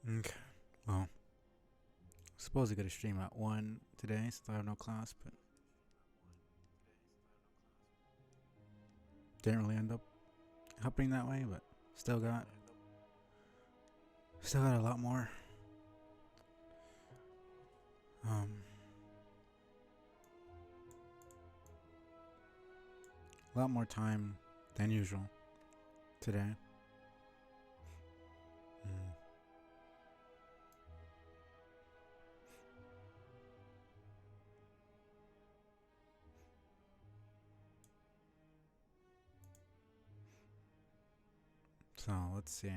Okay. Well, supposed to go to stream at 1 today since I have no class, but didn't really end up happening that way, but still got a lot more um a lot more time than usual today. Mm. So let's see.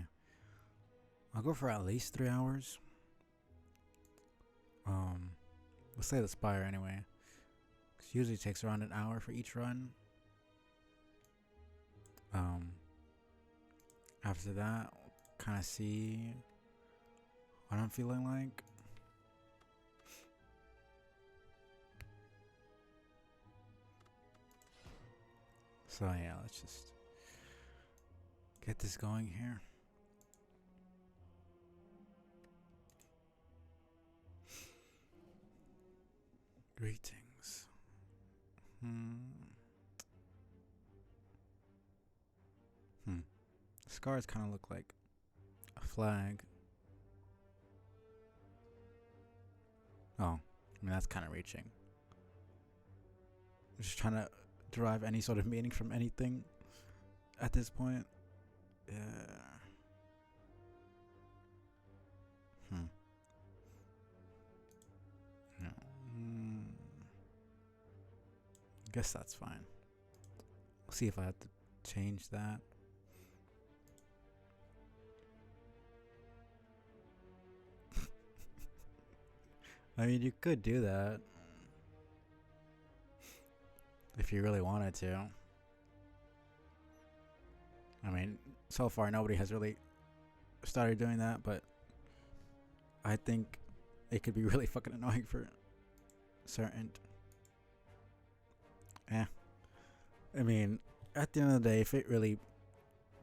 I'll go for at least 3 hours. Let's say the spire anyway. 'Cause usually it takes around an hour for each run. Um, After that, kind of see what I'm feeling like. So yeah, let's just get this going here. Greetings. Scars kind of look like a flag. Oh, I mean that's kind of reaching. I'm just trying to derive any sort of meaning from anything at this point. Yeah. No. Guess that's fine. We'll see if I have to change that. I mean, you could do that if you really wanted to. I mean, so far nobody has really started doing that, but I think it could be really fucking annoying for certain. Yeah. I mean, at the end of the day, if it really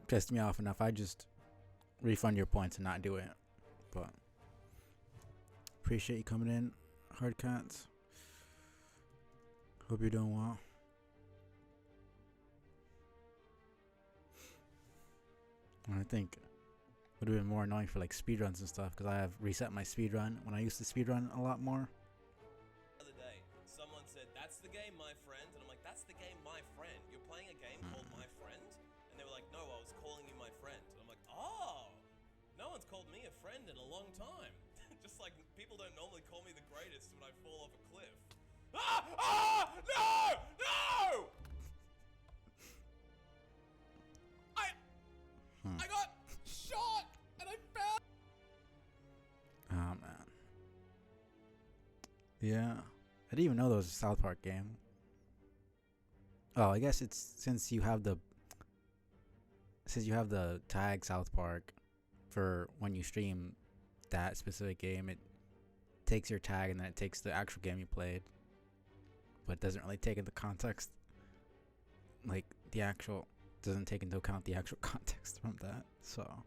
pissed me off enough, I'd just refund your points and not do it. But appreciate you coming in, Hardcats. Hope you're doing well. And I think it would have been more annoying for like speedruns and stuff because I have reset my speedrun when I used to speedrun a lot more. The other day, someone said, "That's the game, my friend," and I'm like, "That's the game, my friend. You're playing a game called My Friend?" And they were like, "No, I was calling you my friend." And I'm like, "Oh, no one's called me a friend in a long time." Just like people don't normally call me the greatest when I fall off a cliff. No! No! I got shot and I fell. Oh man. Yeah. I didn't even know there was a South Park game. Oh, I guess it's since you have the tag South Park for when you stream that specific game, it takes your tag and then it takes the actual game you played. But it doesn't really take into context like the actual doesn't take into account the actual context from that. So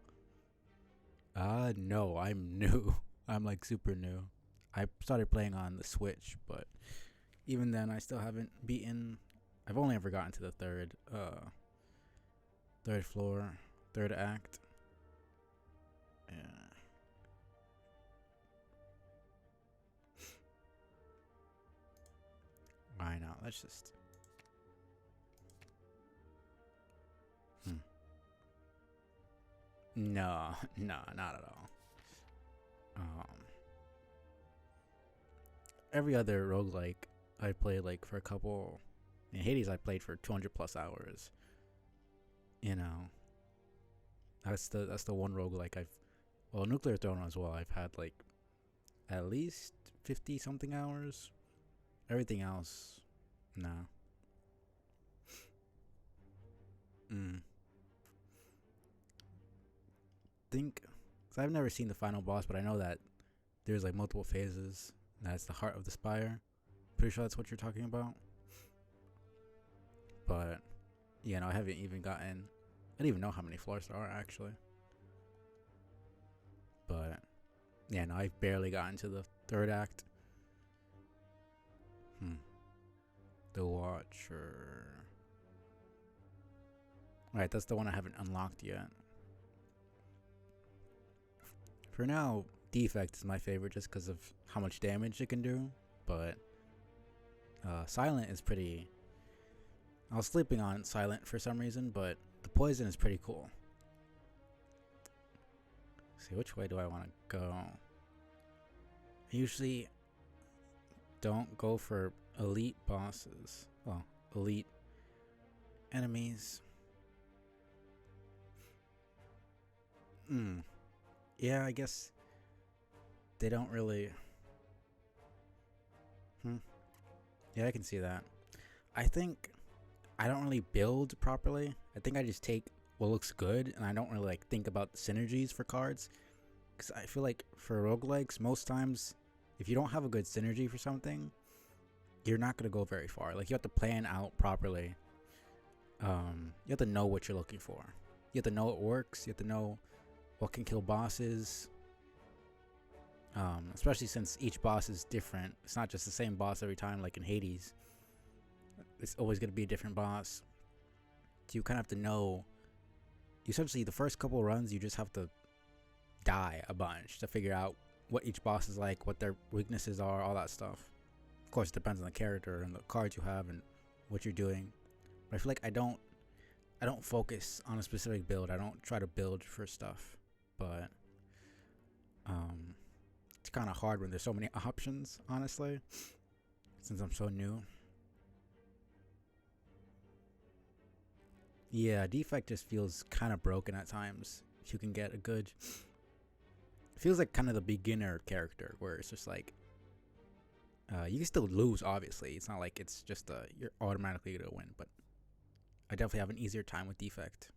no, I'm new. I'm like super new. I started playing on the Switch, but even then I still haven't beaten. I've only ever gotten to the third floor, third act. Yeah. Why not? Let's just No, no, not at all. Every other roguelike I played like for a couple. In Hades, I played for 200 plus hours. You know, that's the one roguelike I've. Well, Nuclear Throne as well. I've had like at least 50 something hours. Everything else, no. Think, cause I've never seen the final boss, but I know that there's like multiple phases. That's the heart of the spire. Pretty sure that's what you're talking about. But yeah, no, I haven't even gotten. I don't even know how many floors there are actually. But Yeah, no, I've barely gotten to the third act. The Watcher. Right, that's the one I haven't unlocked yet. For now, Defect is my favorite just because of how much damage it can do. But Silent is pretty... I was sleeping on Silent for some reason, but the Poison is pretty cool. Let's see, which way do I want to go? I usually don't go for elite bosses. Well, elite enemies. Yeah, I guess they don't really... Yeah, I can see that. I think I don't really build properly. I think I just take what looks good, and I don't really like think about the synergies for cards. Because I feel like for roguelikes, most times, if you don't have a good synergy for something, you're not going to go very far. Like, you have to plan out properly. You have to know what you're looking for. You have to know it works. You have to know what can kill bosses. Especially since each boss is different. It's not just the same boss every time, like in Hades. It's always going to be a different boss. So you kind of have to know. Essentially, the first couple runs, you just have to die a bunch to figure out what each boss is like, what their weaknesses are, all that stuff. Of course, it depends on the character and the cards you have and what you're doing. But I feel like I don't focus on a specific build. I don't try to build for stuff. But it's kind of hard when there's so many options, honestly, since I'm so new. Yeah, Defect just feels kind of broken at times. If you can get a good... It feels like kind of the beginner character, where it's just like... you can still lose, obviously. It's not like it's just you're automatically going to win, but I definitely have an easier time with Defect.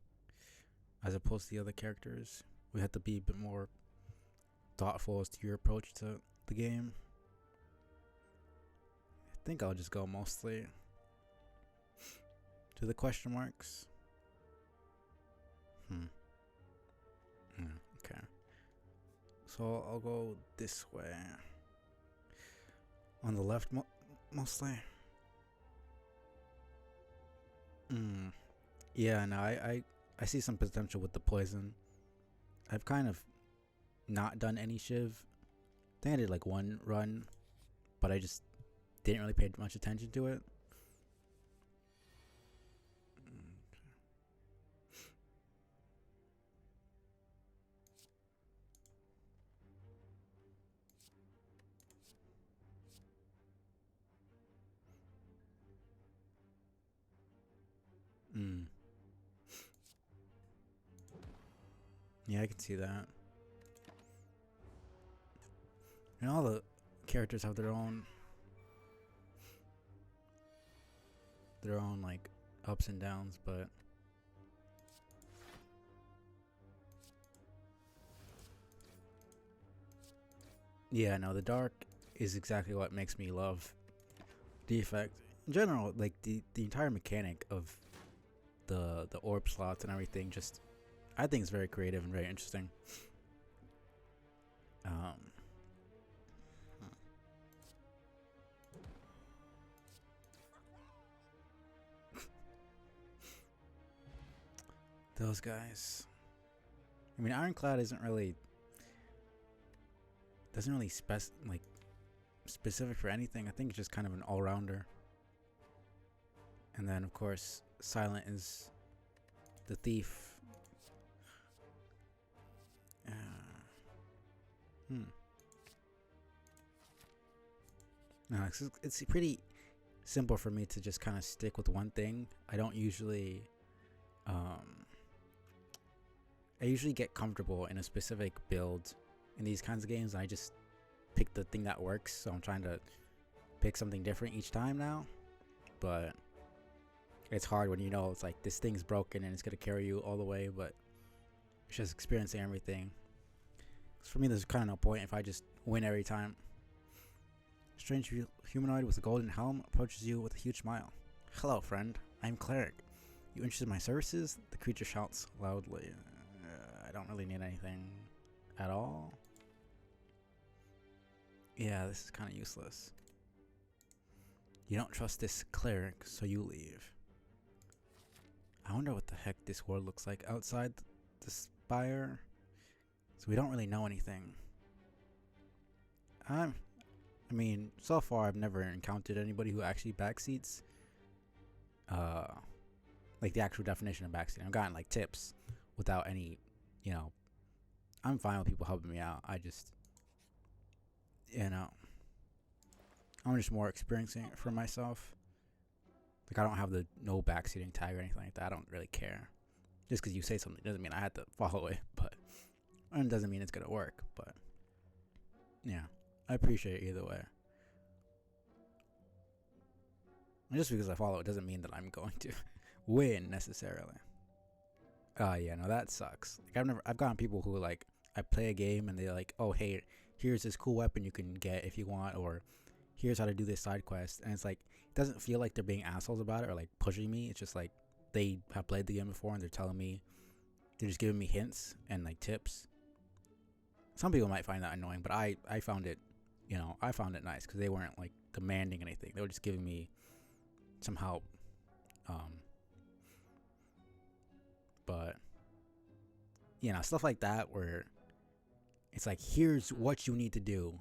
As opposed to the other characters. We have to be a bit more thoughtful as to your approach to the game. I think I'll just go mostly to the question marks. Okay. So I'll go this way. On the left mostly. Yeah, no, I see some potential with the Poison. I've kind of not done any Shiv. I think I did like one run, but I just didn't really pay much attention to it. Yeah, I can see that. And all the characters have their own like ups and downs, but yeah, no, the dark is exactly what makes me love Defect. In general, like the entire mechanic of the orb slots and everything, just I think it's very creative and very interesting. Those guys. I mean, Ironclad doesn't really specific for anything. I think it's just kind of an all-rounder. And then, of course, Silent is the thief. No, it's pretty simple for me to just kind of stick with one thing. I don't usually... I usually get comfortable in a specific build in these kinds of games, and I just pick the thing that works. So I'm trying to pick something different each time now, but it's hard when you know it's like this thing's broken and it's gonna carry you all the way, but it's just experiencing everything. For me, there's kind of no point if I just win every time. Strange humanoid with a golden helm approaches you with a huge smile. Hello, friend. I'm Cleric. You interested in my services? The creature shouts loudly. I don't really need anything at all. Yeah, this is kind of useless. You don't trust this cleric, so you leave. I wonder what the heck this world looks like outside the spire. So we don't really know anything. I mean, so far I've never encountered anybody who actually backseats. Like the actual definition of backseating. I've gotten like tips without any, you know. I'm fine with people helping me out. I just, you know, I'm just more experiencing it for myself. Like I don't have the no backseating tag or anything like that. I don't really care. Just because you say something doesn't mean I have to follow it, but and doesn't mean it's gonna work. But yeah, I appreciate it either way. And just because I follow it doesn't mean that I'm going to win necessarily. Yeah, no, that sucks. Like I've gotten people who like I play a game and they're like, oh hey, here's this cool weapon you can get if you want, or here's how to do this side quest, and it's like it doesn't feel like they're being assholes about it or like pushing me. It's just like they have played the game before and they're telling me, they're just giving me hints and like tips. Some people might find that annoying, but I found it, you know, I found it nice because they weren't like demanding anything. They were just giving me some help. But you know, stuff like that where it's like, here's what you need to do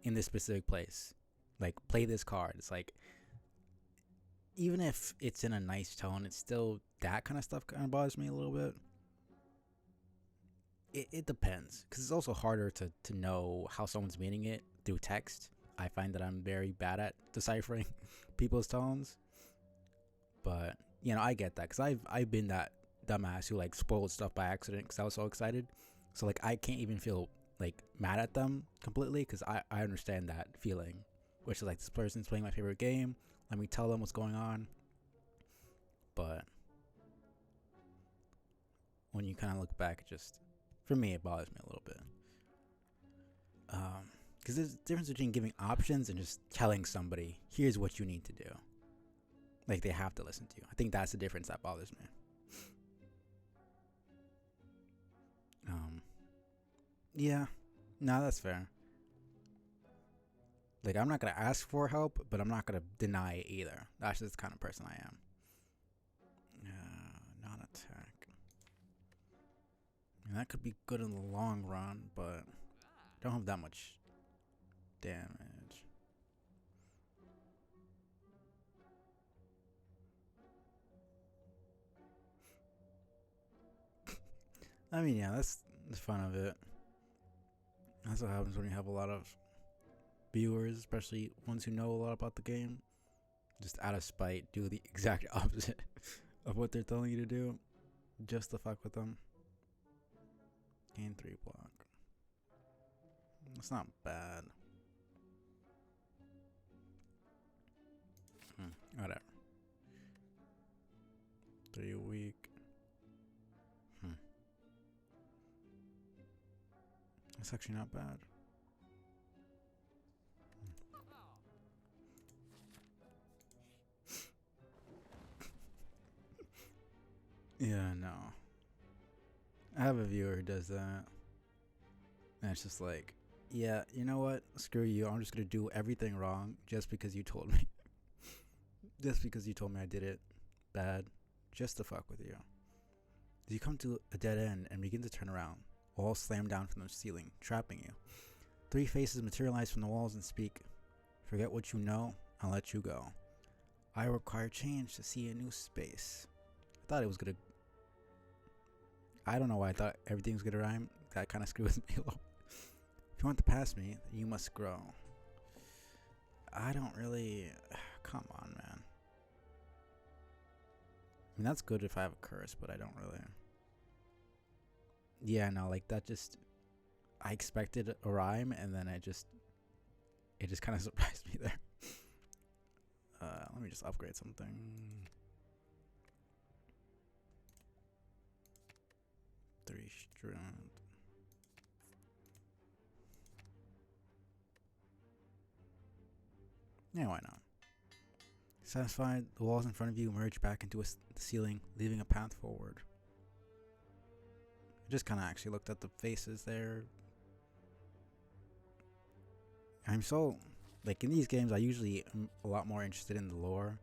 in this specific place. Like play this card. It's like, even if it's in a nice tone, it's still that kind of stuff kind of bothers me a little bit. It depends, because it's also harder to know how someone's meaning it through text. I find that I'm very bad at deciphering people's tones. But you know, I get that because I've been that dumbass who like spoiled stuff by accident because I was so excited. So like I can't even feel like mad at them completely because I understand that feeling, which is like, this person's playing my favorite game. Let me tell them what's going on. But when you kind of look back, it just, for me, it bothers me a little bit. Because there's a difference between giving options and just telling somebody, here's what you need to do. Like they have to listen to you. I think that's the difference that bothers me. Yeah, no, that's fair. Like I'm not gonna ask for help, but I'm not gonna deny it either. That's just the kind of person I am. Non-attack. And that could be good in the long run, but don't have that much damage. I mean, yeah, that's the fun of it. That's what happens when you have a lot of viewers, especially ones who know a lot about the game. Just out of spite, do the exact opposite of what they're telling you to do, just to fuck with them. Gain 3 block. That's not bad. Whatever. 3 weak. That's actually not bad. Yeah, no. I have a viewer who does that. And it's just like, yeah, you know what? Screw you. I'm just going to do everything wrong just because you told me. Just because you told me I did it bad. Just to fuck with you. You come to a dead end and begin to turn around. Walls slam down from the ceiling, trapping you. 3 faces materialize from the walls and speak. Forget what you know, I'll let you go. I require change to see a new space. I thought it was gonna... I don't know why I thought everything was gonna rhyme. That kind of screws me a little. If you want to pass me, then you must grow. I don't really... Come on, man. I mean, that's good if I have a curse, but I don't really... Yeah, no, like that just... I expected a rhyme, and then it just kind of surprised me there. Let me just upgrade something. Three strength. Yeah, why not? Satisfied, the walls in front of you merge back into the ceiling, leaving a path forward. I just kind of actually looked at the faces there. I'm so like in these games. I usually am a lot more interested in the lore.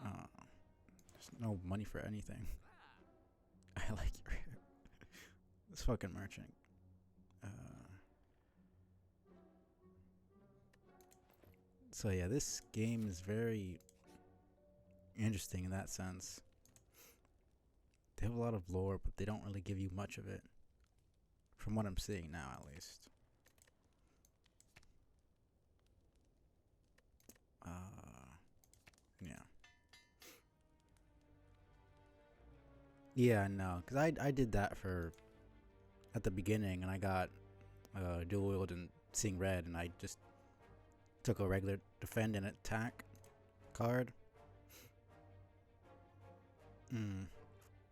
There's no money for anything. I like your hair. This fucking merchant. So yeah, this game is very interesting in that sense. They have a lot of lore, but they don't really give you much of it. From what I'm seeing now, at least. Yeah. Yeah, no, because I did that for at the beginning, and I got dual wield and seeing red, and I just took a regular defend and attack card.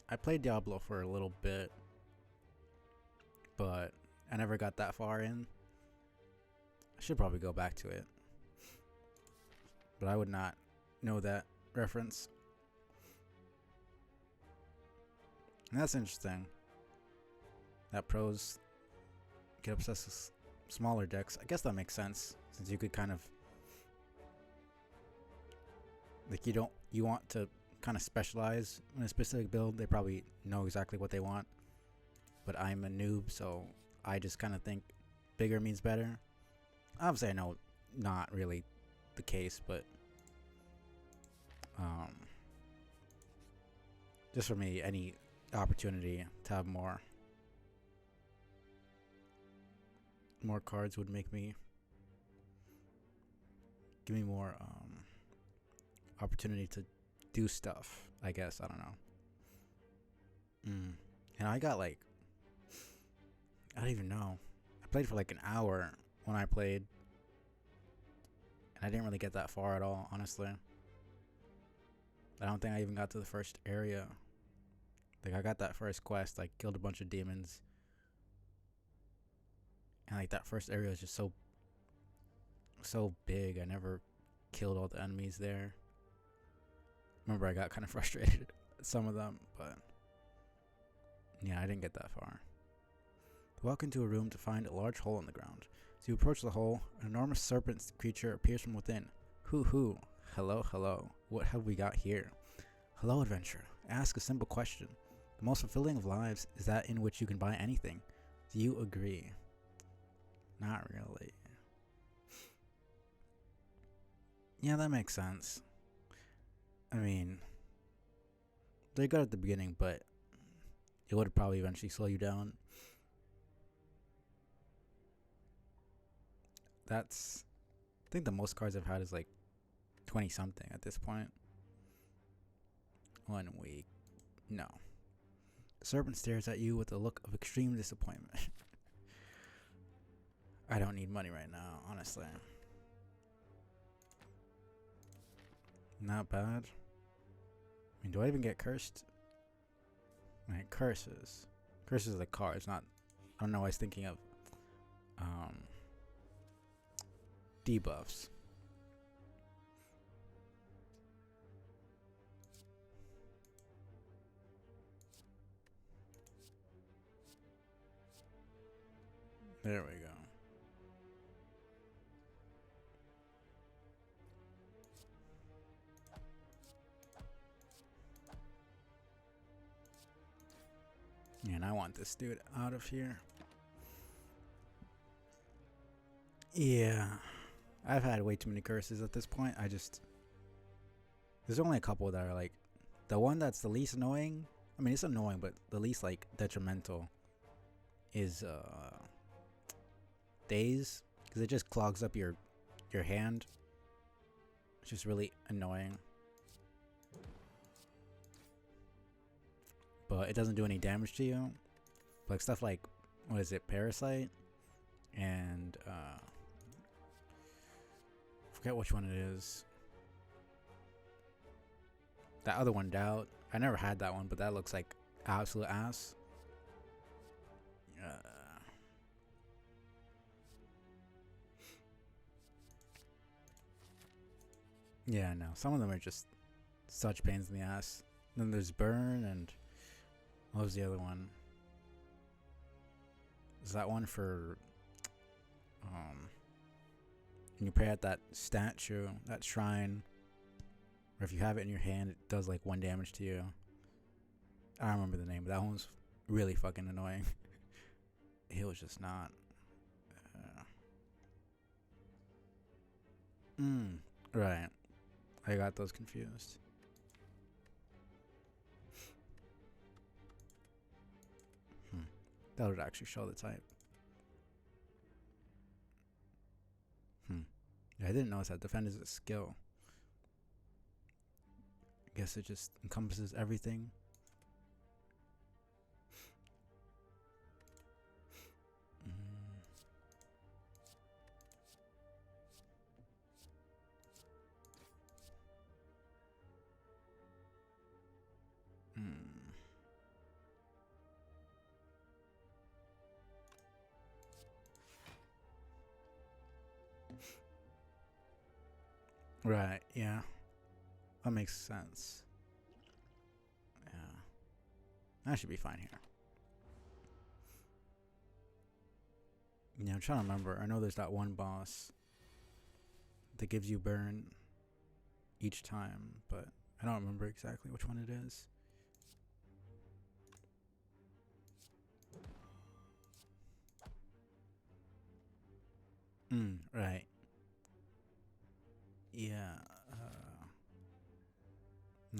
I played Diablo for a little bit, but I never got that far in. I should probably go back to it, but I would not know that reference. And that's interesting. That pros get obsessed with smaller decks. I guess that makes sense, since you could kind of like you want to kind of specialize in a specific build. They probably know exactly what they want, but I'm a noob, so I just kind of think bigger means better. Obviously I know not really the case, but just for me, any opportunity to have more cards would give me more opportunity to do stuff, I guess. I don't know. And I got like, I don't even know. I played for like an hour when I played, and I didn't really get that far at all, honestly. I don't think I even got to the first area. Like, I got that first quest, like killed a bunch of demons, and like that first area was just so big. I never killed all the enemies there. Remember, I got kind of frustrated at some of them, but yeah, I didn't get that far. Walk into a room to find a large hole in the ground. As you approach the hole, an enormous serpent creature appears from within. Hoo. Hello. What have we got here? Hello, adventurer. Ask a simple question. The most fulfilling of lives is that in which you can buy anything. Do you agree? Not really. Yeah, that makes sense. I mean, they're good at the beginning, but it would probably eventually slow you down. I think the most cards I've had is like 20 something at this point. 1 week. No. The serpent stares at you with a look of extreme disappointment. I don't need money right now, honestly. Not bad. I mean, do I even get cursed? Like, curses. Curses are the cards, not... I don't know, I was thinking of... debuffs. There we go. And I want this dude out of here. Yeah. I've had way too many curses at this point. There's only a couple that are like... The one that's the least annoying... I mean, it's annoying, but the least, like, detrimental is, Daze. Because it just clogs up your hand. It's just really annoying. But it doesn't do any damage to you. Like, stuff like... What is it? Parasite? And, forget which one it is. That other one, Doubt. I never had that one, but that looks like absolute ass. Yeah, no. Some of them are just such pains in the ass. Then there's Burn and... What was the other one? Is that one for... when you pray at that statue, that shrine, or if you have it in your hand, it does like 1 damage to you. I don't remember the name, but that one was really fucking annoying. It was just not. Right. I got those confused. That would actually show the type. Yeah, I didn't notice that defend is a skill. I guess it just encompasses everything. Right, yeah. That makes sense. Yeah. I should be fine here. Yeah, I'm trying to remember. I know there's that one boss that gives you burn each time, but I don't remember exactly which one it is. Right. Yeah.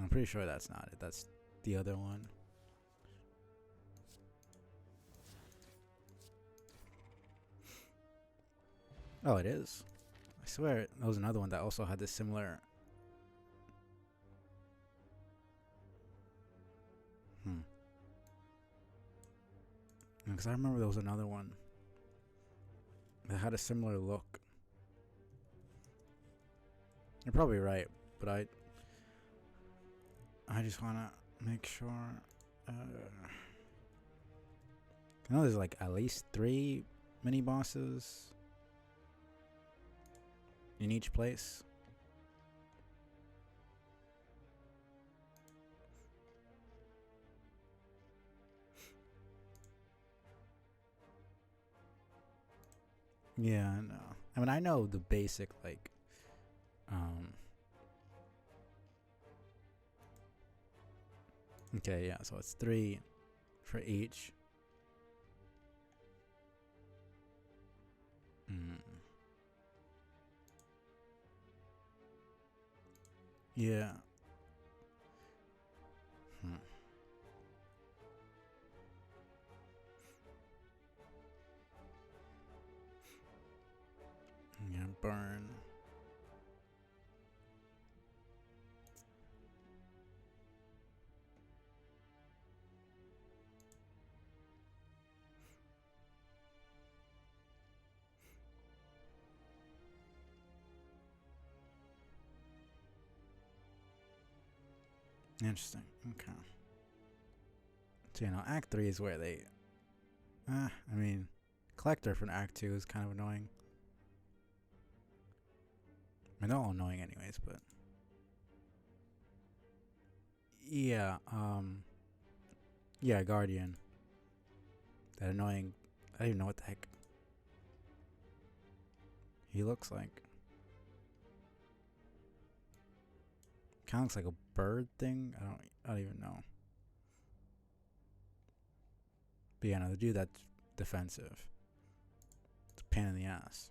I'm pretty sure that's not it. That's the other one. Oh, it is. I swear there was another one that also had this similar. Because I remember there was another one that had a similar look. You're probably right, but I just want to make sure. I know there's like at least 3 mini bosses in each place. Yeah, no. I mean, I know the basic like okay, yeah, so it's 3 for each. Yeah. Yeah, burn. Interesting. Okay. So, you know, Act 3 is where they. I mean, Collector for Act 2 is kind of annoying. I mean, they're all annoying anyways, but. Yeah, yeah, Guardian. That annoying. I don't even know what the heck he looks like. Kind of looks like a bird thing. I don't even know. But yeah, no, the dude that's defensive. It's a pain in the ass.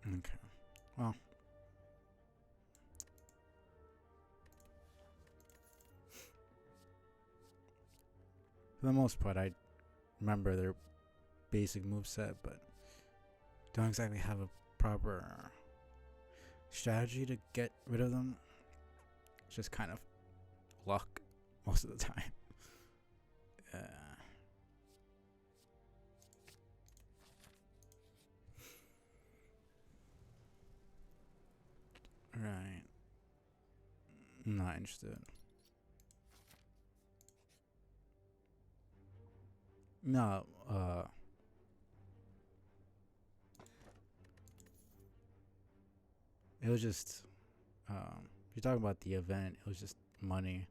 Okay. Well. For the most part, I remember their basic moveset, but don't exactly have a proper strategy to get rid of them. It's just kind of luck most of the time. Right. Not interested. No, it was just, if you're talking about the event, it was just money.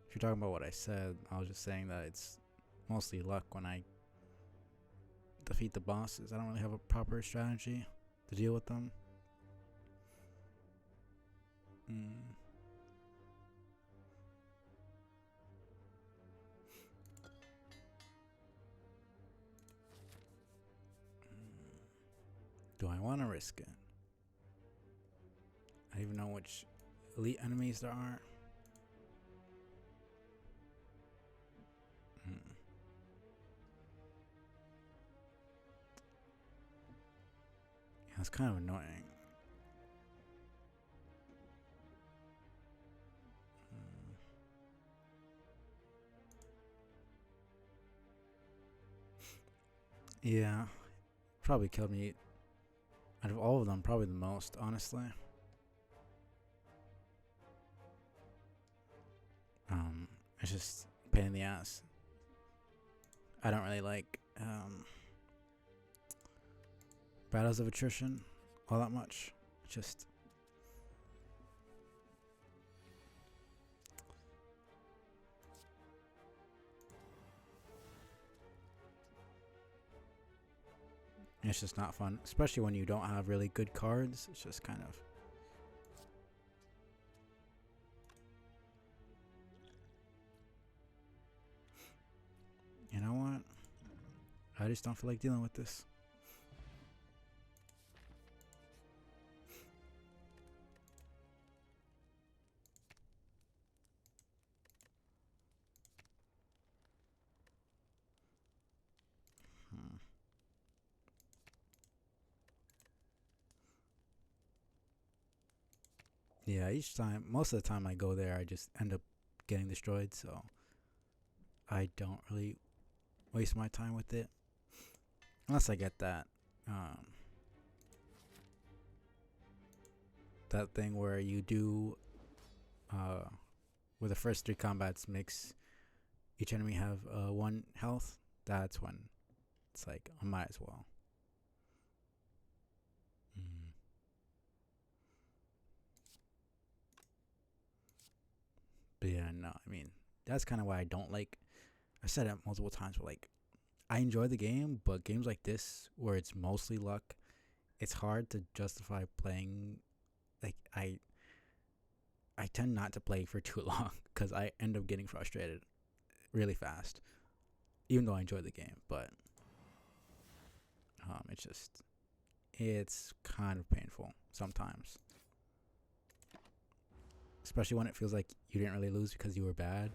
If you're talking about what I said, I was just saying that it's mostly luck when I defeat the bosses. I don't really have a proper strategy to deal with them. Do I want to risk it? I don't even know which elite enemies there are. Yeah, it's kind of annoying. Yeah, probably killed me out of all of them, probably the most, honestly. It's just a pain in the ass. I don't really like battles of attrition all that much. Just it's just not fun, especially when you don't have really good cards. It's just kind of you know what? I just don't feel like dealing with this. Yeah, each time, most of the time I go there, I just end up getting destroyed, so I don't really waste my time with it. Unless I get that, that thing where you do, where the first 3 combats makes each enemy have 1 health. That's when it's like, I might as well. But yeah, no, I mean, that's kind of why I don't like. I said it multiple times, but like, I enjoy the game, but games like this, where it's mostly luck, it's hard to justify playing. Like, I tend not to play for too long because I end up getting frustrated really fast, even though I enjoy the game. But it's kind of painful sometimes, especially when it feels like you didn't really lose because you were bad.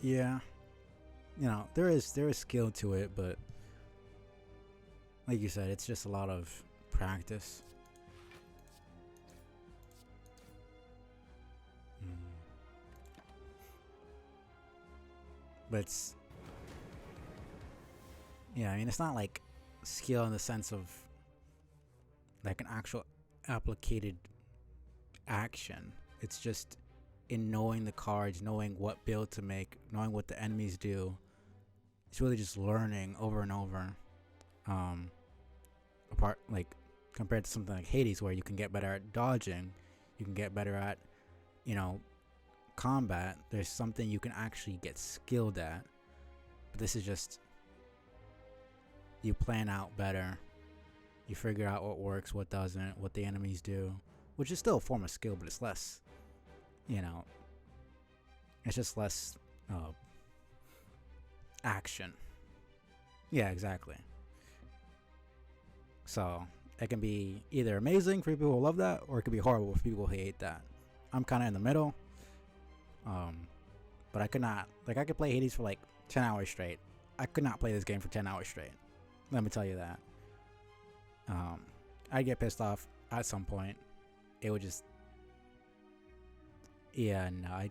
Yeah, you know, there is skill to it, but like you said, it's just a lot of practice. But it's, yeah, I mean, it's not like skill in the sense of like an actual applicated action. It's just in knowing the cards, knowing what build to make, knowing what the enemies do. It's really just learning over and over. Apart, like, compared to something like Hades, where you can get better at dodging, you can get better at, you know, combat. There's something you can actually get skilled at. But this is just, you plan out better. You figure out what works, what doesn't, what the enemies do, which is still a form of skill, but it's less, you know, it's just less action. Yeah, exactly. So it can be either amazing for people who love that, or it can be horrible for people who hate that. I'm kind of in the middle. But I could not, like, I could play Hades for like 10 hours straight. I could not play this game for 10 hours straight. Let me tell you that. I'd get pissed off at some point. It would just, yeah, no, I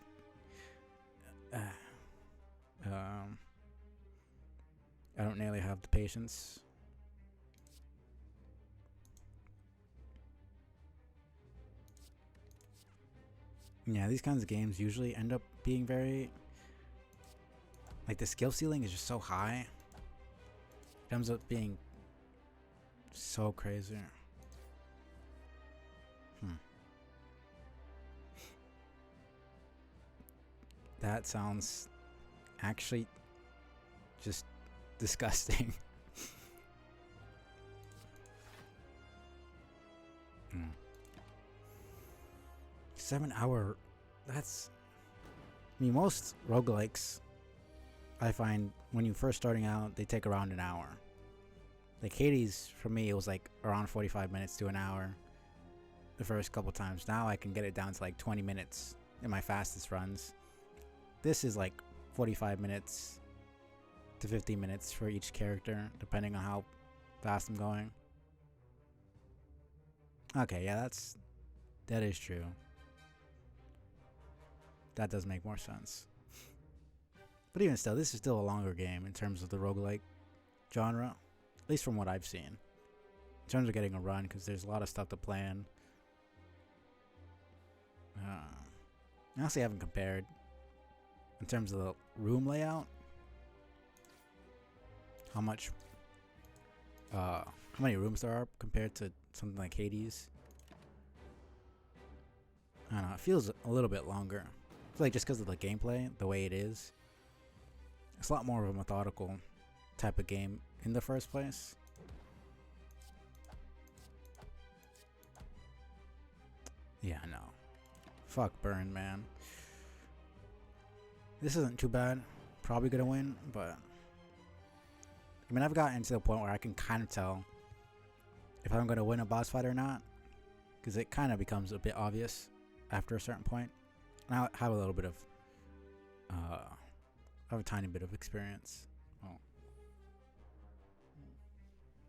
don't nearly have the patience. Yeah, these kinds of games usually end up being very, like, the skill ceiling is just so high. It ends up being so crazy. That sounds actually just disgusting. 7 hour. That's. I mean, most roguelikes, I find when you first starting out, they take around an hour. Like Hades, for me, it was like around 45 minutes to an hour the first couple times. Now I can get it down to like 20 minutes in my fastest runs. This is like 45 minutes to 50 minutes for each character, depending on how fast I'm going. Okay, yeah, that is true. That does make more sense. But even still, this is still a longer game in terms of the roguelike genre, at least from what I've seen. In terms of getting a run, because there's a lot of stuff to plan. I honestly haven't compared in terms of the room layout. How many rooms there are compared to something like Hades. I don't know, it feels a little bit longer. I feel like just because of the gameplay, the way it is, it's a lot more of a methodical type of game in the first place. Yeah, no. Fuck Burn, man. This isn't too bad. Probably gonna win, but I mean, I've gotten to the point where I can kind of tell if I'm gonna win a boss fight or not, because it kind of becomes a bit obvious after a certain point. And I have a little bit of, I have a tiny bit of experience. Oh,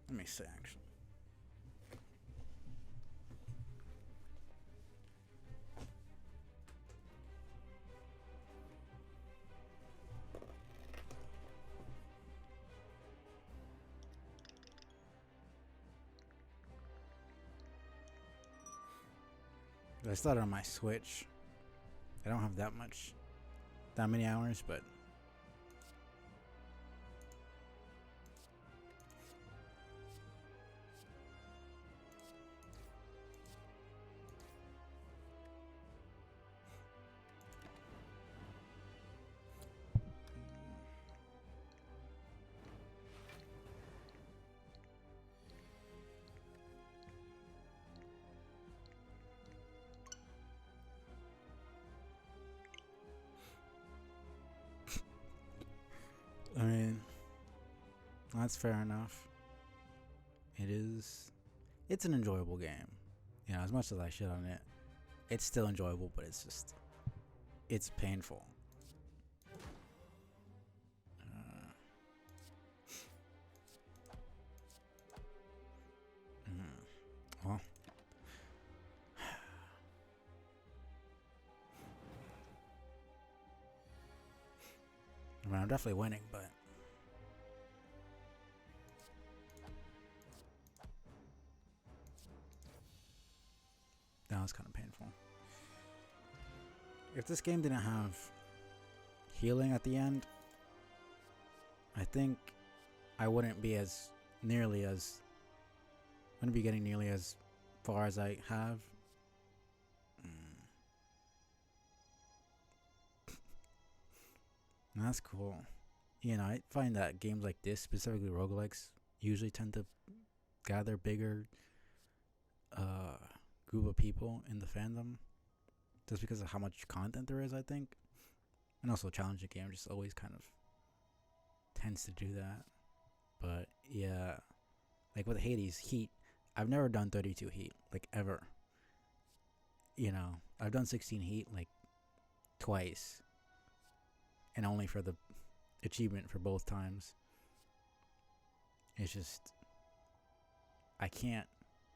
let me see actually. I started on my Switch. I don't have that many hours, but I mean, that's fair enough. It's an enjoyable game. You know, as much as I shit on it, it's still enjoyable, but it's painful. Well, I mean, I'm definitely winning, but that was kind of painful. If this game didn't have healing at the end, I think I wouldn't be getting nearly as far as I have. That's cool. You know, I find that games like this, specifically roguelikes, usually tend to gather bigger group of people in the fandom, just because of how much content there is, I think. And also challenging game just always kind of tends to do that. But yeah, like with Hades Heat, I've never done 32 Heat, like ever. You know, I've done 16 Heat like twice, and only for the achievement for both times. It's just, I can't.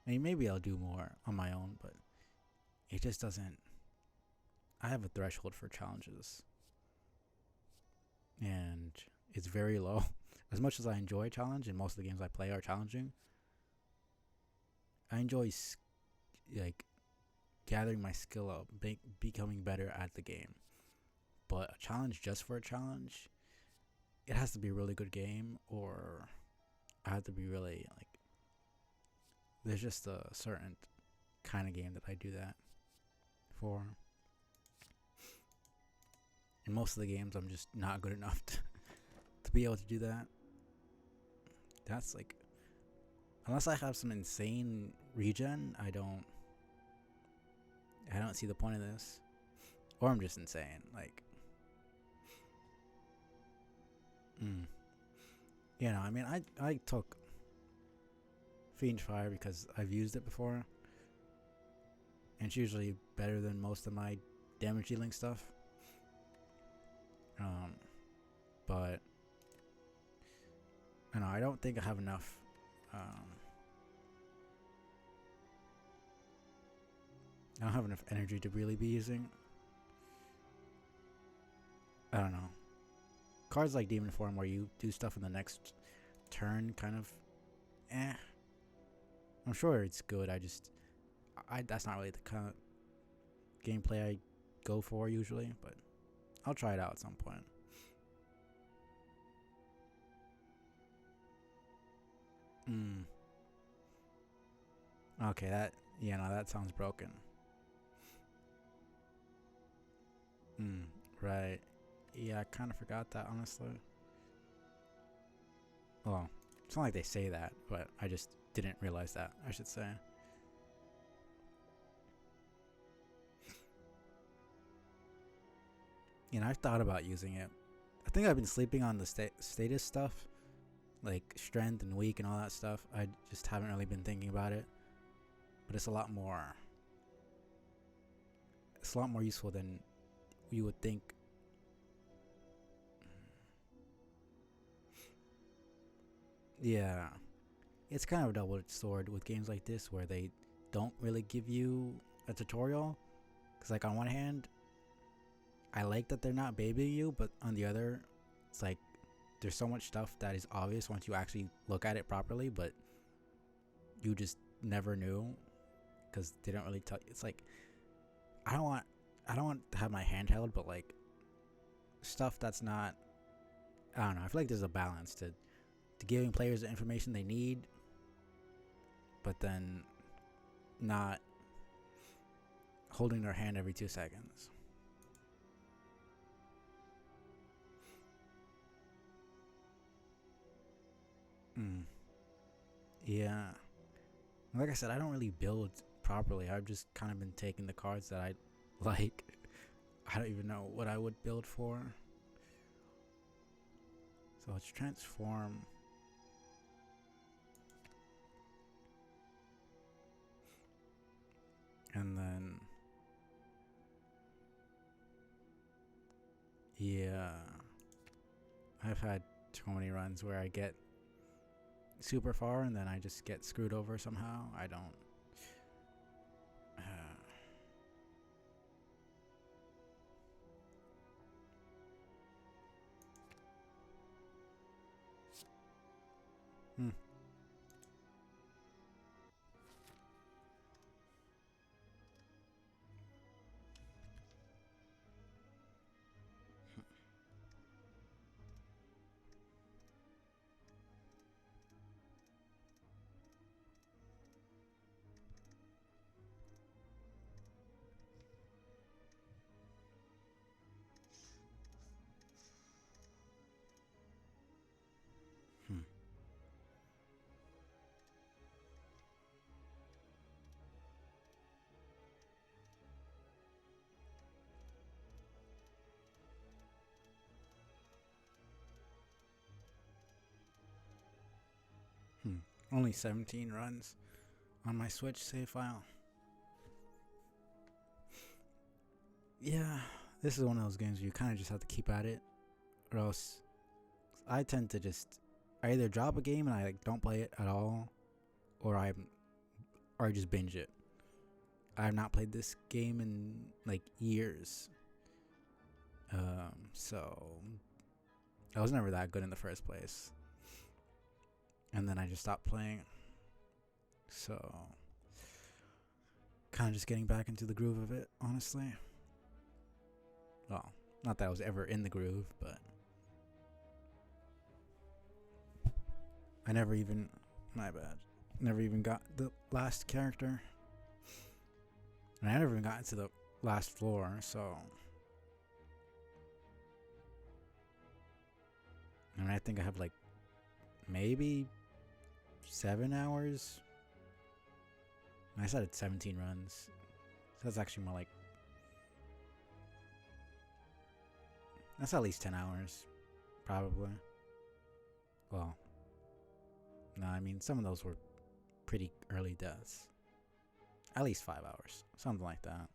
I mean, maybe I'll do more on my own, but it just doesn't. I have a threshold for challenges, and it's very low. As much as I enjoy challenge, and most of the games I play are challenging, I enjoy like gathering my skill up, becoming better at the game. But a challenge just for a challenge, it has to be a really good game, or I have to be really like. There's just a certain kind of game that I do that for. In most of the games, I'm just not good enough to be able to do that. That's like, unless I have some insane regen, I don't see the point of this. Or I'm just insane. Like, you know, I mean, I took Fiend Fire because I've used it before, and it's usually better than most of my damage dealing stuff. But I don't know, I don't think I have enough. I don't have enough energy to really be using. I don't know. Cards like Demon Form, where you do stuff in the next turn, kind of, I'm sure it's good. That's not really the kind of gameplay I go for usually, but I'll try it out at some point. Okay, that sounds broken. Right. Yeah, I kind of forgot that, honestly. Well, it's not like they say that, but I just didn't realize that, I should say. You know, I've thought about using it. I think I've been sleeping on the status stuff, like strength and weak and all that stuff. I just haven't really been thinking about it. But it's a lot more useful than you would think. Yeah. It's kind of a double-edged sword with games like this where they don't really give you a tutorial. Because, like, on one hand, I like that they're not babying you, but on the other, it's like there's so much stuff that is obvious once you actually look at it properly, but you just never knew because they don't really tell you. It's like I don't want to have my hand held, but like stuff that's not. I don't know. I feel like there's a balance to giving players the information they need, but then not holding their hand every 2 seconds. Yeah. Like I said, I don't really build properly. I've just kind of been taking the cards that I like. I don't even know what I would build for. So let's transform. And then, yeah, I've had too many runs where I get super far and then I just get screwed over somehow. I don't. Hmm. Hmm. Hmm. Only 17 runs on my Switch save file. Yeah, this is one of those games where you kind of just have to keep at it, or else I tend to I either drop a game and I like don't play it at all, or I just binge it. I have not played this game in like years, so I was never that good in the first place, and then I just stopped playing. So kind of just getting back into the groove of it, honestly. Well, not that I was ever in the groove, but I never even, my bad, never even got the last character. And I never even got into the last floor, so. I mean, I think I have like maybe 7 hours. I said it's 17 runs. So that's actually more like. That's at least 10 hours. Probably. Well. No, I mean, some of those were pretty early deaths. At least 5 hours. Something like that.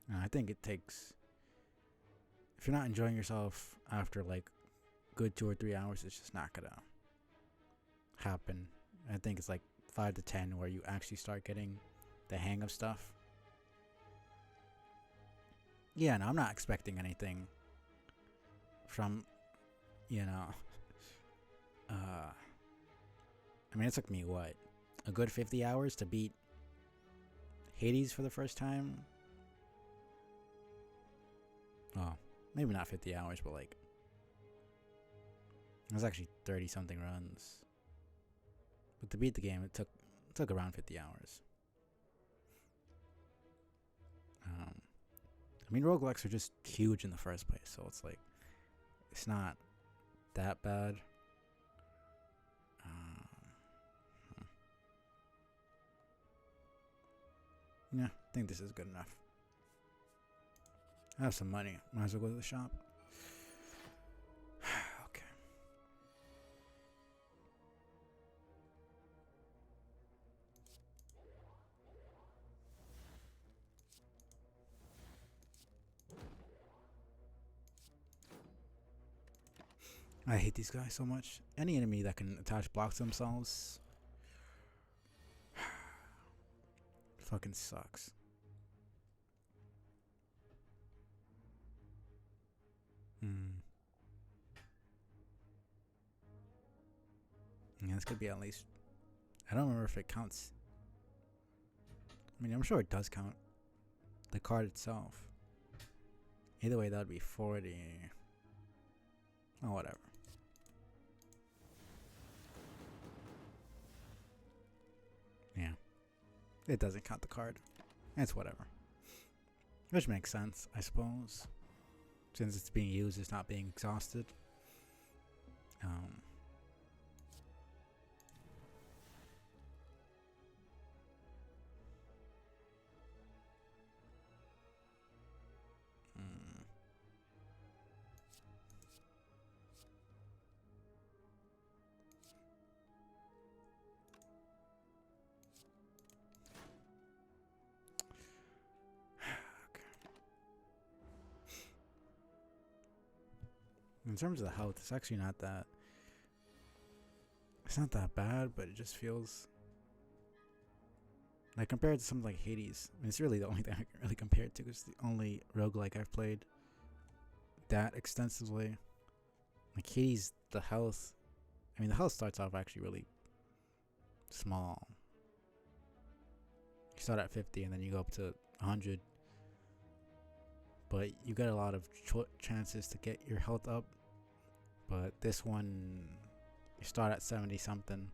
And I think it takes. If you're not enjoying yourself after like good 2 or 3 hours, it's just not gonna happen. I think it's like 5 to 10 where you actually start getting the hang of stuff. Yeah, no, I'm not expecting anything from, you know, I mean, it took me what, a good 50 hours to beat Hades for the first time. Oh, maybe not 50 hours, but like, it was actually 30 something runs. But to beat the game, it took around 50 hours. I mean, roguelikes are just huge in the first place, so it's like, it's not that bad. Yeah, I think this is good enough. I have some money. Might as well go to the shop. Okay. I hate these guys so much. Any enemy that can attach blocks to themselves fucking sucks. Yeah, this could be at least. I don't remember if it counts. I mean, I'm sure it does count the card itself. Either way, that would be 40. Oh, whatever. Yeah. It doesn't count the card. It's whatever. Which makes sense, I suppose. Since it's being used, it's not being exhausted. In terms of the health, it's actually not that. It's not that bad, but it just feels like compared to something like Hades. I mean, it's really the only thing I can really compare it to. It's the only roguelike I've played that extensively. Like Hades, the health. I mean, the health starts off actually really small. You start at 50 and then you go up to 100. But you get a lot of chances to get your health up. But this one, you start at 70 something.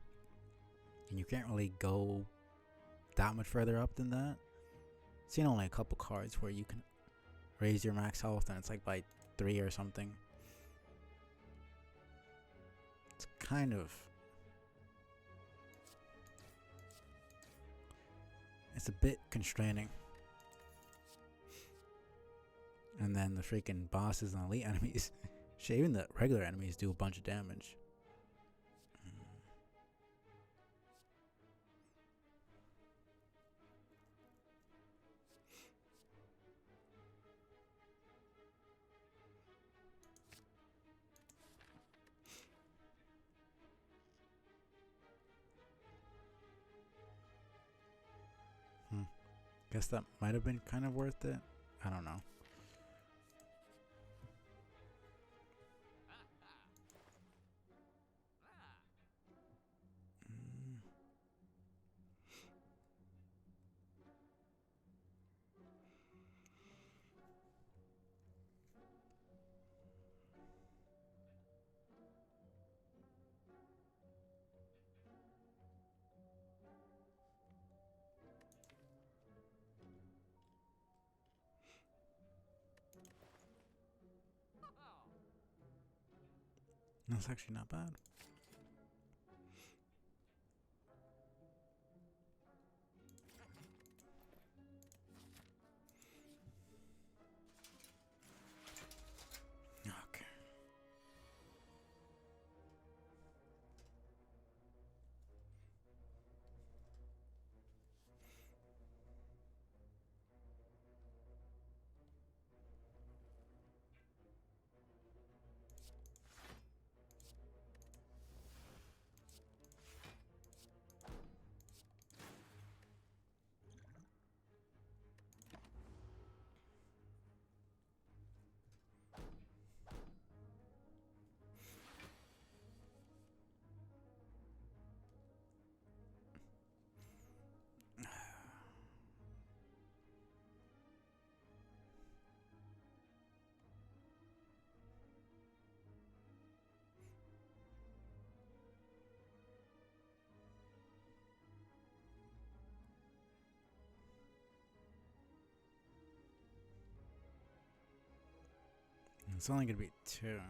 And you can't really go that much further up than that. I've seen only a couple cards where you can raise your max health and it's like by 3 or something. It's kind of. It's a bit constraining. And then the freaking bosses and elite enemies. Shit, even the regular enemies do a bunch of damage. Guess that might have been kind of worth it. I don't know. That's actually not bad. Okay. It's only gonna be 2. It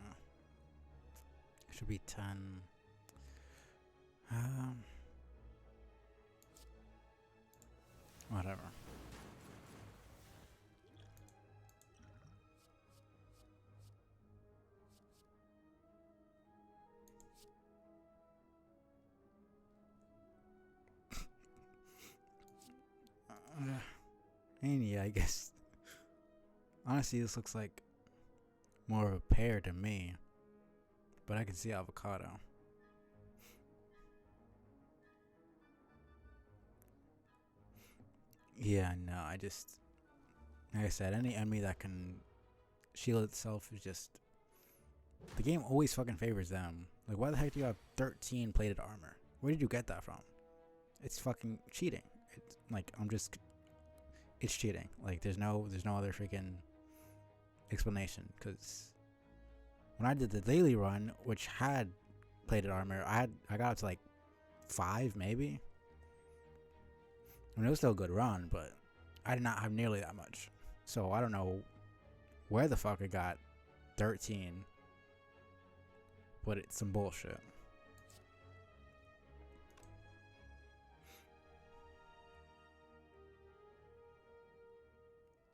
should be 10. Whatever. And yeah, I guess. Honestly, this looks like more of a pear to me. But I can see avocado. Yeah, no, I just. Like I said, any enemy that can shield itself is just. The game always fucking favors them. Like, why the heck do you have 13 plated armor? Where did you get that from? It's fucking cheating. It's like, it's cheating. Like, there's no other freaking explanation. Because when I did the daily run, which had plated armor, I got up to like 5 maybe. I mean, it was still a good run, but I did not have nearly that much. So I don't know where the fuck I got 13, but it's some bullshit.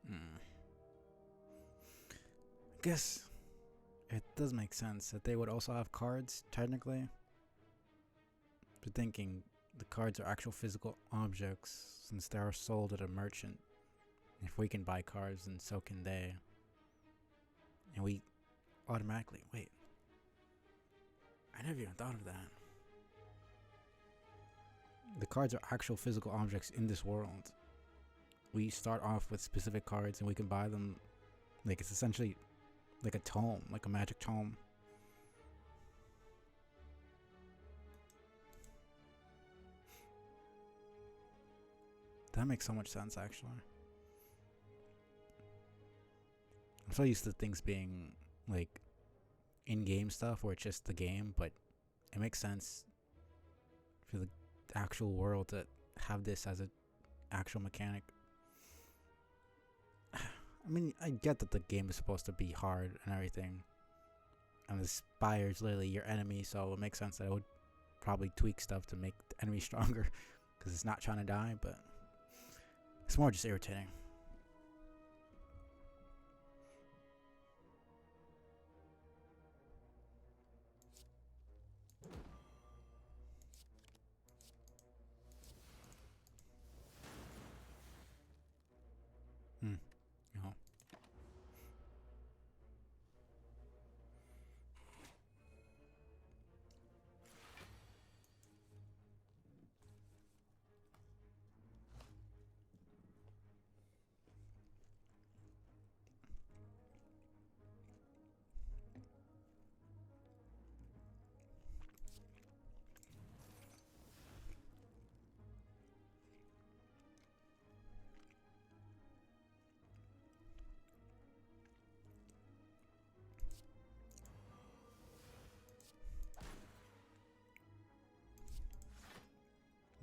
I guess it does make sense that they would also have cards, technically. But thinking the cards are actual physical objects, since they are sold at a merchant. If we can buy cards, then so can they. And we automatically, wait. I never even thought of that. The cards are actual physical objects in this world. We start off with specific cards and we can buy them. Like, it's essentially like a tome, like a magic tome. That makes so much sense, actually. I'm so used to things being like in-game stuff where it's just the game, but it makes sense for the actual world to have this as an actual mechanic. I mean, I get that the game is supposed to be hard and everything, and the spire is literally your enemy, so it makes sense that I would probably tweak stuff to make the enemy stronger because it's not trying to die, but it's more just irritating. Oh.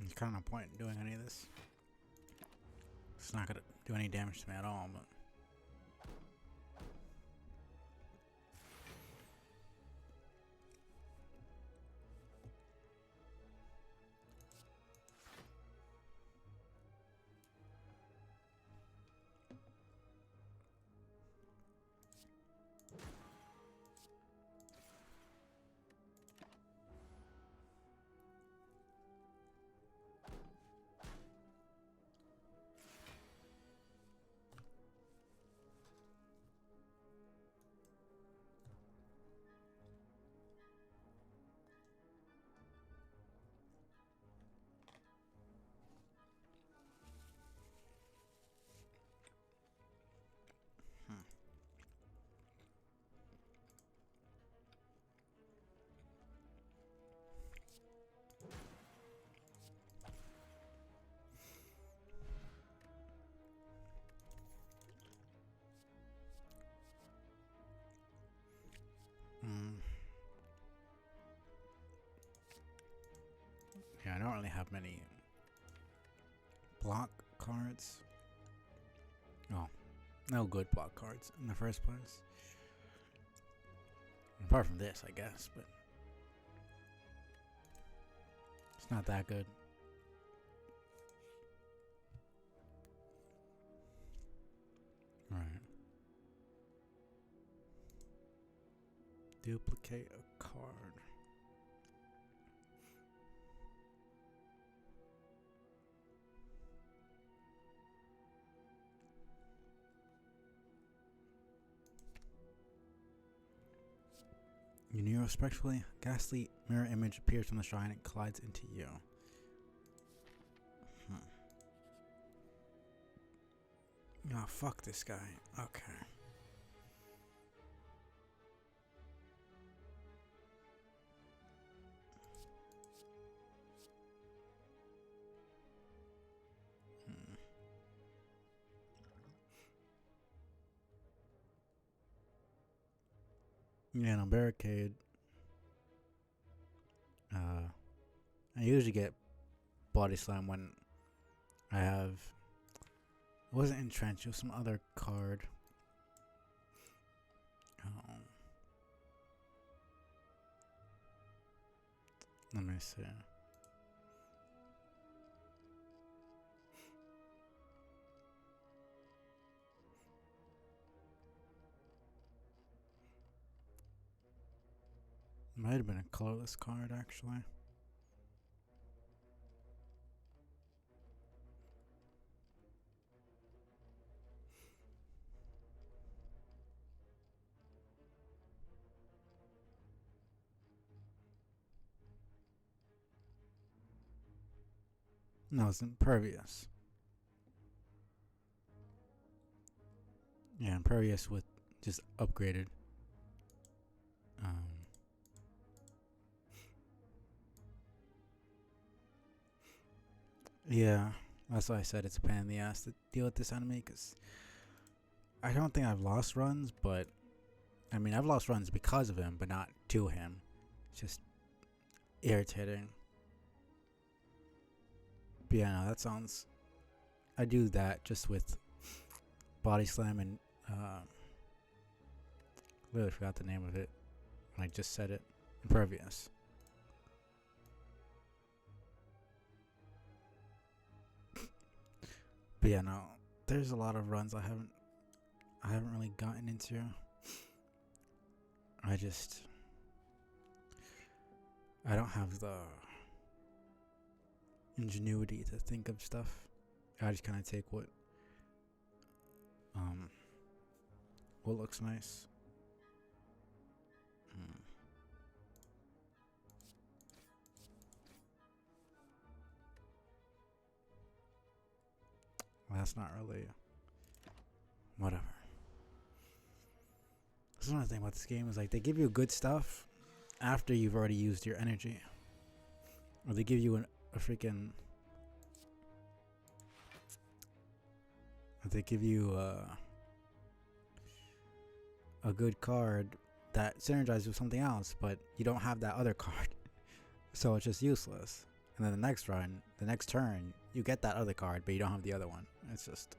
There's kind of no point in doing any of this. It's not gonna do any damage to me at all, but don't really have many block cards. Oh, no good block cards in the first place. Apart from this, I guess, but it's not that good. Right. Duplicate a card. You kneel respectfully. Ghastly mirror image appears from the shrine and collides into you. Oh, fuck this guy. Okay. Yeah, no barricade. I usually get body slam when I have. It wasn't entrenched. It was some other card. Let me see. Might have been a colorless card actually. No, it's impervious. Yeah, impervious with just upgraded. Yeah, that's why I said it's a pain in the ass to deal with this enemy, because I don't think I've lost runs, but I mean, I've lost runs because of him, but not to him. It's just irritating. But yeah, no, that sounds. I do that just with body slam and really forgot the name of it. I just said it. Impervious. But yeah, no, there's a lot of runs I haven't really gotten into. I don't have the ingenuity to think of stuff. I just kind of take what looks nice. Well, that's not really whatever. That's another thing about this game is like they give you good stuff after you've already used your energy, or they give you a freaking. They give you a good card that synergizes with something else, but you don't have that other card, so it's just useless. And then the next run, the next turn, you get that other card, but you don't have the other one. It's just.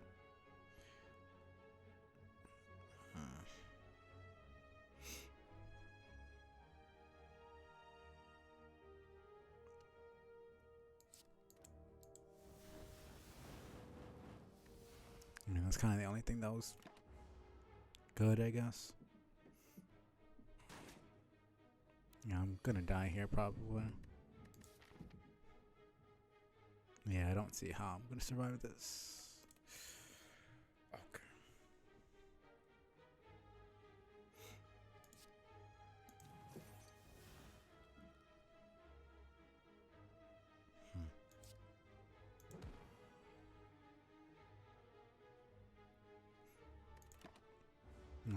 That's kind of the only thing that was good, I guess. Yeah, I'm gonna die here probably. Yeah, I don't see how I'm gonna survive this. Okay.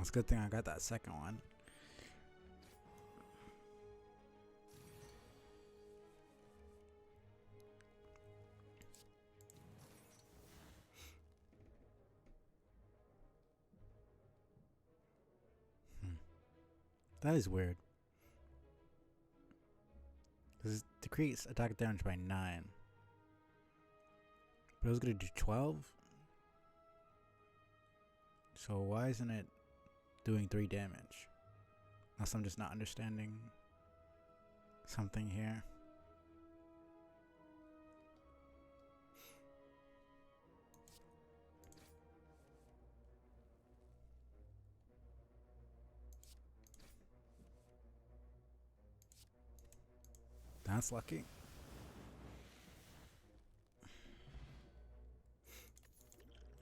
It's a good thing I got that second one. That is weird. Because it decreased attack damage by 9. But it was going to do 12? So why isn't it doing 3 damage? Unless I'm just not understanding something here. That's lucky.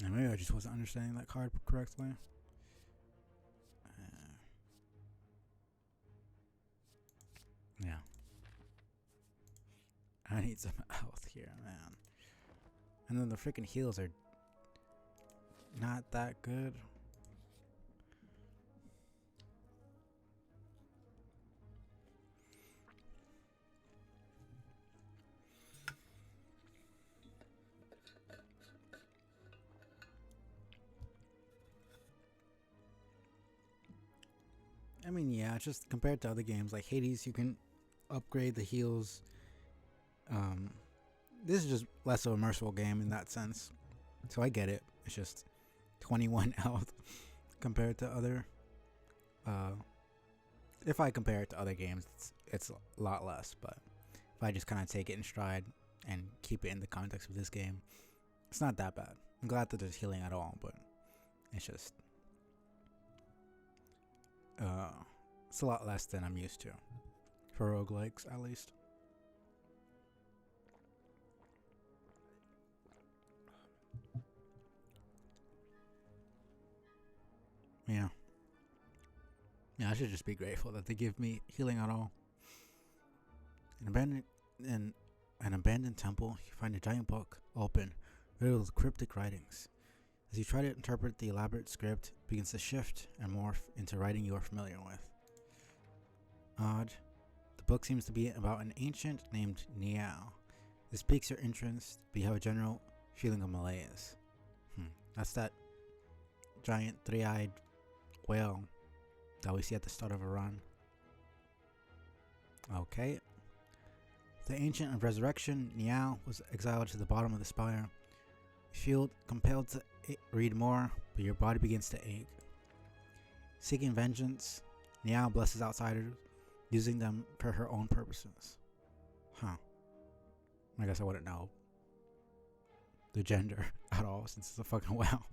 And maybe I just wasn't understanding that card correctly. Yeah. I need some health here, man. And then the freaking heals are not that good. I mean, yeah, just compared to other games like Hades, you can upgrade the heals. This is just less of a merciful game in that sense. So I get it. It's just 21 health compared to other. If I compare it to other games, it's a lot less. But if I just kind of take it in stride and keep it in the context of this game, it's not that bad. I'm glad that there's healing at all, but it's just it's a lot less than I'm used to for roguelikes, at least. Yeah. Yeah, I should just be grateful that they give me healing at all. In an abandoned temple, you find a giant book open, riddled with cryptic writings. As you try to interpret the elaborate script, it begins to shift and morph into writing you are familiar with. Odd. The book seems to be about an ancient named Niao. This piques your interest, but you have a general feeling of malaise. That's that giant three-eyed whale that we see at the start of a run. Okay. The Ancient of Resurrection, Niao, was exiled to the bottom of the spire. You feel compelled to read more, but your body begins to ache. Seeking vengeance, Niao blesses outsiders, using them for her own purposes. I guess I wouldn't know the gender at all since it's a fucking whale.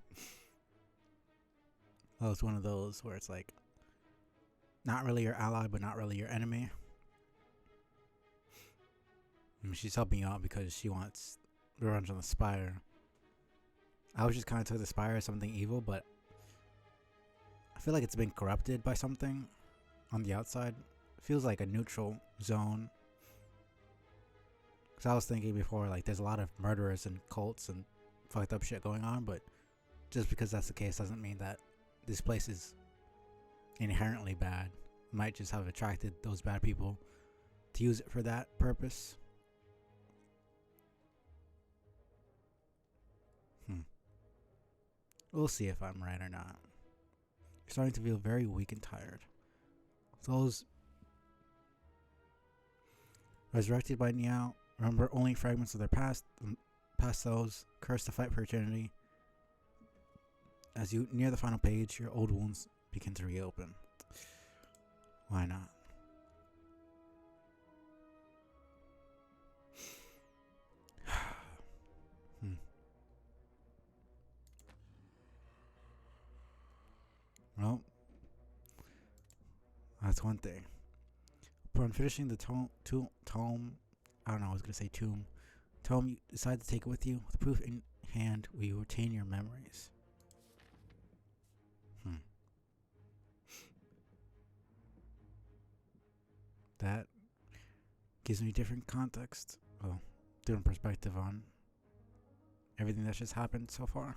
Well, it's one of those where it's like not really your ally, but not really your enemy. I mean, she's helping you out because she wants revenge on the spire. I always just kind of took the spire as something evil, but I feel like it's been corrupted by something on the outside. It feels like a neutral zone. Because I was thinking before, like, there's a lot of murderers and cults and fucked up shit going on, but just because that's the case doesn't mean that this place is inherently bad. It might just have attracted those bad people to use it for that purpose. We'll see if I'm right or not. You're starting to feel very weak and tired. Those resurrected by Niao remember only fragments of their past those cursed to fight for eternity. As you near the final page, your old wounds begin to reopen. Why not? Well, that's one thing. Upon finishing the tome, I don't know, I was going to say tomb. Tome, you decide to take it with you. With proof in hand, will you retain your memories? That gives me different context. Well, different perspective on everything that's just happened so far.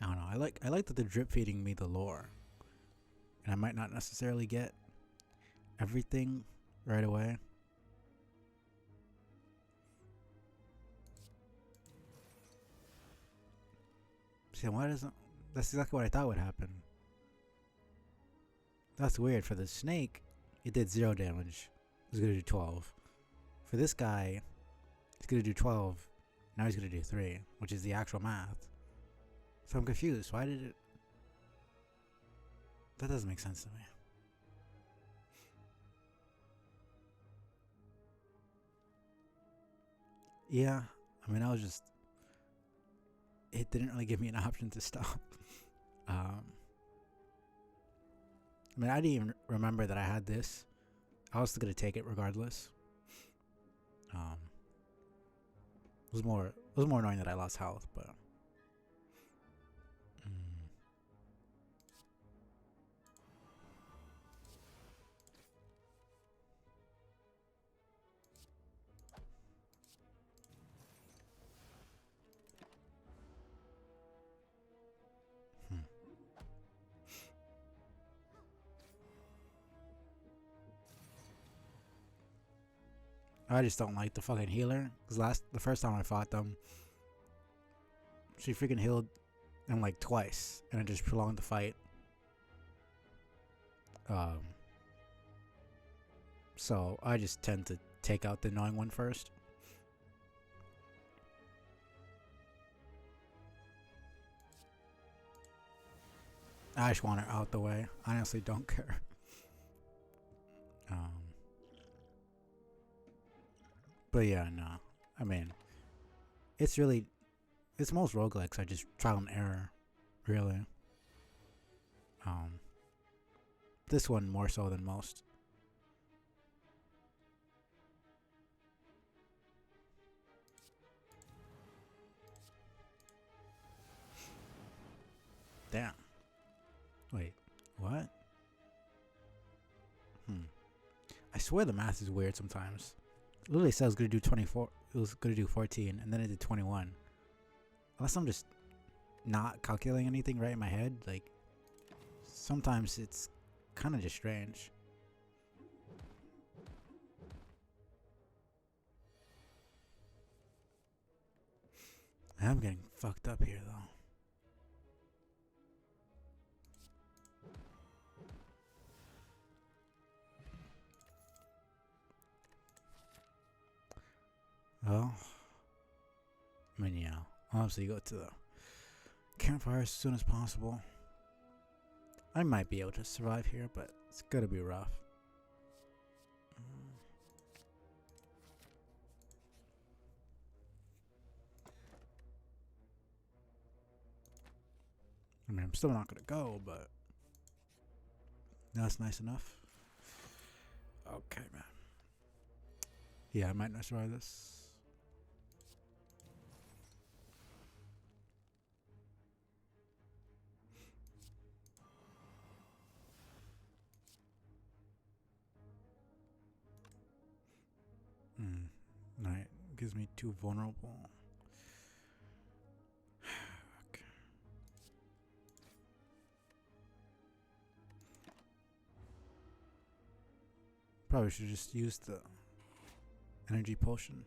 I don't know. I like that they're drip feeding me the lore, and I might not necessarily get everything right away. See, why doesn't? That's exactly what I thought would happen. That's weird. For the snake, it did 0 damage. He's gonna do 12. For this guy, he's gonna do 12. Now he's gonna do 3, which is the actual math. So I'm confused. Why did it? That doesn't make sense to me. Yeah, I mean, I was just. It didn't really give me an option to stop. I mean, I didn't even remember that I had this. I was still gonna take it regardless. It was more annoying that I lost health, but. I just don't like the fucking healer. Cause the first time I fought them, she freaking healed him like twice, and it just prolonged the fight. So I just tend to take out the annoying one first. I just want her out the way. I honestly don't care. But yeah, no. I mean, it's most roguelikes. I just trial and error, really. This one more so than most. Damn. Wait, what? I swear the math is weird sometimes. It literally said I was gonna do 24. It was gonna do 14, and then it did 21. Unless I'm just not calculating anything right in my head. Like, sometimes it's kind of just strange. I'm getting fucked up here, though. Well, I mean, yeah. Obviously, go to the campfire as soon as possible. I might be able to survive here, but it's gonna be rough. I mean, I'm still not gonna go, but that's nice enough. Okay, man. Yeah, I might not survive this. Right. Gives me too vulnerable. Okay. Probably should just use the energy potion.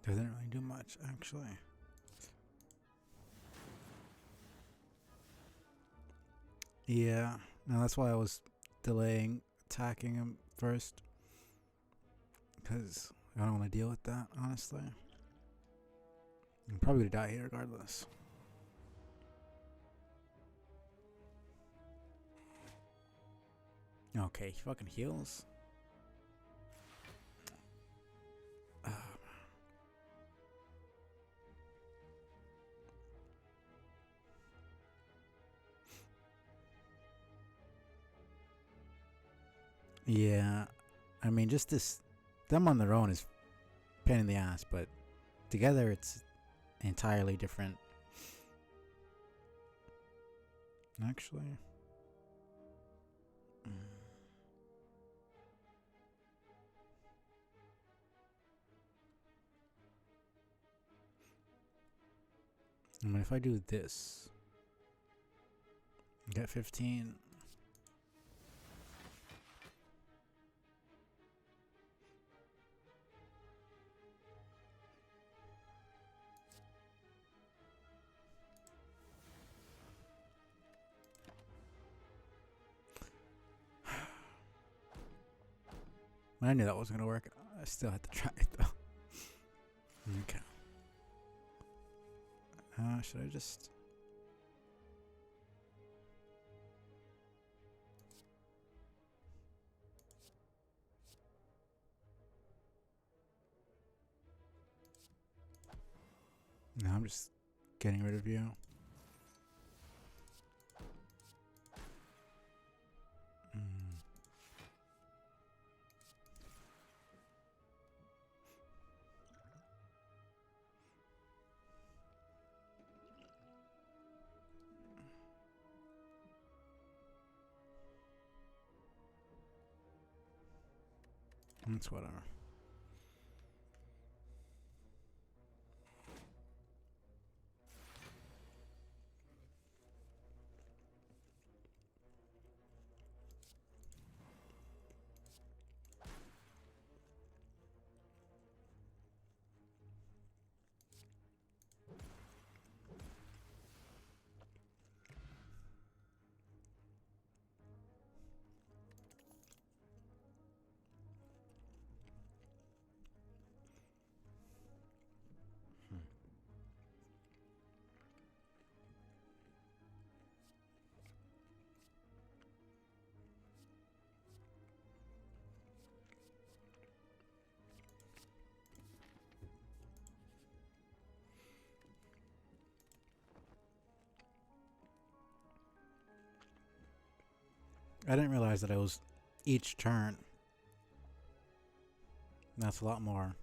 Doesn't really do much, actually. Yeah, no, that's why I was delaying attacking him first. Because I don't want to deal with that, honestly. I'm probably gonna die here regardless. Okay, he fucking heals. Yeah, I mean, just this, them on their own is pain in the ass, but together it's entirely different. Actually, I mean, if I do this, get 15. I knew that wasn't gonna work. I still had to try it though. Okay. Should I just? No, I'm just getting rid of you. It's whatever. I didn't realize that it was each turn. That's a lot more.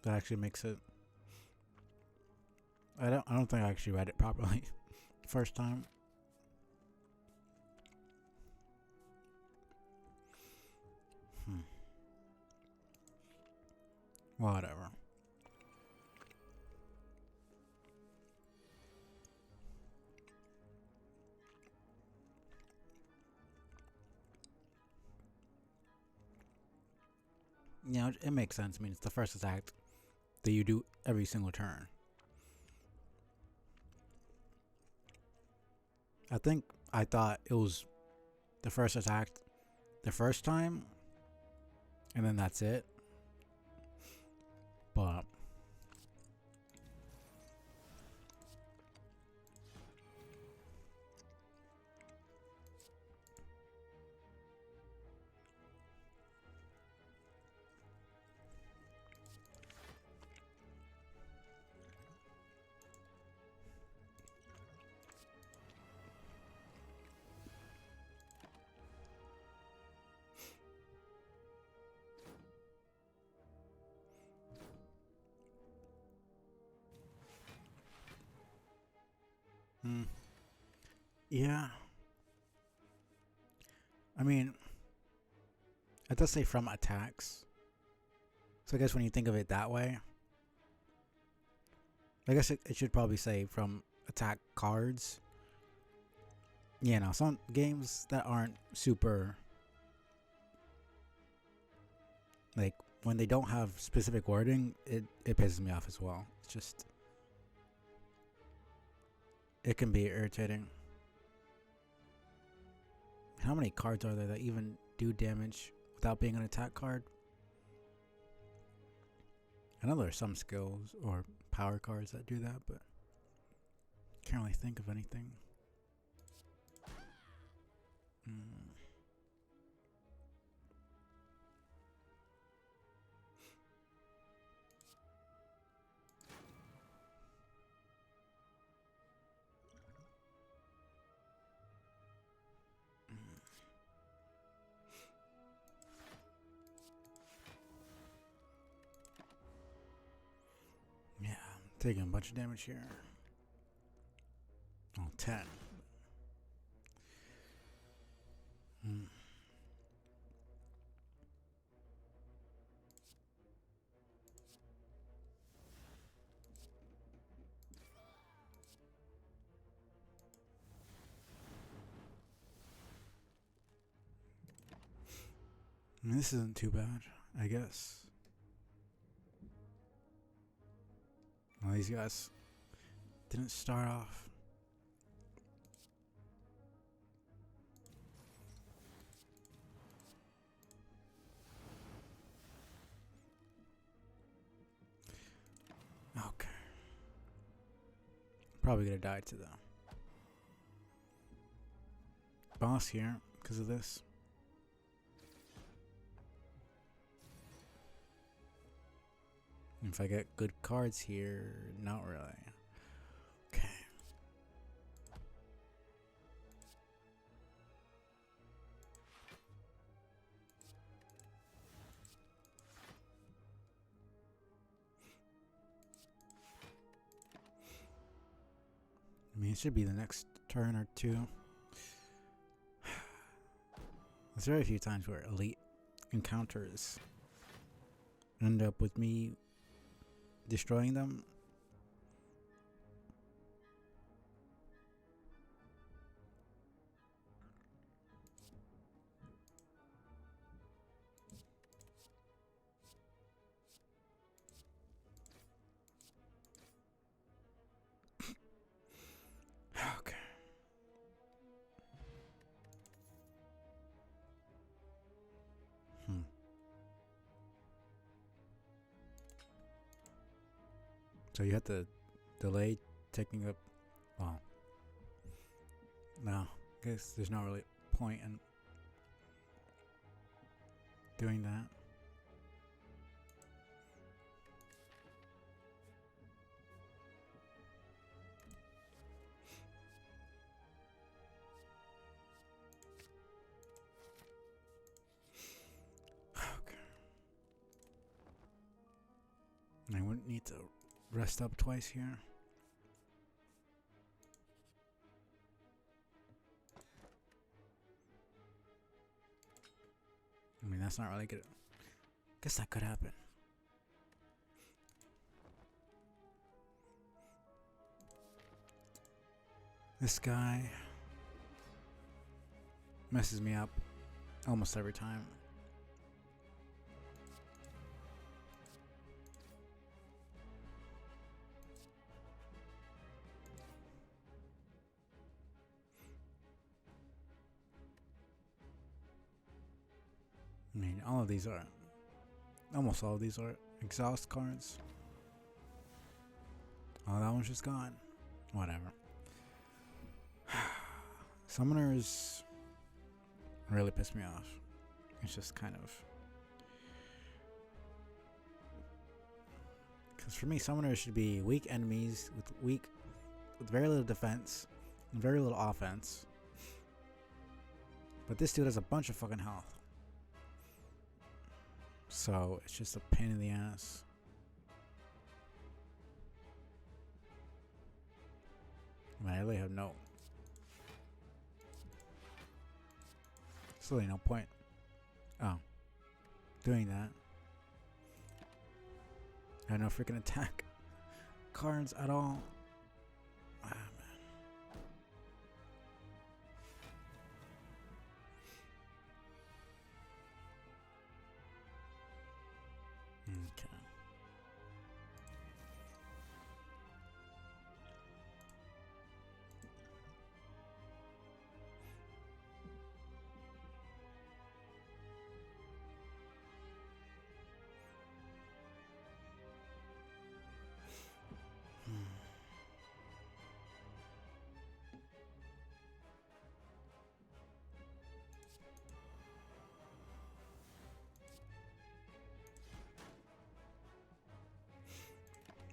That actually makes it. I don't think I actually read it properly first time. Whatever. Yeah, it makes sense. I mean, it's the first attack that you do every single turn. I think I thought it was the first attack the first time, and then that's it. But yeah, I mean, it does say from attacks. So I guess when you think of it that way, I guess it should probably say from attack cards. You know, some games that aren't super, like, when they don't have specific wording, it pisses me off as well. It's just, it can be irritating. How many cards are there that even do damage without being an attack card? I know there are some skills or power cards that do that, but can't really think of anything. Taking a bunch of damage here. Oh, 10. I mean, this isn't too bad, I guess. Well, these guys didn't start off. Okay. Probably gonna die to the boss here because of this. If I get good cards here, not really. Okay. I mean, it should be the next turn or two. There's very few times where elite encounters end up with me destroying them. Okay. So you have to delay taking up. Well, no, I guess there's no really point in doing that. Okay. I wouldn't need to rest up twice here. I mean, that's not really good. Guess that could happen. This guy messes me up almost every time. I mean, almost all of these are exhaust cards. Oh, that one's just gone. Whatever. Summoners really piss me off. It's just kind of... Because for me, summoners should be weak enemies with very little defense and very little offense. But this dude has a bunch of fucking health. So it's just a pain in the ass. I mean, I really have no... There's really no point. Oh. Doing that. I have no freaking attack cards at all. Ah, man. Okay.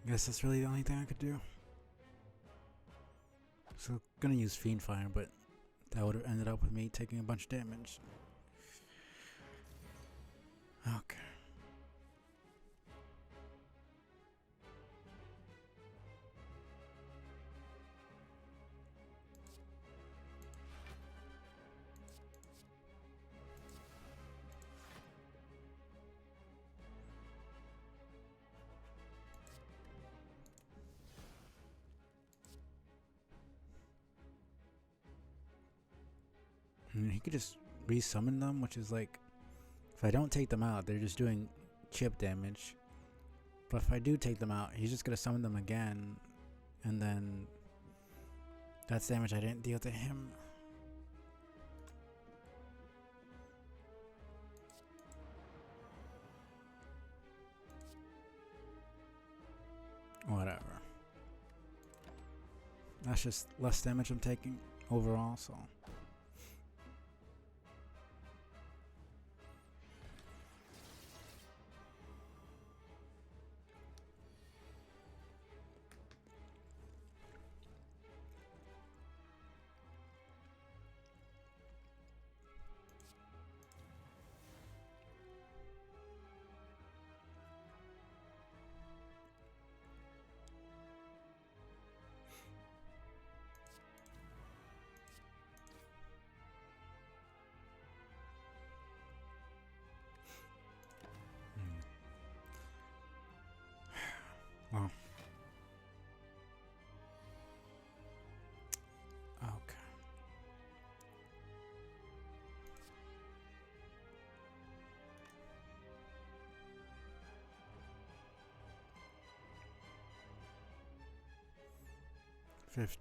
Guess that's really the only thing I could do. So gonna use Fiend Fire, but that would have ended up with me taking a bunch of damage. Okay. And he could just resummon them, which is like, if I don't take them out, they're just doing chip damage. But if I do take them out, he's just gonna summon them again, and then that's damage I didn't deal to him. Whatever. That's just less damage I'm taking overall, so. Well. Okay. $15.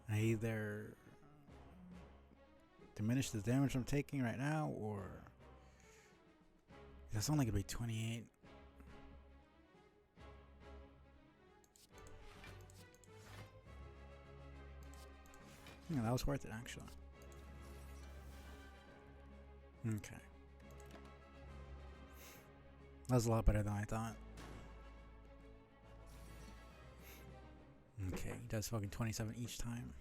I either diminish the damage I'm taking right now, or that's only gonna be 28. Yeah, that was worth it actually. Okay. That was a lot better than I thought. Okay, he does fucking 27 each time.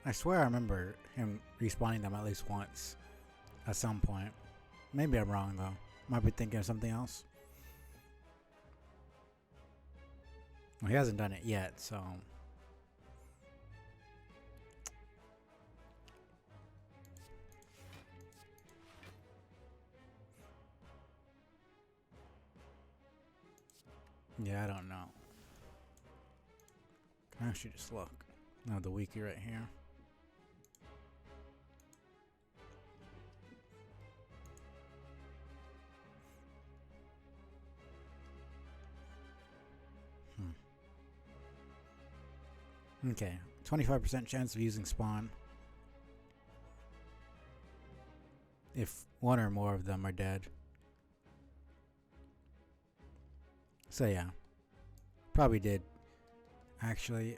I swear I remember him respawning them at least once at some point. Maybe I'm wrong though. Might be thinking of something else. Well, he hasn't done it yet, so. Yeah, I don't know. Can I actually just look? Now the wiki right here. Okay, 25% chance of using spawn if one or more of them are dead. So yeah, probably did actually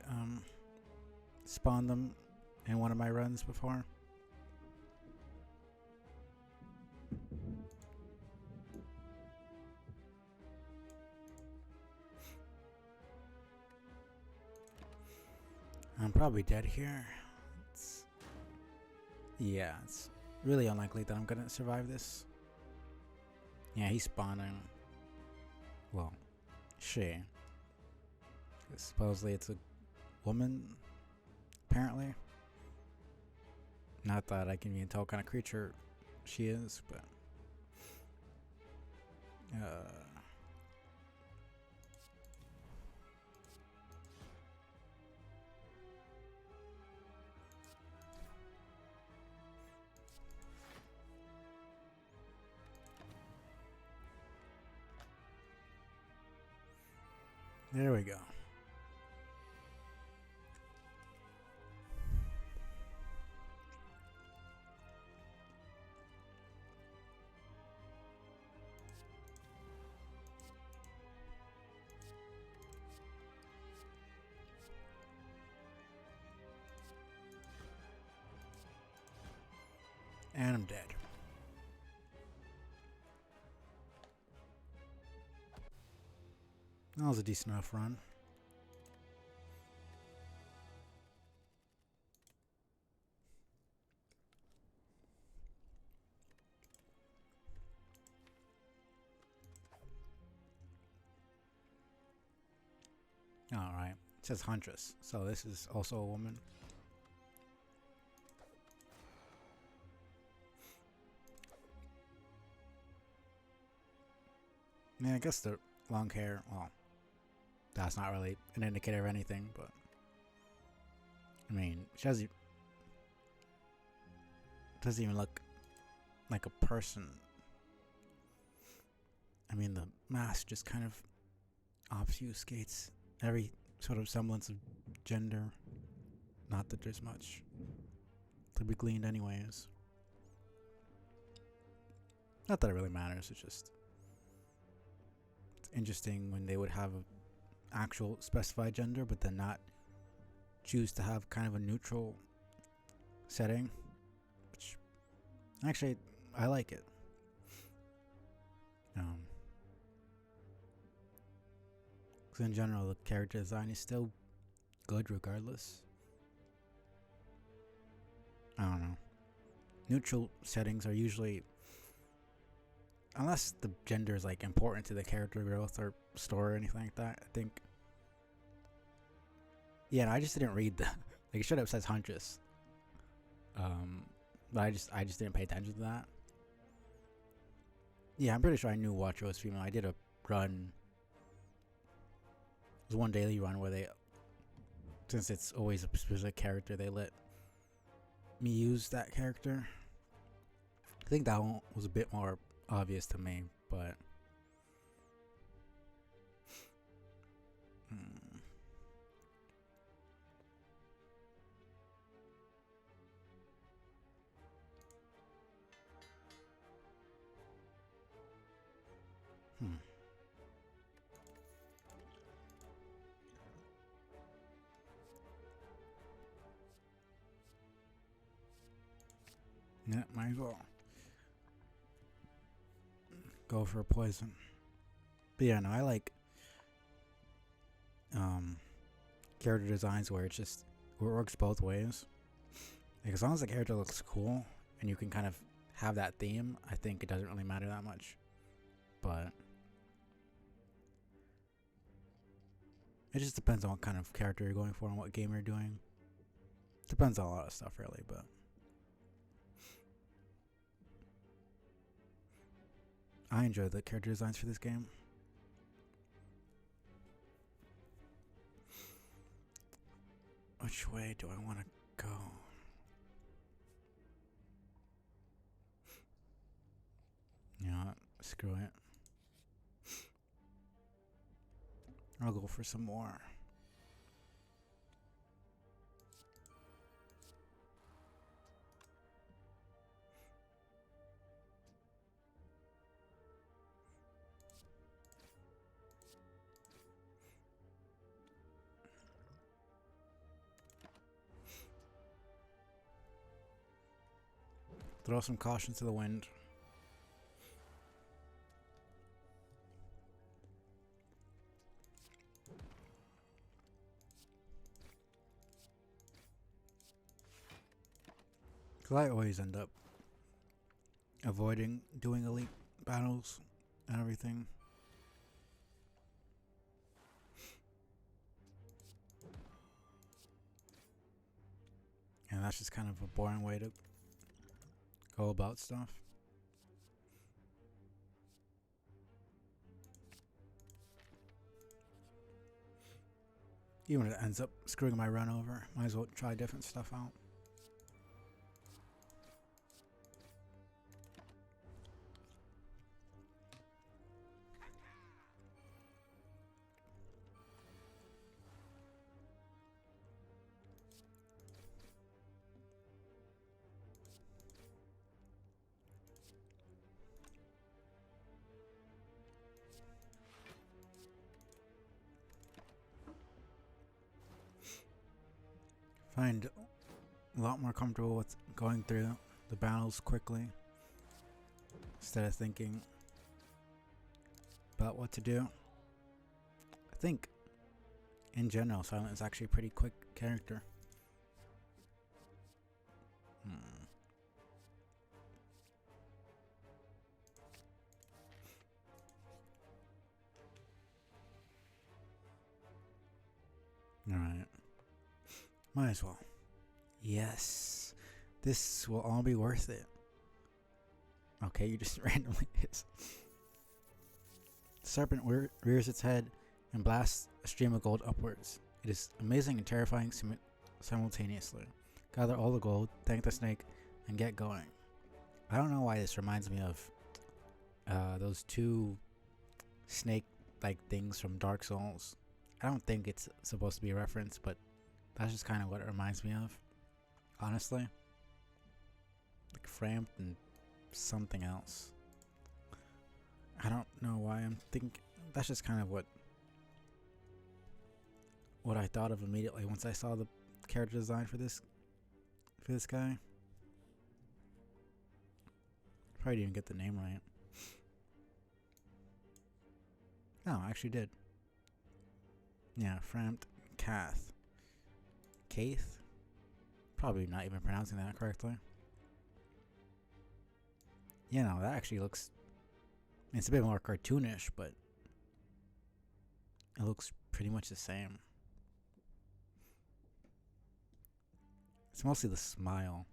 spawn them in one of my runs before. I'm probably dead here. Yeah, it's really unlikely that I'm gonna survive this. Yeah, he's spawning. Well, she. Supposedly it's a woman, apparently. Not that I can even tell what kind of creature she is, but there we go. And I'm dead. That was a decent enough run. Alright. It says Huntress, so this is also a woman. Yeah, I guess the long hair, well, that's not really an indicator of anything, but I mean, she doesn't even look like a person. I mean, the mask just kind of obfuscates every sort of semblance of gender. Not that there's much to be gleaned anyways. Not that it really matters, it's just interesting when they would have an actual specified gender but then not choose to have kind of a neutral setting, which actually I like it. Because in general the character design is still good regardless. I don't know. Neutral settings are usually, unless the gender is like important to the character growth or story or anything like that, I think. Yeah, no, I just didn't read the like it should have says Huntress. But I just didn't pay attention to that. Yeah, I'm pretty sure I knew Watcher was female. I did a run. It was one daily run where they, since it's always a specific character, they let me use that character. I think that one was a bit more obvious to me, but yeah, might as well go for a poison. But yeah, no, I like character designs where it's just where it works both ways. Like, as long as the character looks cool and you can kind of have that theme, I think it doesn't really matter that much. But it just depends on what kind of character you're going for and what game you're doing. Depends on a lot of stuff, really, but I enjoy the character designs for this game. Which way do I want to go? Yeah, screw it. I'll go for some more. Throw some caution to the wind. Because I always end up avoiding doing elite battles and everything. And that's just kind of a boring way to go about stuff. Even if it ends up screwing my run over, might as well try different stuff out. Find a lot more comfortable with going through the battles quickly instead of thinking about what to do. I think in general, Silent is actually a pretty quick character. Alright. Might as well. Yes. This will all be worth it. Okay, you just randomly hit. The serpent rears its head and blasts a stream of gold upwards. It is amazing and terrifying simultaneously. Gather all the gold, thank the snake, and get going. I don't know why this reminds me of those two snake-like things from Dark Souls. I don't think it's supposed to be a reference, but that's just kind of what it reminds me of. Honestly. Like framed and something else. I don't know why I'm thinking. That's just kind of what I thought of immediately once I saw the character design for this guy. Probably didn't get the name right. No, I actually did. Yeah, Framt Kath. Kaith? Probably not even pronouncing that correctly. You know, that actually looks... It's a bit more cartoonish, but it looks pretty much the same. It's mostly the smile.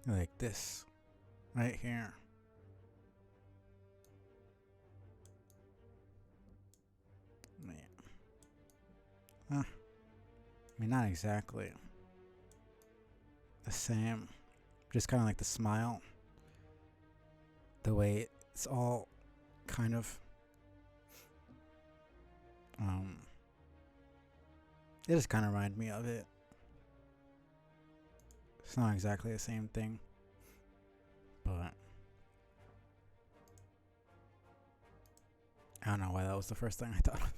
Like this. Right here. Man. Huh. I mean, not exactly the same. Just kind of like the smile. The way it's all kind of... It just kind of reminded me of it. It's not exactly the same thing. But... I don't know why that was the first thing I thought of.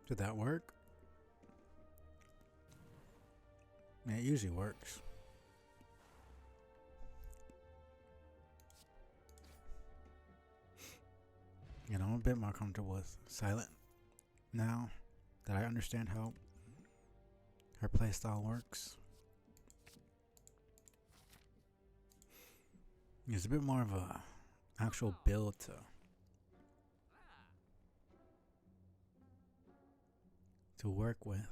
Did that work? Yeah, it usually works. You know, I'm a bit more comfortable with Silent now that I understand how her playstyle works. There's a bit more of a actual build to work with.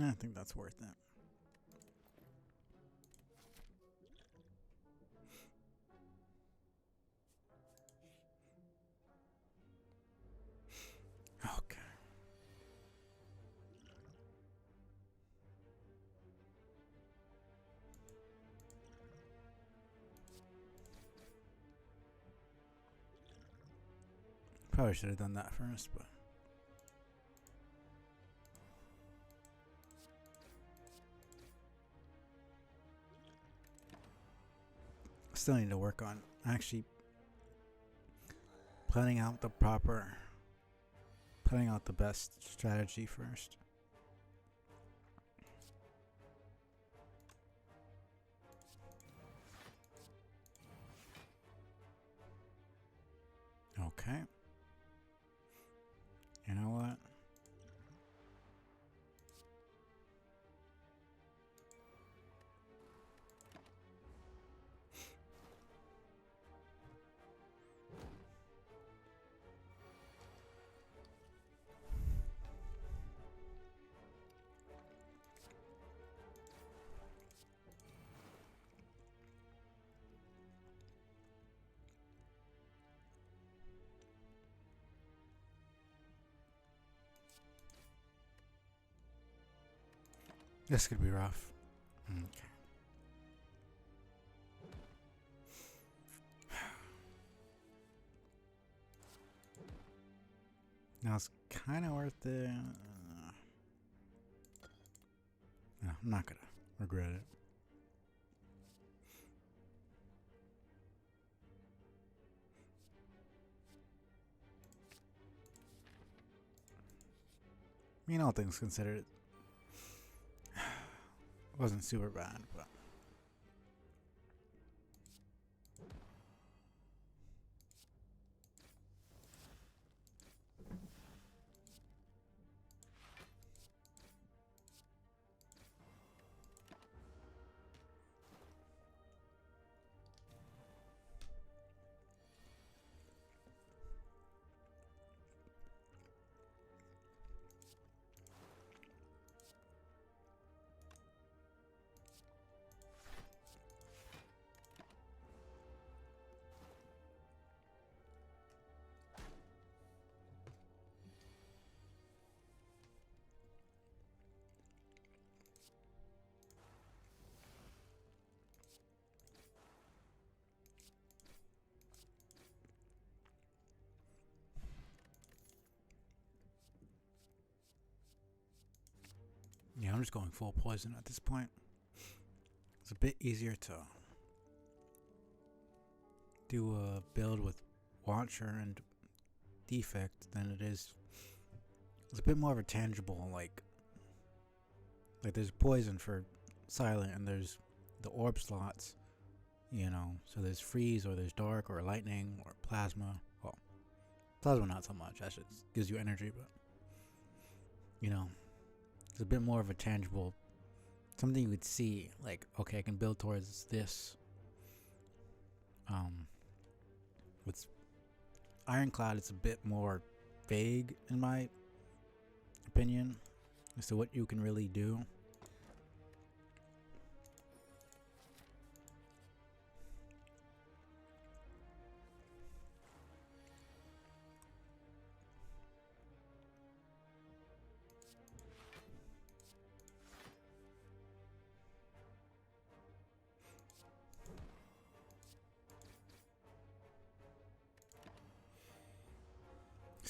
I think that's worth it. Okay. Probably should have done that first, but still need to work on actually planning out the best strategy first. Okay. You know what? This could be rough. Okay. Now it's kind of worth it. No, I'm not gonna regret it. You know, all things considered, it wasn't super bad, but yeah, I'm just going full poison at this point. It's a bit easier to do a build with Watcher and Defect than it is. It's a bit more of a tangible, like there's poison for Silent and there's the orb slots, you know. So there's freeze or there's dark or lightning or plasma. Well, plasma not so much. That just gives you energy, but you know, it's a bit more of a tangible, something you would see. Like, okay, I can build towards this. With Ironclad, it's a bit more vague in my opinion as to what you can really do.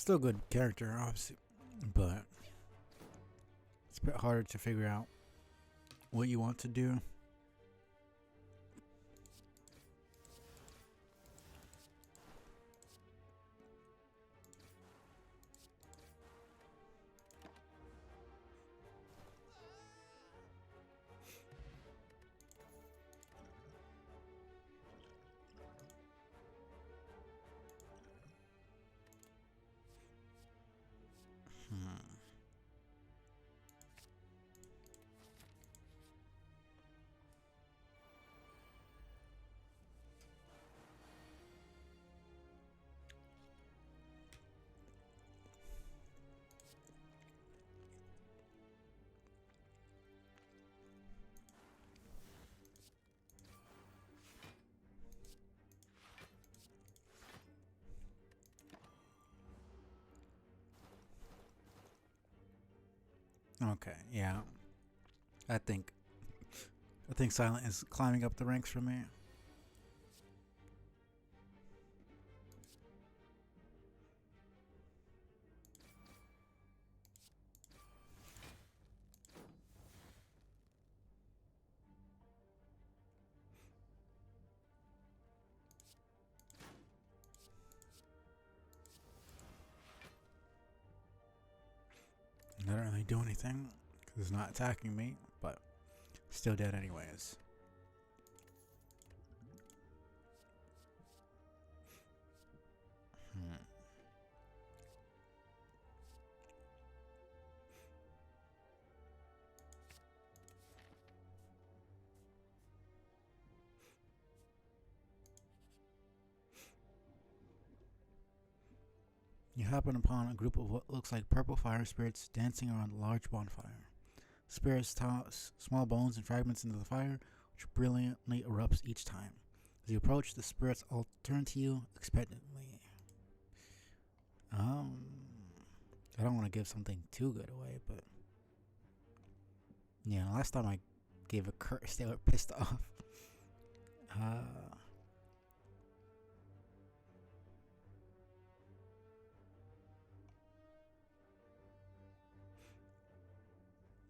Still good character, obviously, but it's a bit harder to figure out what you want to do. Okay, yeah. I think Silent is climbing up the ranks for me. I don't really do anything because it's not attacking me, but still dead anyways. You happen upon a group of what looks like purple fire spirits dancing around a large bonfire. Spirits toss small bones and fragments into the fire, which brilliantly erupts each time. As you approach, the spirits all turn to you expectantly. I don't want to give something too good away, but yeah, last time I gave a curse, they were pissed off.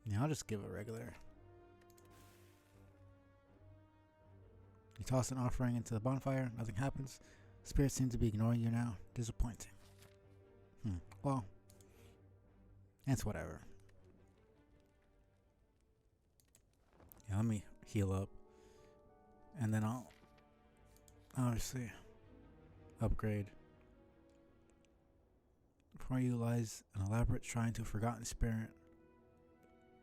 Yeah, I'll just give a regular. You toss an offering into the bonfire, nothing happens. Spirits seem to be ignoring you now. Disappointing. Well, it's whatever. Yeah, let me heal up. And then I'll obviously upgrade. Before you lies an elaborate shrine to a forgotten spirit.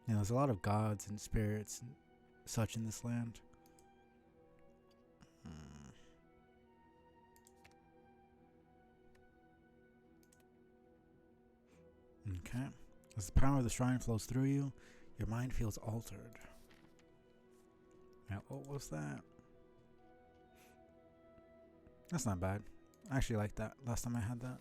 You know, there's a lot of gods and spirits and such in this land. Okay. As the power of the shrine flows through you, your mind feels altered. Now, what was that? That's not bad. I actually liked that last time I had that.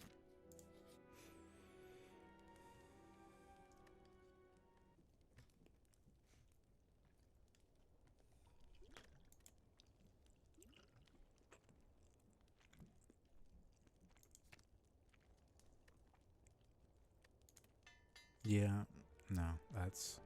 Yeah, no, that's...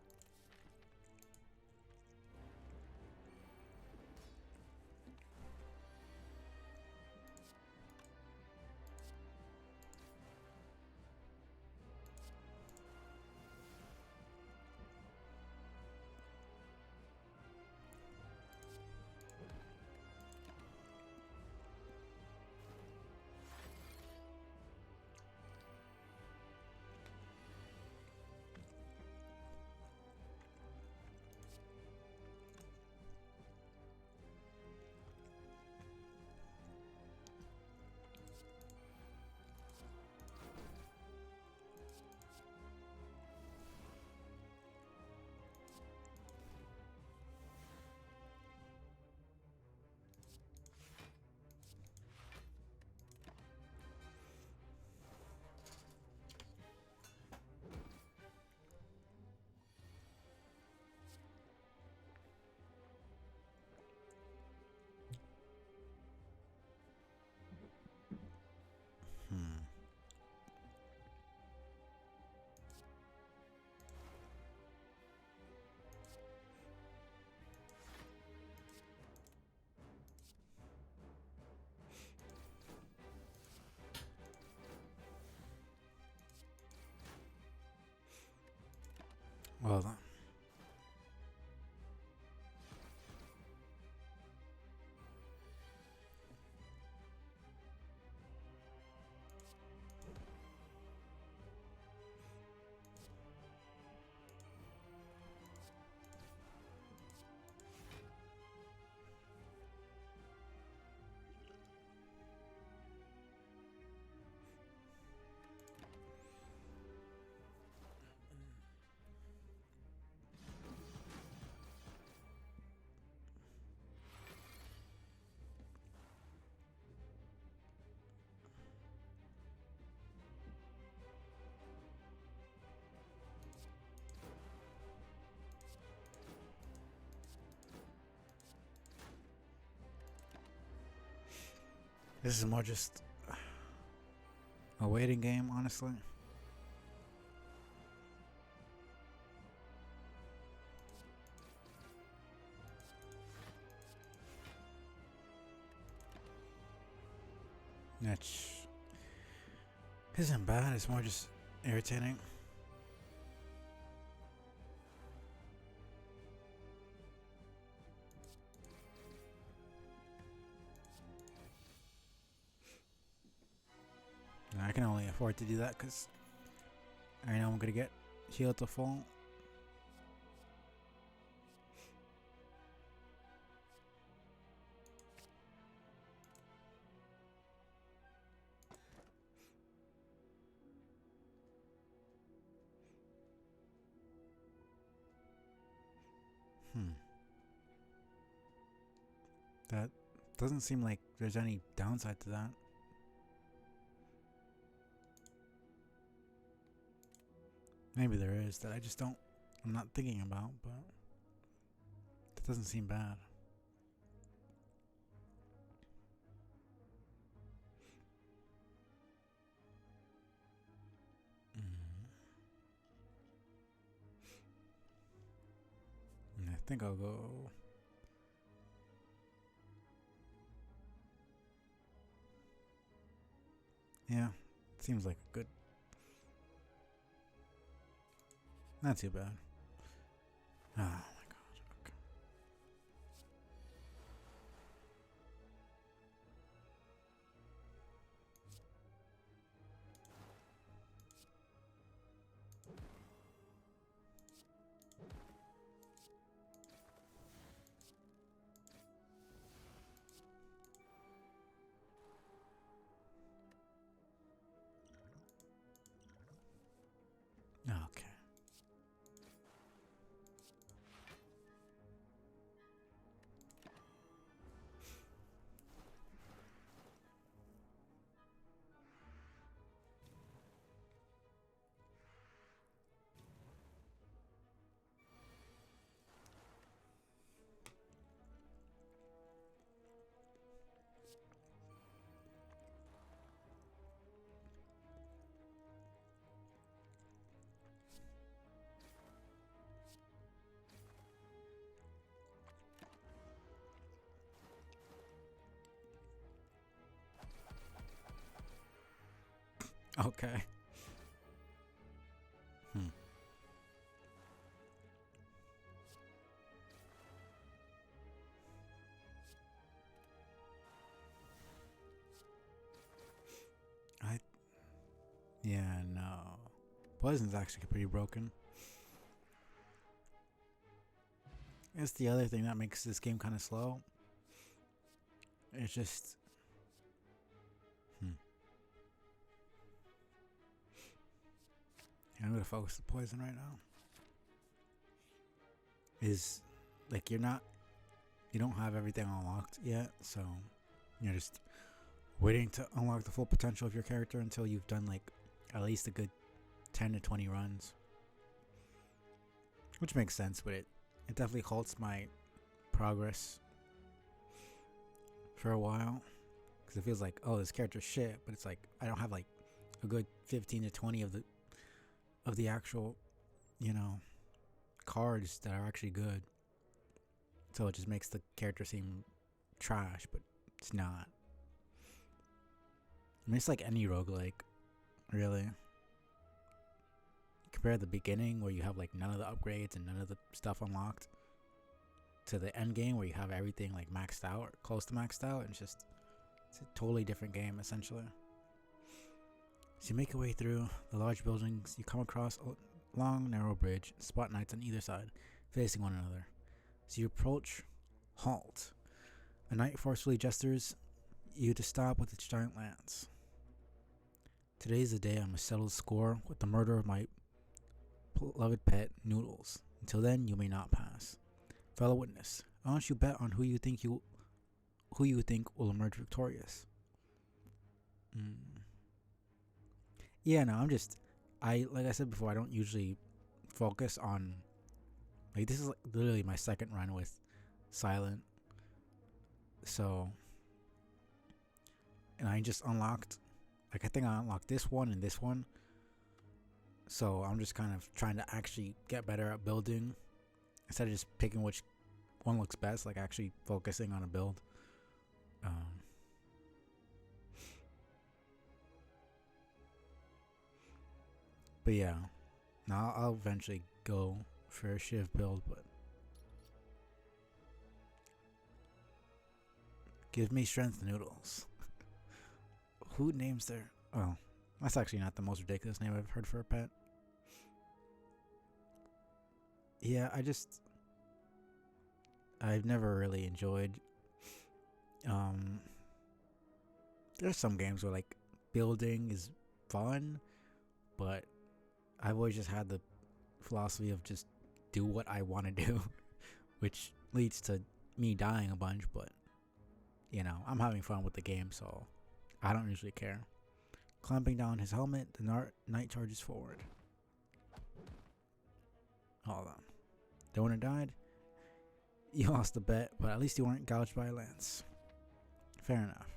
This is more just a waiting game, honestly. Which isn't bad, it's more just irritating. I can only afford to do that because I know I'm gonna get healed to full. That doesn't seem like there's any downside to that. Maybe there is that I'm not thinking about, but that doesn't seem bad. I think I'll go. Yeah, seems like a good. Not too bad. Oh my god. Okay. Okay. Okay. Hmm. I. Yeah, no. Poison's actually pretty broken. It's the other thing that makes this game kind of slow. It's just. I'm gonna focus the poison right now. Is like you don't have everything unlocked yet, so you're just waiting to unlock the full potential of your character until you've done like at least a good 10 to 20 runs. Which makes sense, but it definitely halts my progress for a while. Because it feels like, oh, this character's shit, but it's like I don't have like a good 15 to 20 of the actual, cards that are actually good. So it just makes the character seem trash, but it's not. I mean, it's like any roguelike, really. Compare the beginning where you have like none of the upgrades and none of the stuff unlocked to the end game where you have everything like maxed out or close to maxed out. And it's a totally different game essentially. So you make your way through the large buildings. You come across a long, narrow bridge, spot knights on either side, facing one another. So you approach, halt. A knight forcefully gestures you to stop with its giant lance. Today is the day I must settle the score with the murder of my beloved pet, Noodles. Until then, you may not pass. Fellow witness, why don't you bet on who you think will emerge victorious? Yeah, no, like I said before, I don't usually focus on, like, this is like literally my second run with Silent. So, and I just unlocked, like I think I unlocked this one and this one. So I'm just kind of trying to actually get better at building instead of just picking which one looks best. Like actually focusing on a build. But yeah, now I'll eventually go for a Shiv build, but give me strength noodles. Who names their... Oh, that's actually not the most ridiculous name I've heard for a pet. Yeah, I've never really enjoyed... There's some games where like building is fun, but I've always just had the philosophy of just do what I want to do, which leads to me dying a bunch, but you know, I'm having fun with the game, so I don't usually care. Clamping down his helmet, the knight charges forward. Hold on. The winner died. You lost the bet, but at least you weren't gouged by a lance. Fair enough.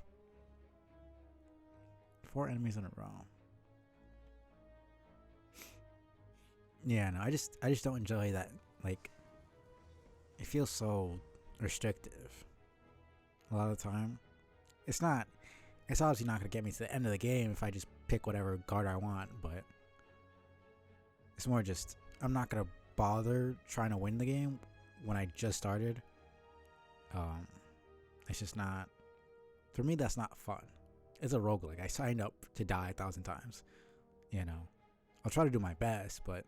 4 enemies in a row. Yeah, no, I just don't enjoy that. Like, it feels so restrictive a lot of the time. It's obviously not gonna get me to the end of the game if I just pick whatever guard I want, but it's more just I'm not gonna bother trying to win the game when I just started. It's just not, for me, that's not fun. It's a roguelike. I signed up to die 1,000 times. You know, I'll try to do my best, but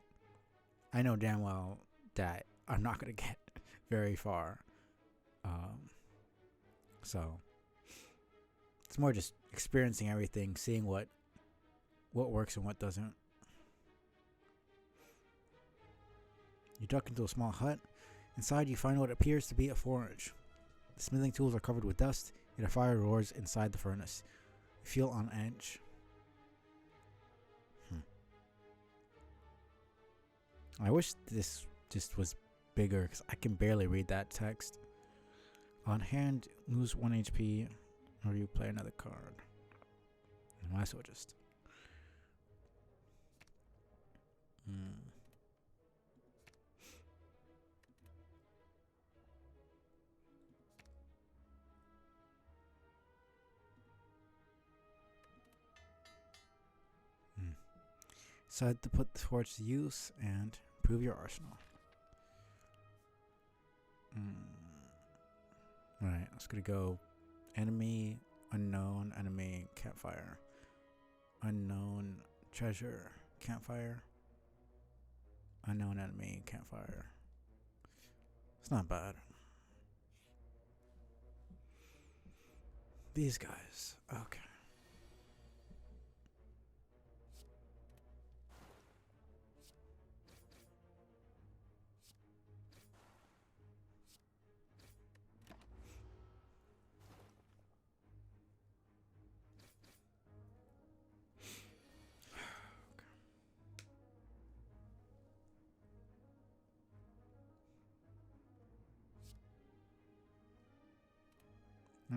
I know damn well that I'm not gonna get very far. So it's more just experiencing everything, seeing what works and what doesn't. You duck into a small hut. Inside, you find what appears to be a forge. The smithing tools are covered with dust, yet a fire roars inside the furnace. You feel on edge. I wish this just was bigger, because I can barely read that text. On hand, lose 1 HP, or you play another card. I might as well just... Decide to put the forge to use and improve your arsenal. Alright, let's gonna go enemy, unknown, enemy, campfire. Unknown, treasure, campfire. Unknown enemy, campfire. It's not bad. These guys, okay.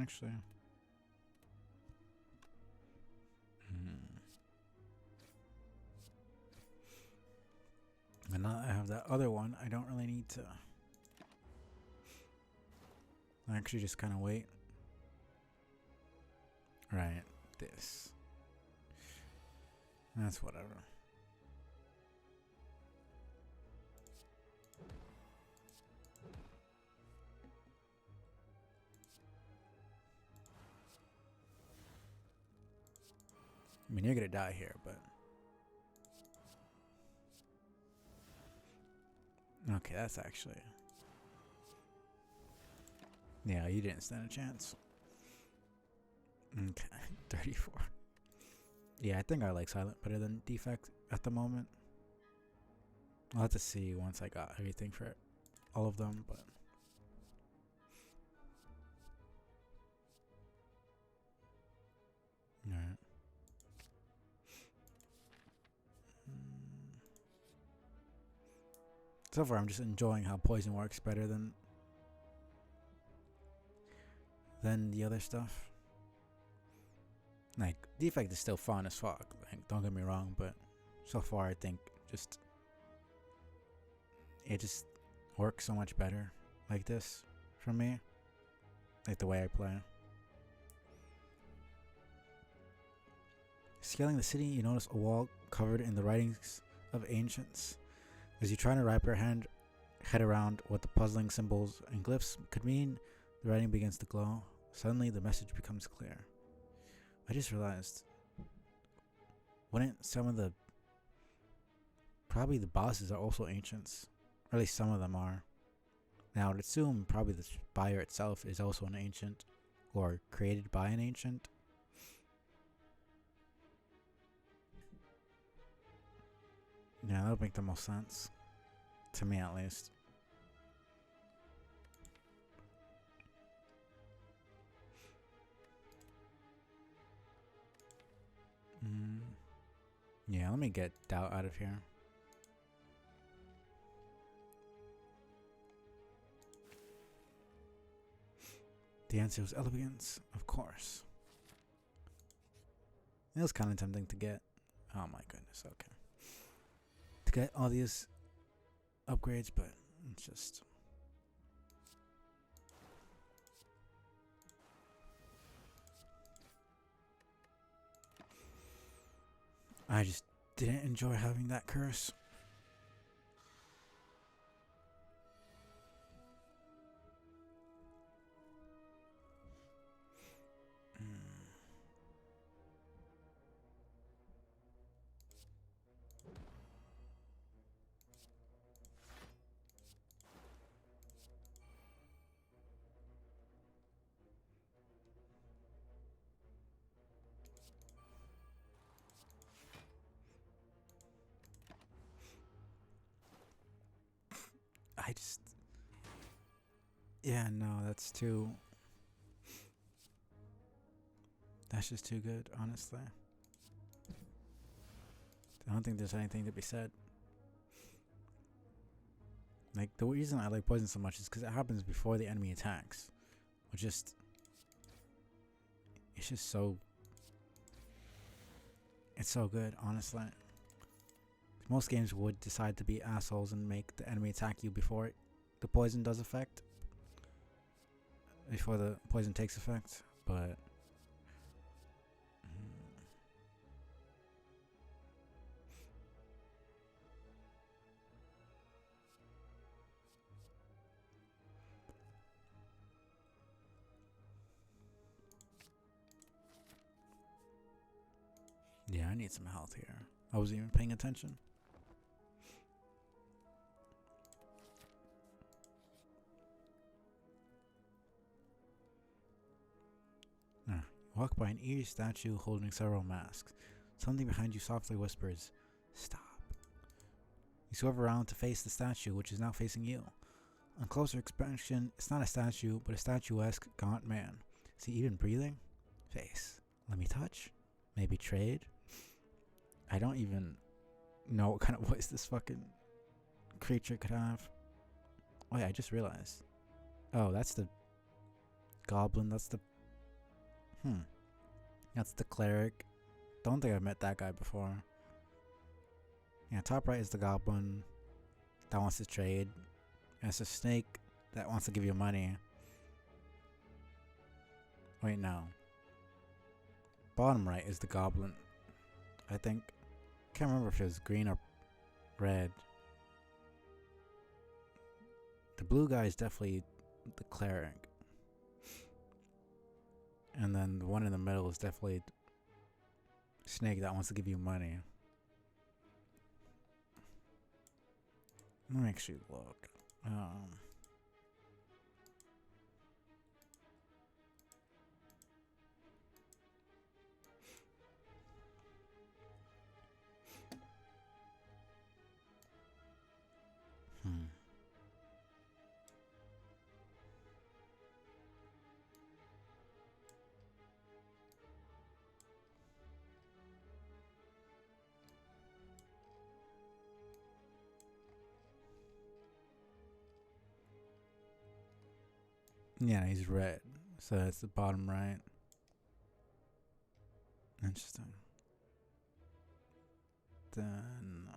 Actually, and now I have that other one, I don't really need to actually just kind of wait. Right, this. That's whatever. I mean, you're gonna die here, but... Okay, that's actually... Yeah, you didn't stand a chance. Okay, 34. Yeah, I think I like Silent better than Defect at the moment. I'll have to see once I got everything for all of them, but... Alright. So far, I'm just enjoying how poison works better than the other stuff. Like, Defect is still fun as fuck. Like, don't get me wrong, but so far I think it just works so much better like this for me. Like the way I play. Scaling the city, you notice a wall covered in the writings of ancients. As you try to wrap your head around what the puzzling symbols and glyphs could mean, the writing begins to glow. Suddenly, the message becomes clear. I just realized, wouldn't some of the... Probably the bosses are also ancients. Or at least some of them are. Now, I'd assume probably the spire itself is also an ancient. Or created by an ancient. Yeah, that would make the most sense. To me, at least. Yeah, let me get Doubt out of here. The answer was elegance, of course. It was kind of tempting to get. Oh my goodness, okay. To get all these upgrades, but it's just... I just didn't enjoy having that curse. I just... Yeah, no, that's too... That's just too good, honestly. I don't think there's anything to be said. Like, the reason I like poison so much is because it happens before the enemy attacks. Which just... It's just so... It's so good, honestly. Most games would decide to be assholes and make the enemy attack you before the poison does effect. Before the poison takes effect, but... Yeah, I need some health here. I wasn't even paying attention. You walk by an eerie statue holding several masks. Something behind you softly whispers, "Stop." You swerve around to face the statue, which is now facing you. On closer inspection, it's not a statue, but a statuesque, gaunt man. Is he even breathing? Face. Let me touch? Maybe trade? I don't even know what kind of voice this fucking creature could have. Oh yeah, I just realized. Oh, that's the goblin. That's the... That's the cleric. Don't think I've met that guy before. Yeah, top right is the goblin that wants to trade. And it's a snake that wants to give you money. Wait, no. Bottom right is the goblin. I think. Can't remember if it was green or red. The blue guy is definitely the cleric. And then the one in the middle is definitely snake that wants to give you money. Let me actually look. Yeah, he's red. So that's the bottom right. Interesting. Then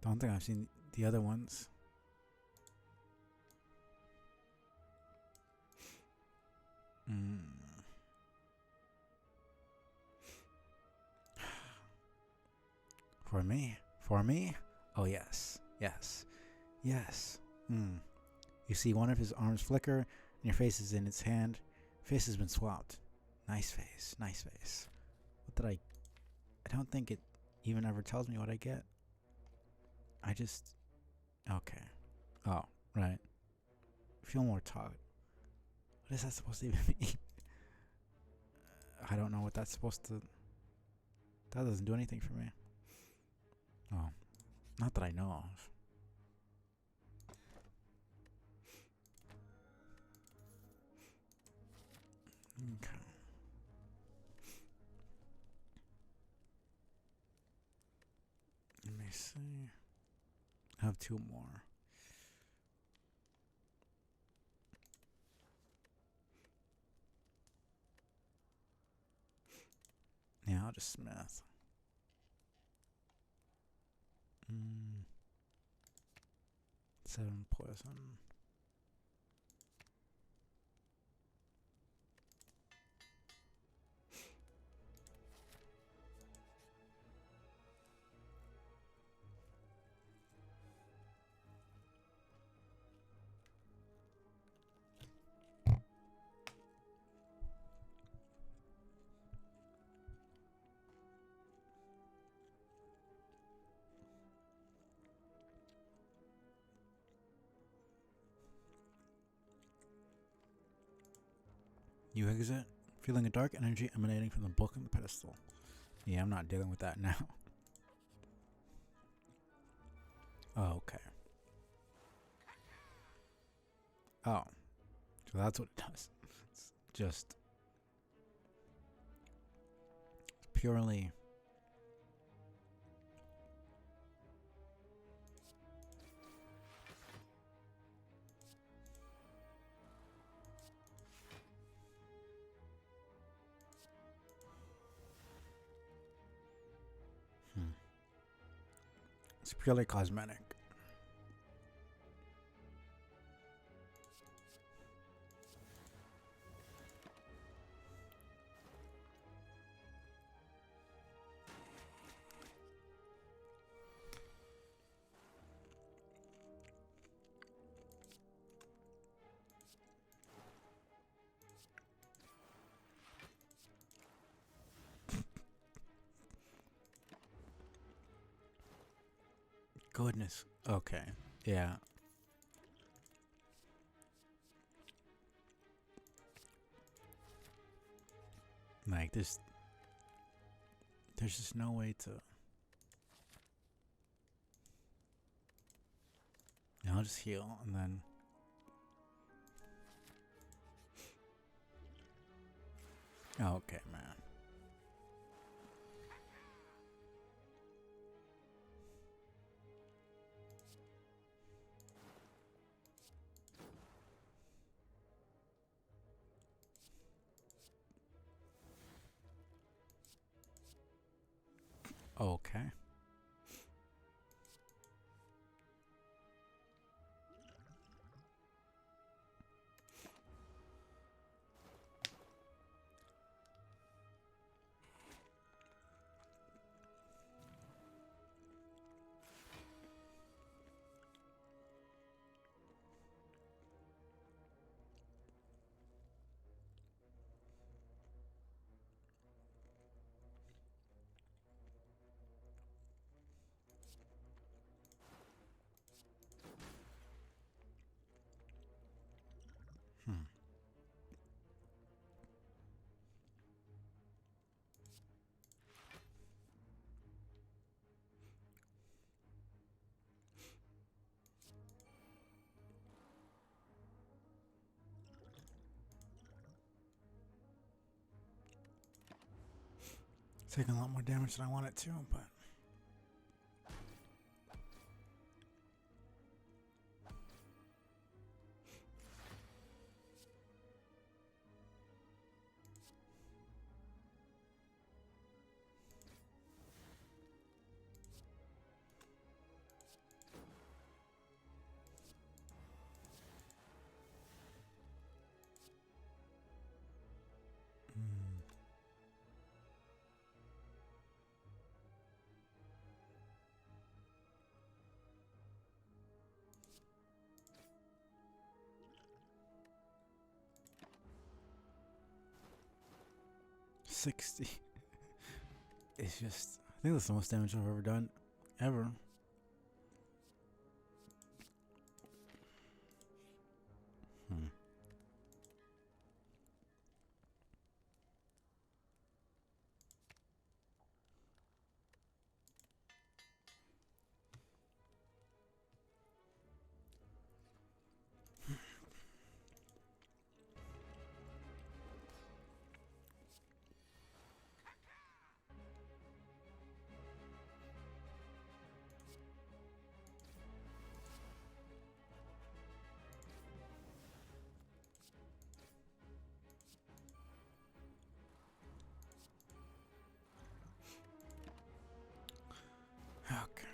don't think I've seen the other ones. For me? For me? Oh, yes. Yes. Yes. You see one of his arms flicker, and your face is in its hand. Face has been swapped. Nice face. Nice face. What did I don't think it even ever tells me what I get. I just... Okay. Oh, right. Feel more taut. What is that supposed to even mean? I don't know what that's supposed to... That doesn't do anything for me. Oh. Not that I know of. Okay. Let me see. I have two more. Yeah, I'll just smith. 7 poison. You exit, feeling a dark energy emanating from the book on the pedestal. Yeah, I'm not dealing with that now. Oh, okay. Oh. So that's what it does. It's just purely... It's purely cosmetic. Goodness. Okay. Yeah. Like there's just no way to... Yeah, I'll just heal and then... Oh, okay, man. Okay. Hmm. Taking a lot more damage than I want it to, but... 60. It's just, I think that's the most damage I've ever done. Ever. Hmm. Okay.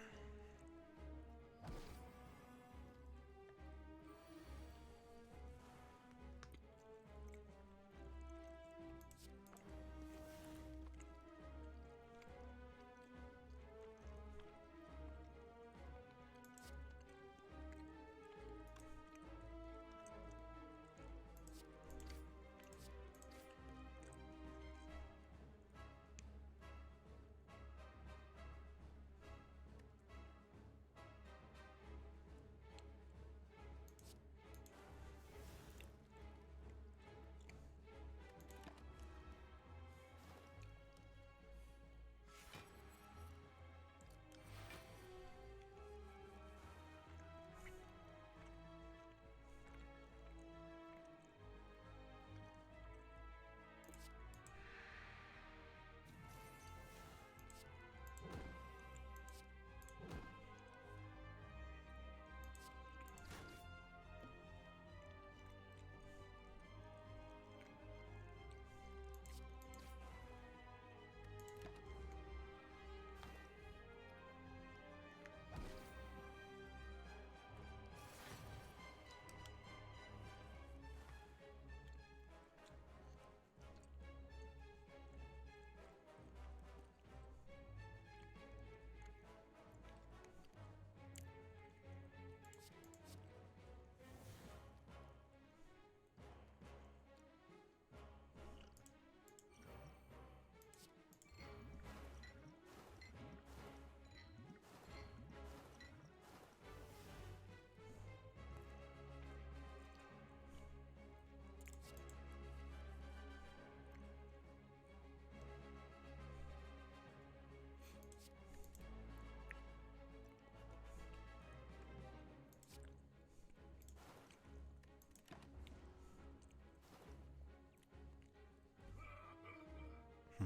Hmm.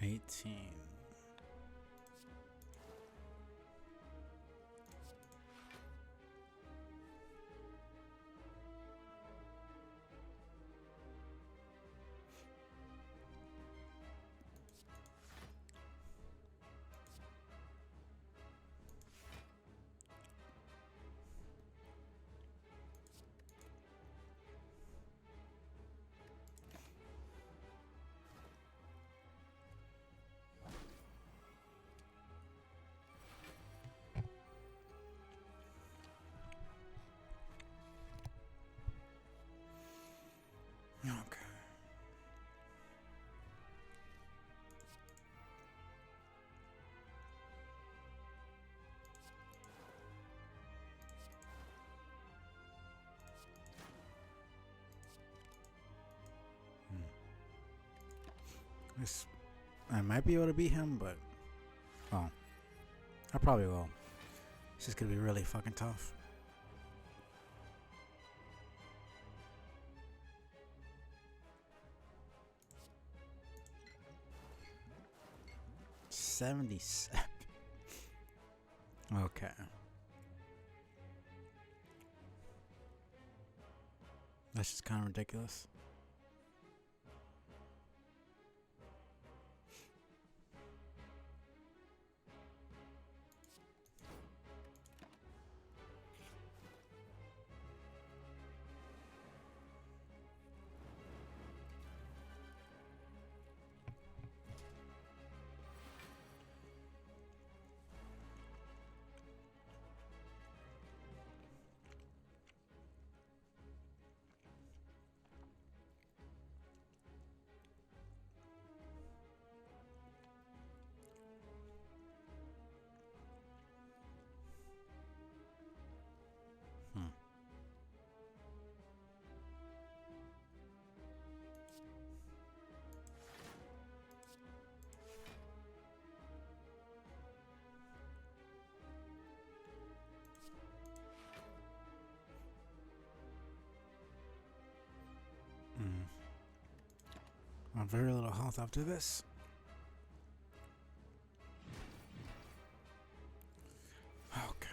18. Okay. Hmm. This, I might be able to beat him, but oh, I probably will. It's just gonna be really fucking tough. $77. Okay. That's just kind of ridiculous. On very little health after this. Okay.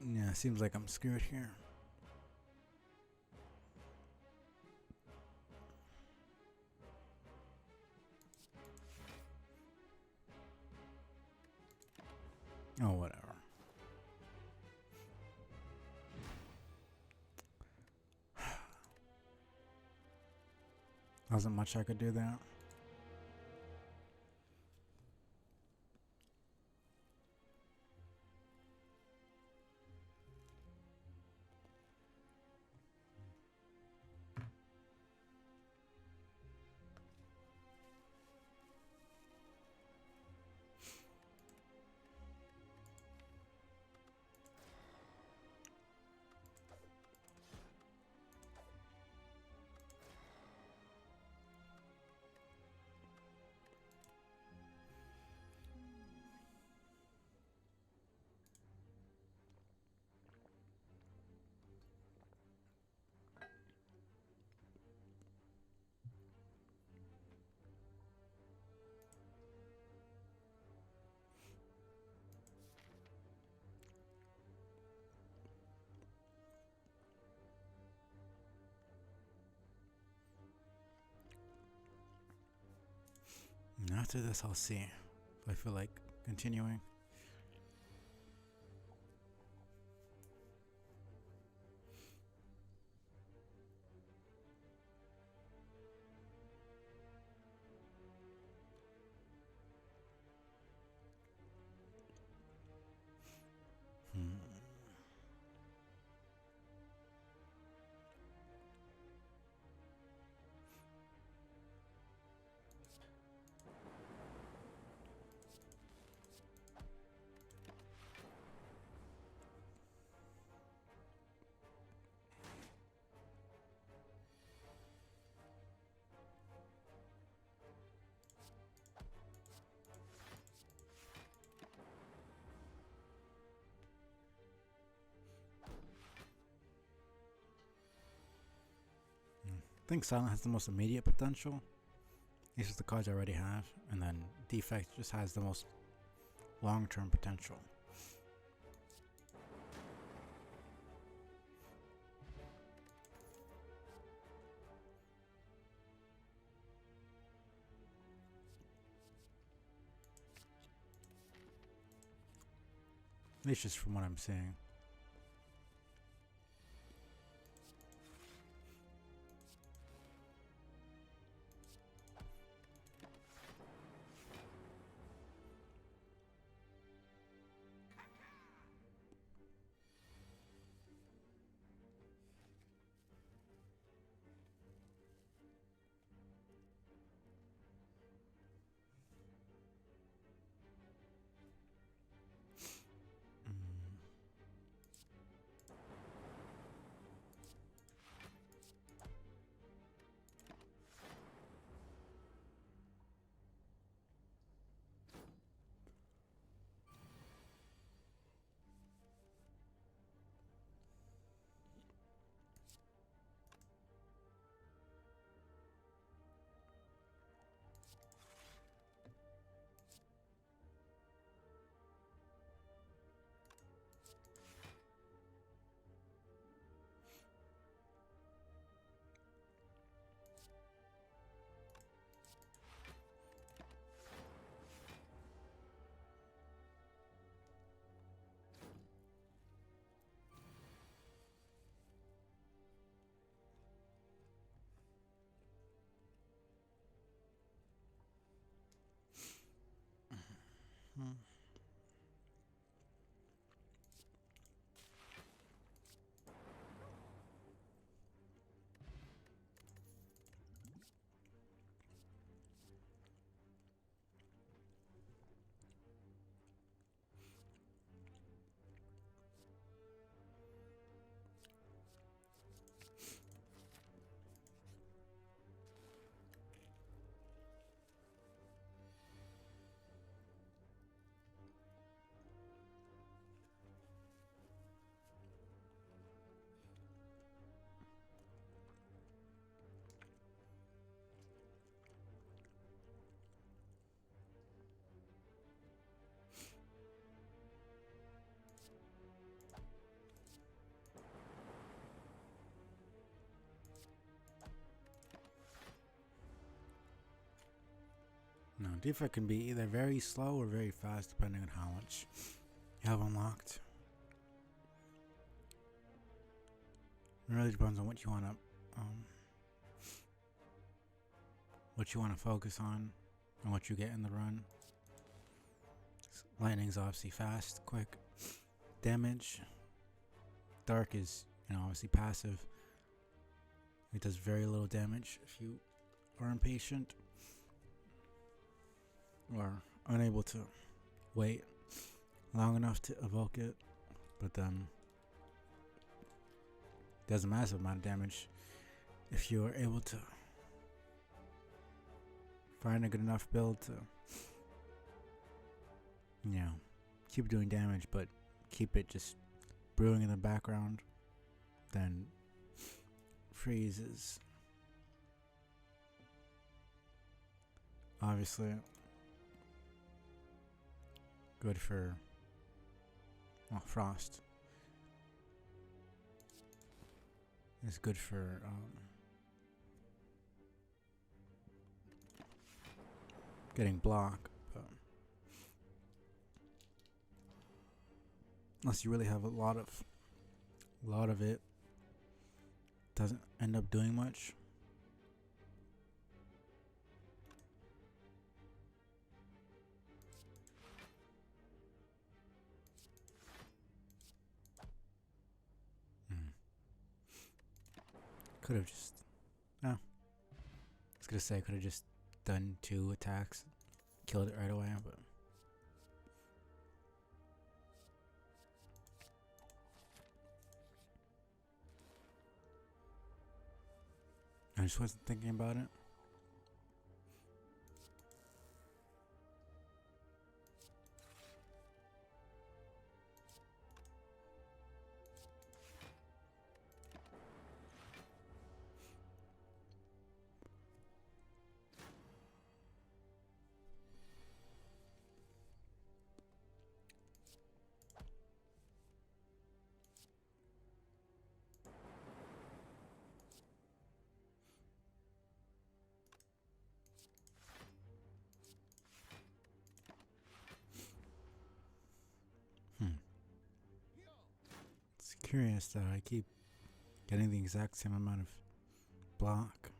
Yeah, seems like I'm screwed here. Oh, whatever. Wasn't much I could do there. And after this, I'll see if I feel like continuing. I think Silent has the most immediate potential. These are the cards I already have. And then Defect just has the most long-term potential. At least just from what I'm seeing. Hmm. No, Defa can be either very slow or very fast depending on how much you have unlocked. It really depends on what you want to focus on and what you get in the run. Lightning's obviously fast, quick. Damage. Dark is, obviously passive. It does very little damage if you are impatient or unable to wait long enough to evoke it. But does a massive amount of damage if you are able to find a good enough build to, keep doing damage, but keep it just brewing in the background. Then freeze is obviously good for frost. It's good for getting block, but unless you really have a lot of it, doesn't end up doing much. Could have just, I was gonna say I could have just done 2 attacks, killed it right away, but I just wasn't thinking about it. It's curious that I keep getting the exact same amount of block.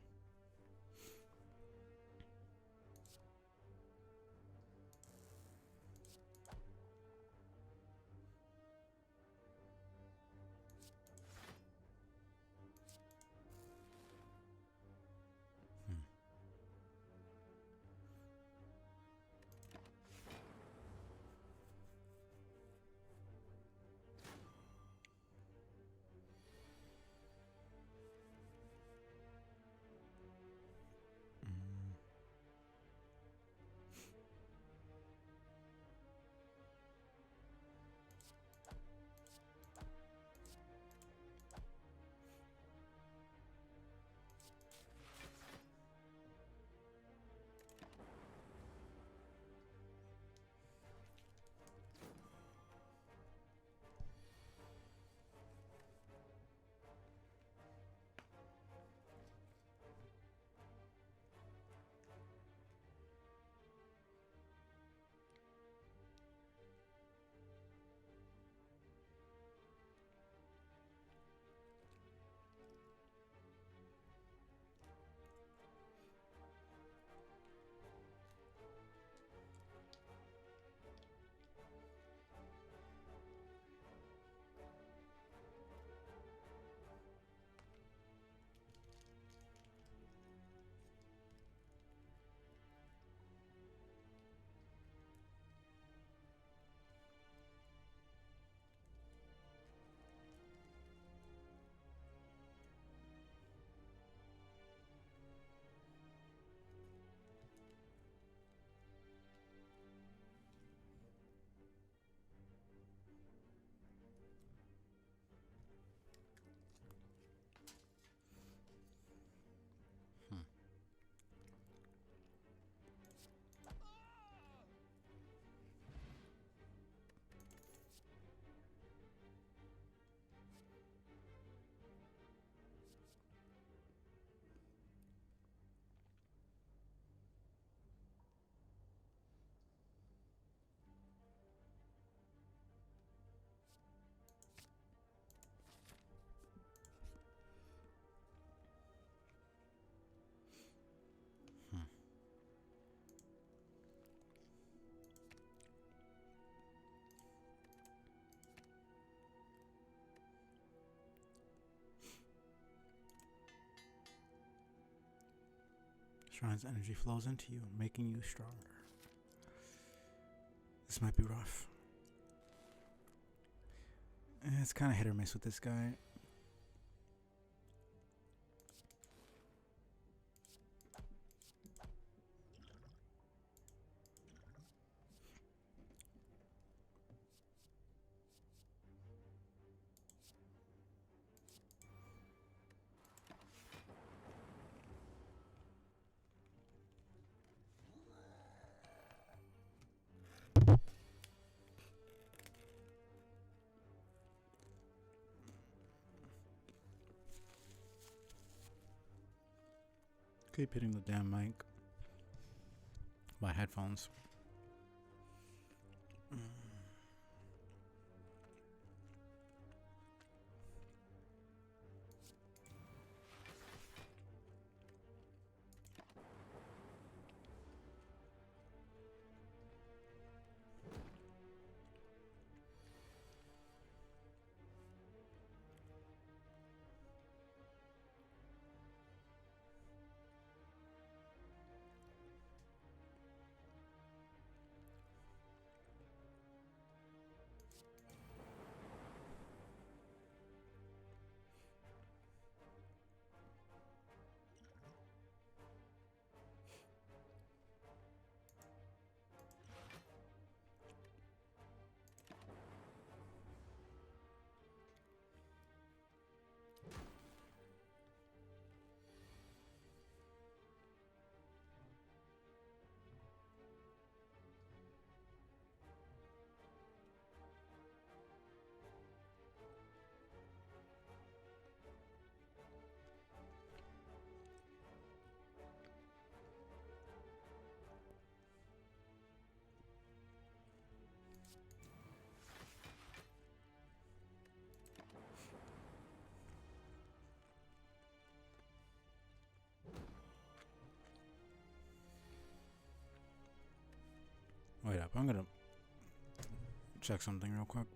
Shrine's energy flows into you, making you stronger. This might be rough. It's kind of hit or miss with this guy. Keep hitting the damn mic. My headphones. Wait up, I'm gonna check something real quick.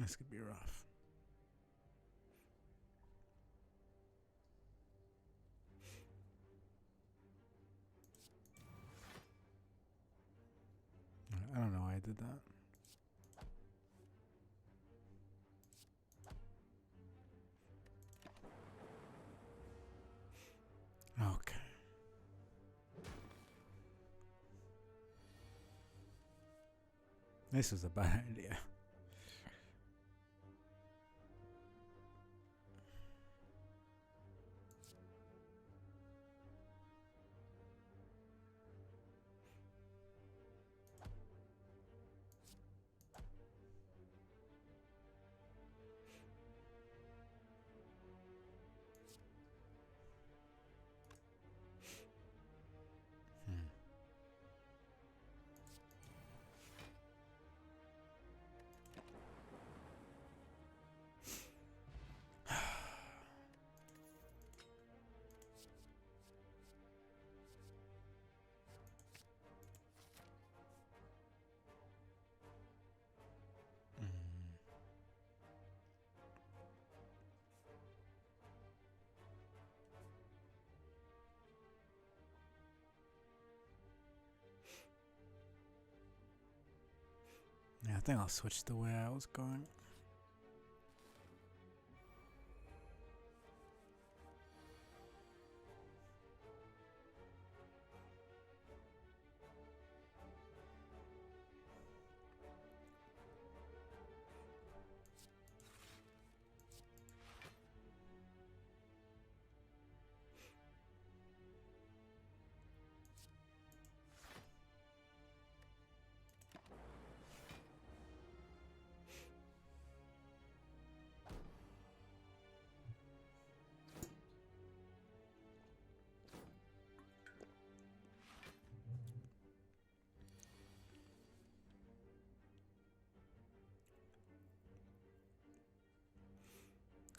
This could be rough. I don't know why I did that. Okay. This is a bad idea. Yeah, I think I'll switch the way I was going.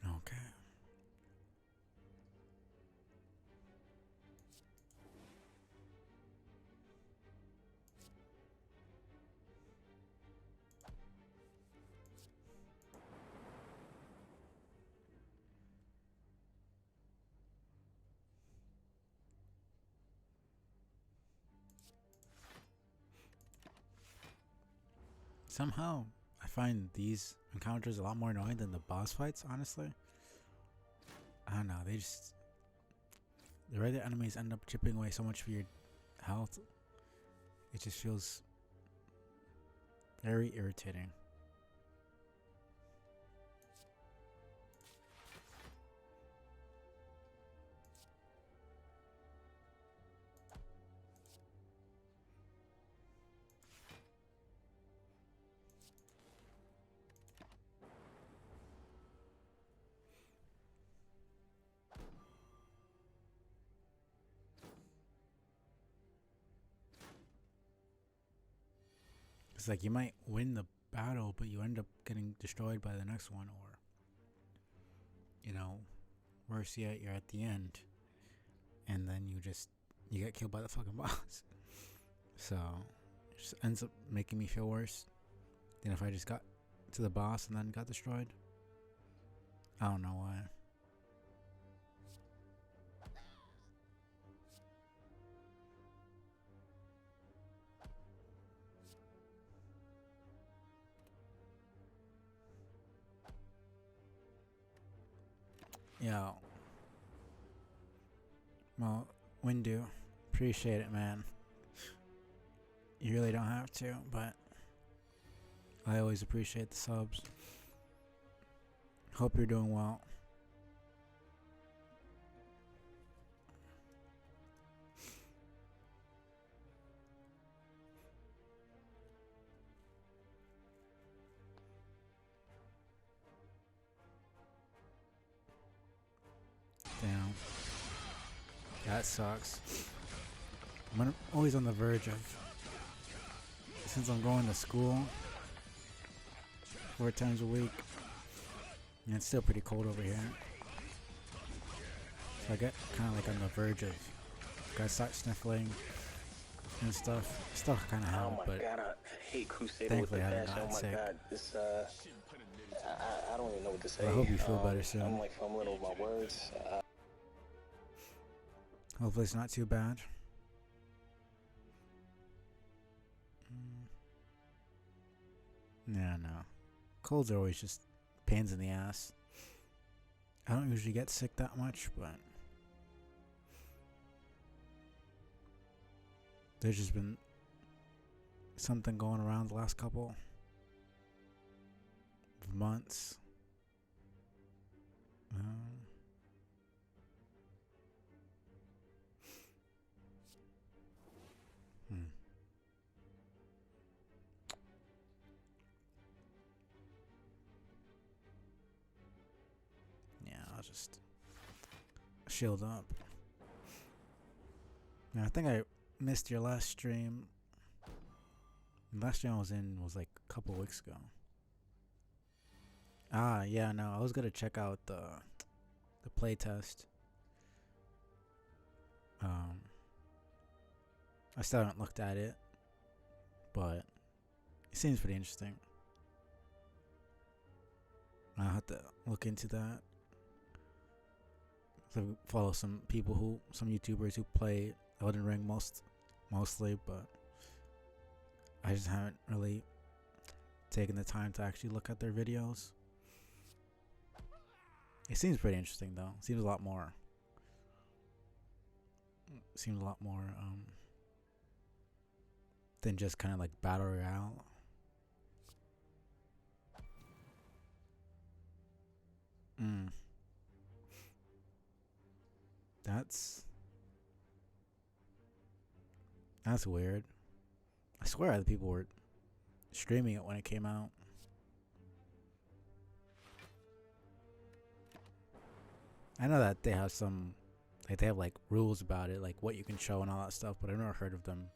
Okay. Somehow, I find these encounters a lot more annoying than the boss fights, honestly. I don't know, the regular enemies end up chipping away so much of your health. It just feels very irritating. It's like you might win the battle, but you end up getting destroyed by the next one, or, you know, worse yet, you're at the end, and then you get killed by the fucking boss. So it just ends up making me feel worse than if I just got to the boss and then got destroyed. I don't know why. Yeah. Well, Windu, appreciate it, man. You really don't have to, but I always appreciate the subs. Hope you're doing well. Damn. That sucks. I'm always on the verge of, since I'm going to school 4 times a week, and it's still pretty cold over here. So I get kind of like on the verge of, gotta start sniffling and stuff. Still kind of have it, but God, I hate Crusader thankfully with I the haven't dash. gotten Oh my sick. God, this I don't even know what to say. Well, I hope you feel better soon. I'm like fumbling over my words. Hopefully it's not too bad. Yeah, no. Colds are always just pains in the ass. I don't usually get sick that much, but there's just been something going around the last couple of months. Yeah, I'll just shield up. Now, I think I missed your last stream. The last stream I was in was like a couple weeks ago. Ah, yeah, no, I was gonna check out the playtest. I still haven't looked at it, but it seems pretty interesting. I'll have to look into that. So follow some YouTubers who play Elden Ring mostly, but I just haven't really taken the time to actually look at their videos. It seems pretty interesting though. Seems a lot more than just kind of like battle royale. That's weird. I swear other people were streaming it when it came out. I know that they have they have like rules about it, like what you can show and all that stuff, but I've never heard of them,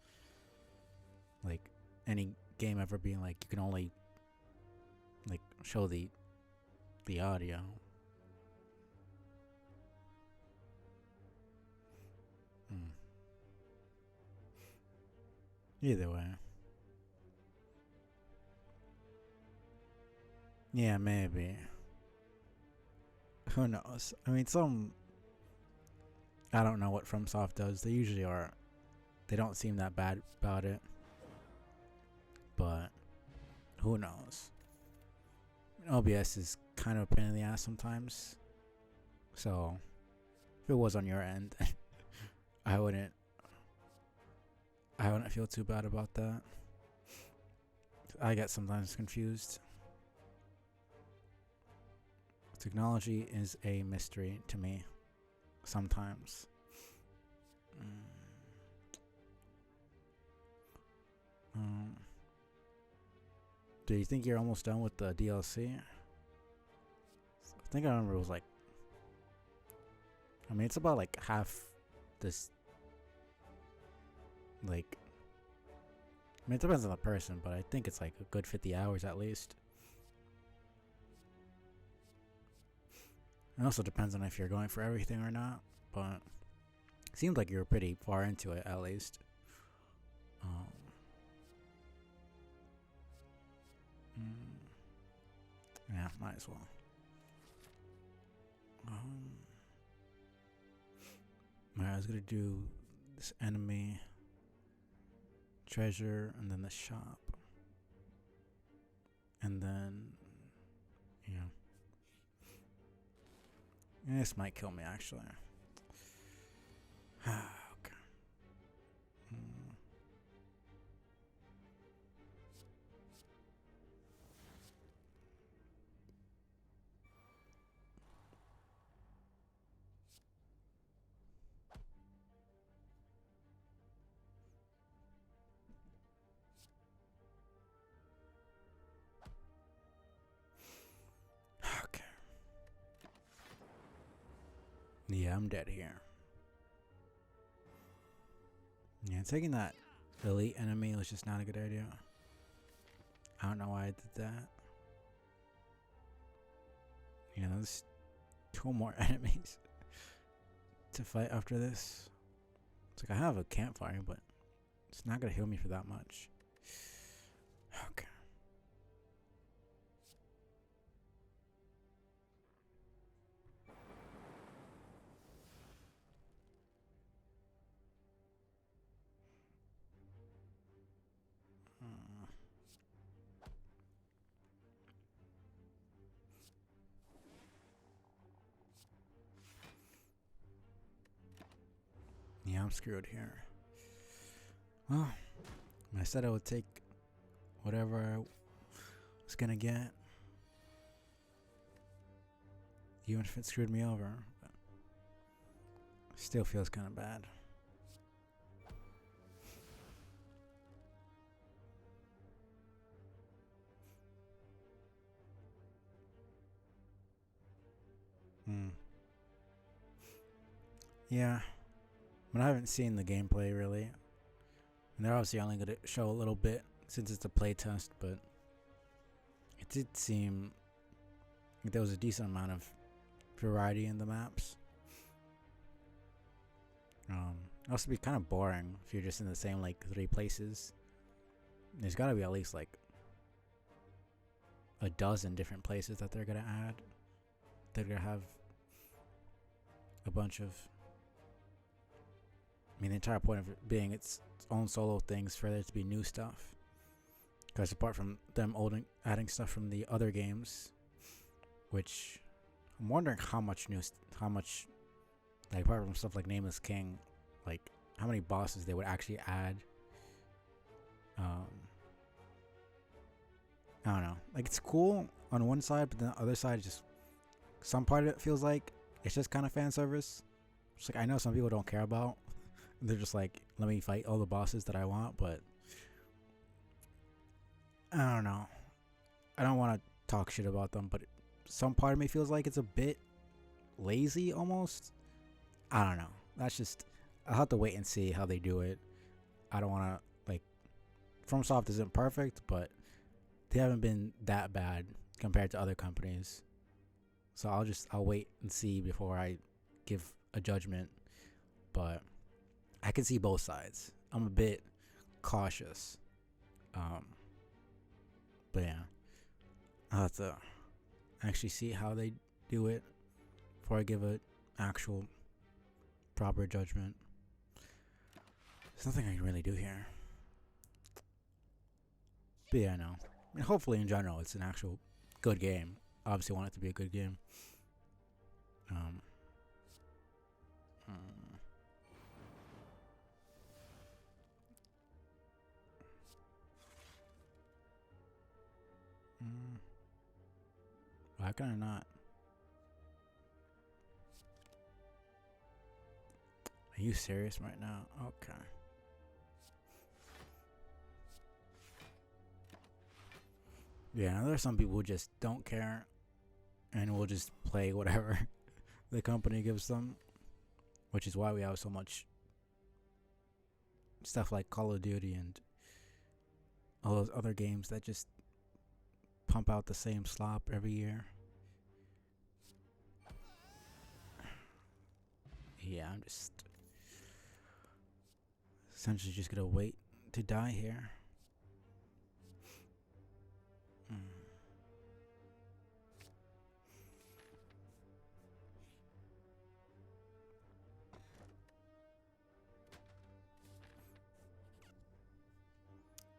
like any game ever being like you can only like show the audio. Either way. Yeah, maybe. Who knows? I mean, I don't know what FromSoft does. They usually are. They don't seem that bad about it. But who knows? OBS is kind of a pain in the ass sometimes. So if it was on your end, I wouldn't feel too bad about that. I get sometimes confused. Technology is a mystery to me sometimes. Do you think you're almost done with the DLC? I think I remember it was like, I mean, it's about like half this, like, I mean, it depends on the person, but I think it's like a good 50 hours at least. It also depends on if you're going for everything or not, but it seems like you're pretty far into it at least. Yeah, might as well. I was gonna do this enemy, treasure, and then the shop, and then this might kill me actually. Okay. Okay. Yeah, I'm dead here. Yeah, taking that elite enemy was just not a good idea. I don't know why I did that. Yeah, there's 2 more enemies to fight after this. It's like I have a campfire, but it's not gonna heal me for that much. Okay. Yeah, I'm screwed here. Well, I said I would take whatever I was gonna get, even if it screwed me over. But still feels kind of bad. Hmm. Yeah, but I haven't seen the gameplay really. And they're obviously only going to show a little bit since it's a playtest, but it did seem like there was a decent amount of variety in the maps. It also be kind of boring if you're just in the same like 3 places. There's got to be at least like a dozen different places that they're gonna add. They're gonna have a bunch of. I mean, the entire point of it being its own solo things for there to be new stuff. Because apart from them adding stuff from the other games, which I'm wondering how much like apart from stuff like Nameless King, like how many bosses they would actually add. I don't know. Like it's cool on one side, but then the other side just some part of it feels like it's just kind of fan service. It's like I know some people don't care about. They're just like, let me fight all the bosses that I want, but I don't know. I don't want to talk shit about them, but some part of me feels like it's a bit lazy almost. I don't know. That's just I'll have to wait and see how they do it. I don't want to like FromSoft isn't perfect, but they haven't been that bad compared to other companies. So I'll wait and see before I give a judgment. But I can see both sides. I'm a bit cautious. But yeah. I'll have to actually see how they do it before I give an actual proper judgment. There's nothing I can really do here. But yeah, no. I mean, hopefully in general it's an actual good game. Obviously want it to be a good game. Why can I not? Are you serious right now? Okay. Yeah, there's some people who just don't care and will just play whatever the company gives them, which is why we have so much stuff like Call of Duty and all those other games that just pump out the same slop every year. Yeah, I'm just essentially just gonna wait to die here.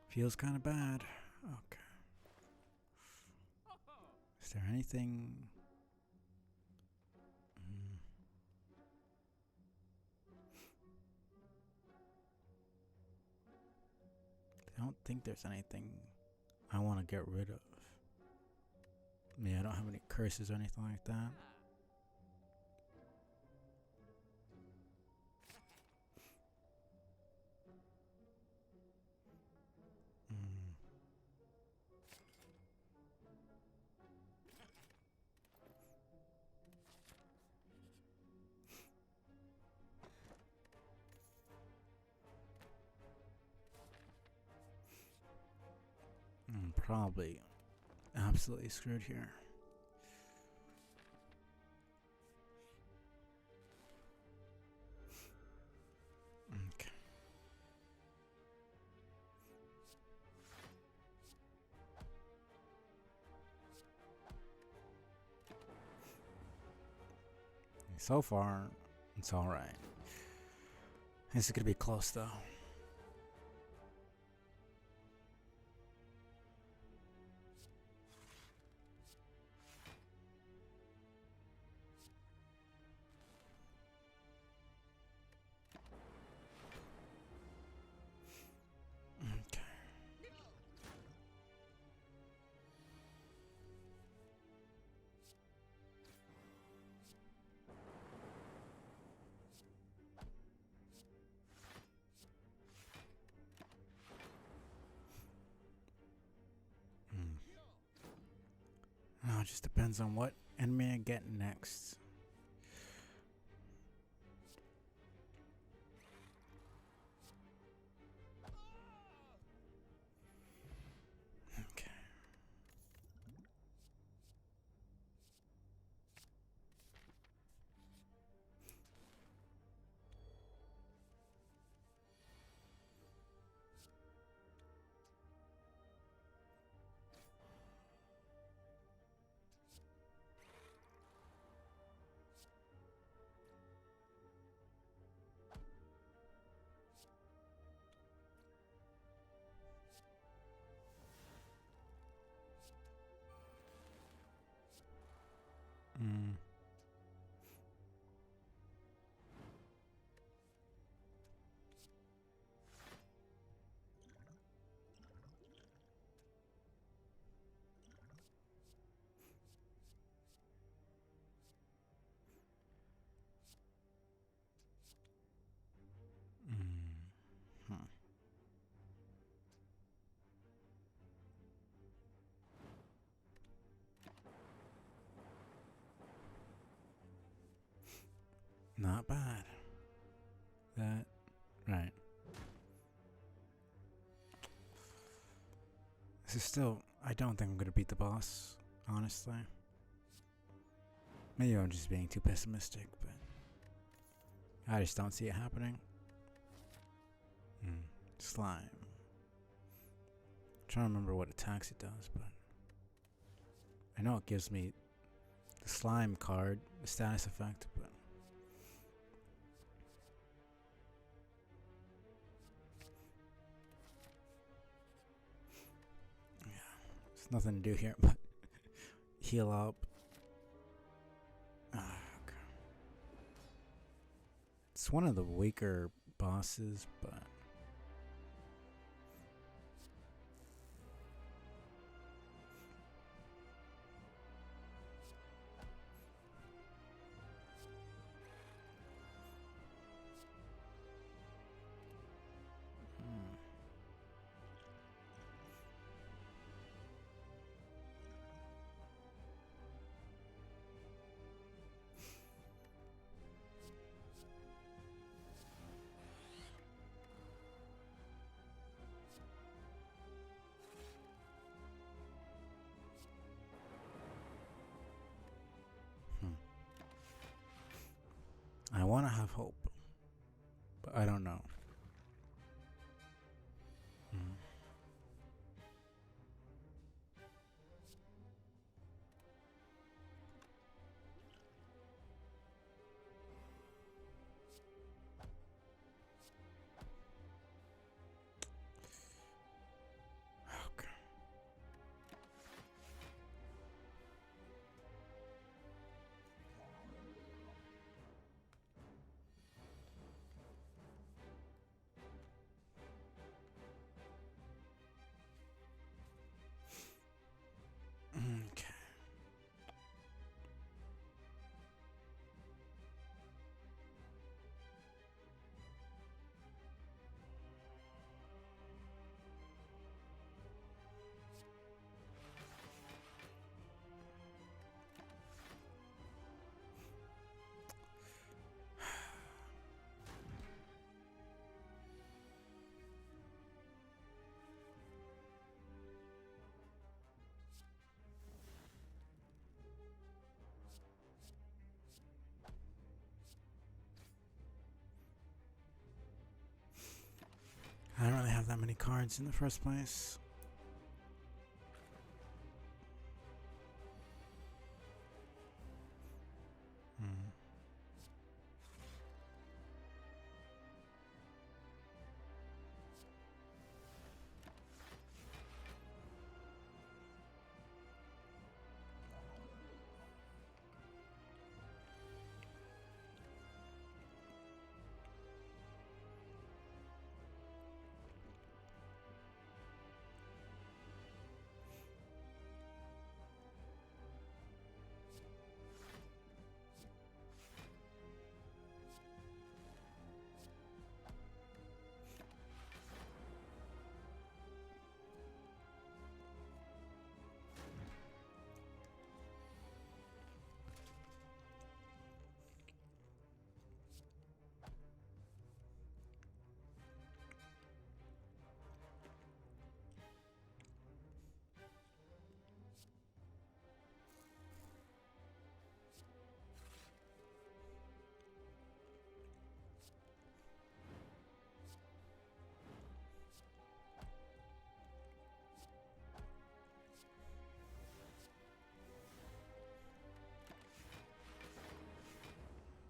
Feels kind of bad. Okay. Is there anything? I don't think there's anything I want to get rid of. Yeah, I don't have any curses or anything like that. I'm probably absolutely screwed here. Okay. So far, it's alright. This is gonna be close though. it just depends on what enemy I get next. Okay. Mm. Mm. Huh. Not bad. That right. This is still. I don't think I'm gonna beat the boss. Honestly. Maybe I'm just being too pessimistic, but I just don't see it happening. Slime. I'm trying to remember what attacks it does, but I know it gives me the slime card, the status effect, but yeah, there's nothing to do here but heal up. Okay. It's one of the weaker bosses, but I want to have hope, but I don't know. Okay. Okay. I don't really have that many cards in the first place.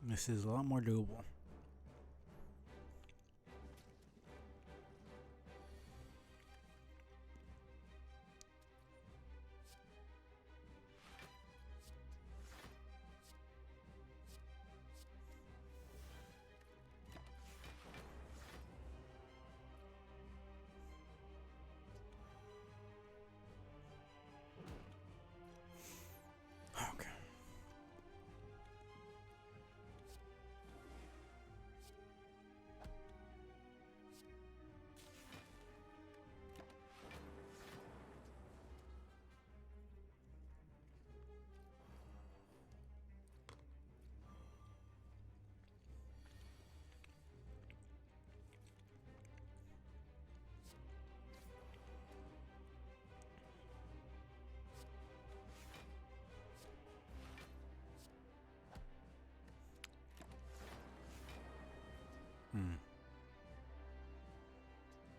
This is a lot more doable. Okay.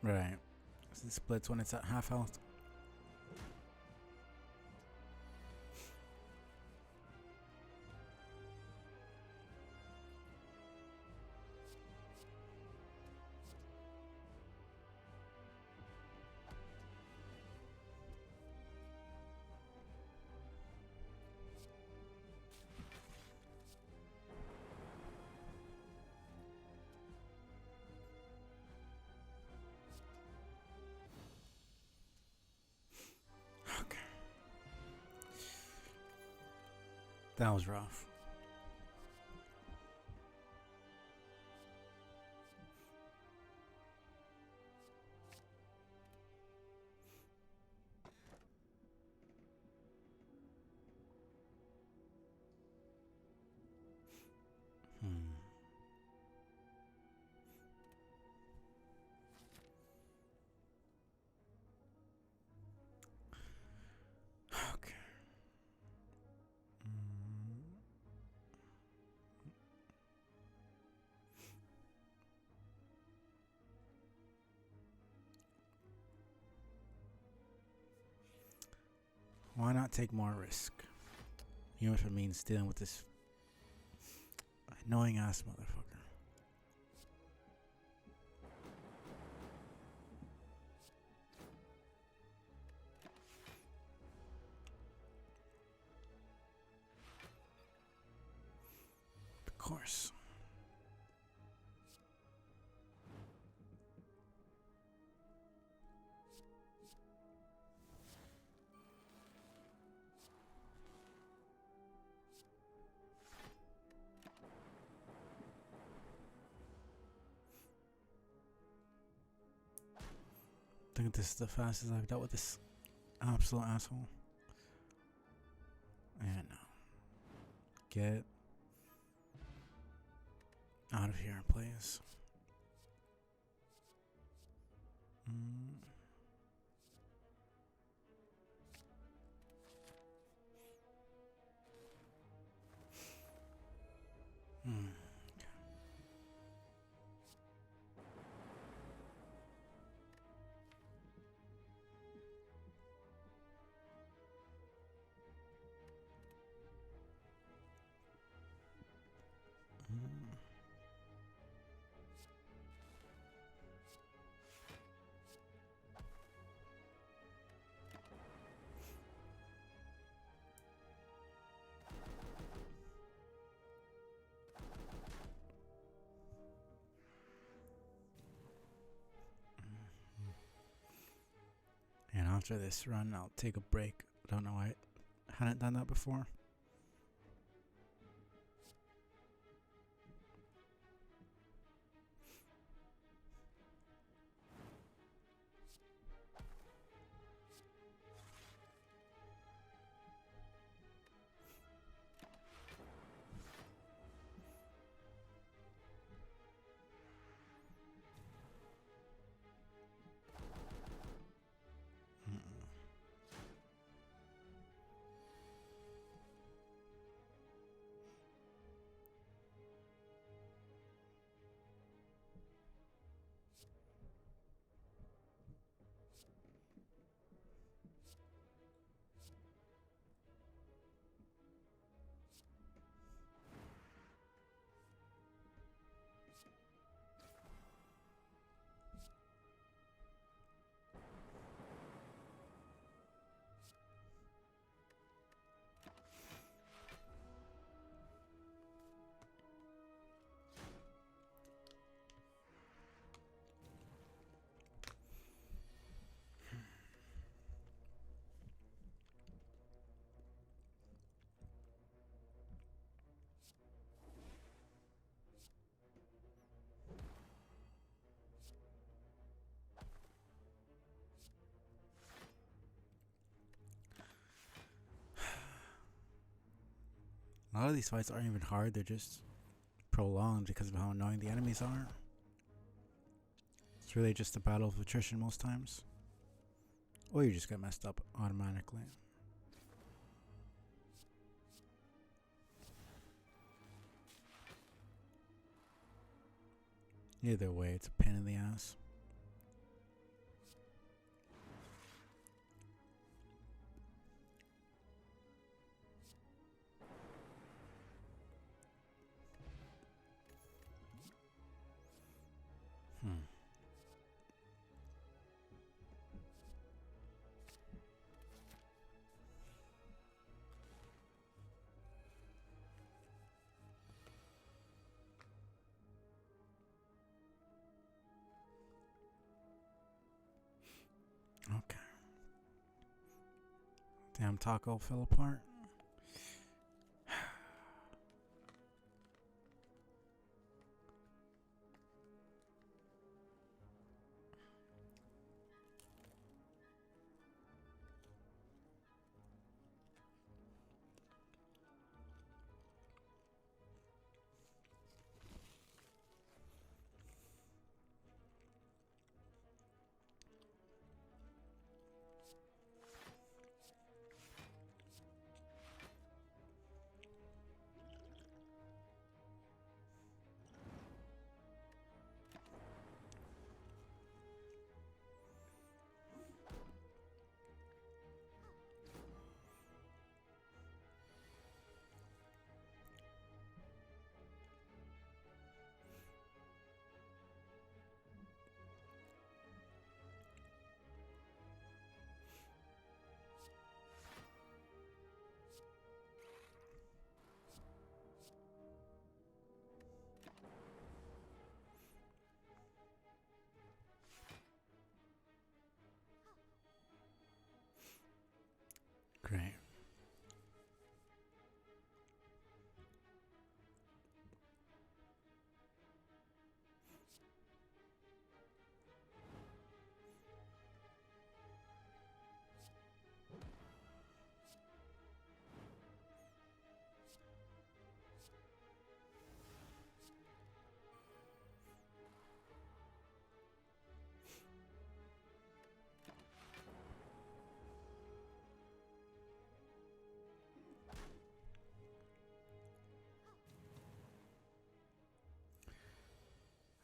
Right. So it splits when it's at half health. Okay. That was rough. Okay. Why not take more risk? Even if it means dealing with this annoying ass motherfucker. Of course. I think this is the fastest I've dealt with this absolute asshole. And no. Get out of here, please. And after this run, I'll take a break. Don't know why I hadn't done that before. lot of these fights aren't even hard, they're just prolonged because of how annoying the enemies are. It's really just a battle of attrition most times. Or you just get messed up automatically. Either way, it's a pain in the ass. Okay. Damn, taco fell apart. Great.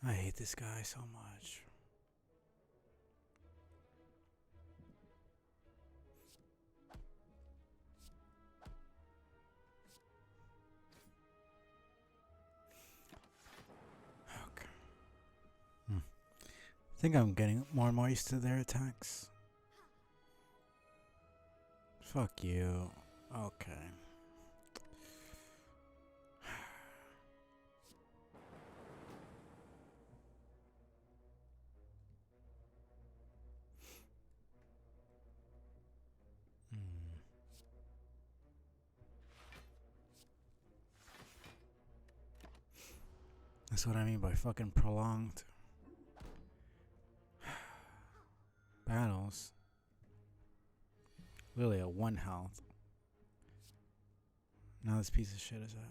I hate this guy so much. Okay. I think I'm getting more and more used to their attacks. Fuck you. Okay. That's what I mean by fucking prolonged battles. Literally at 1 health. Now this piece of shit is at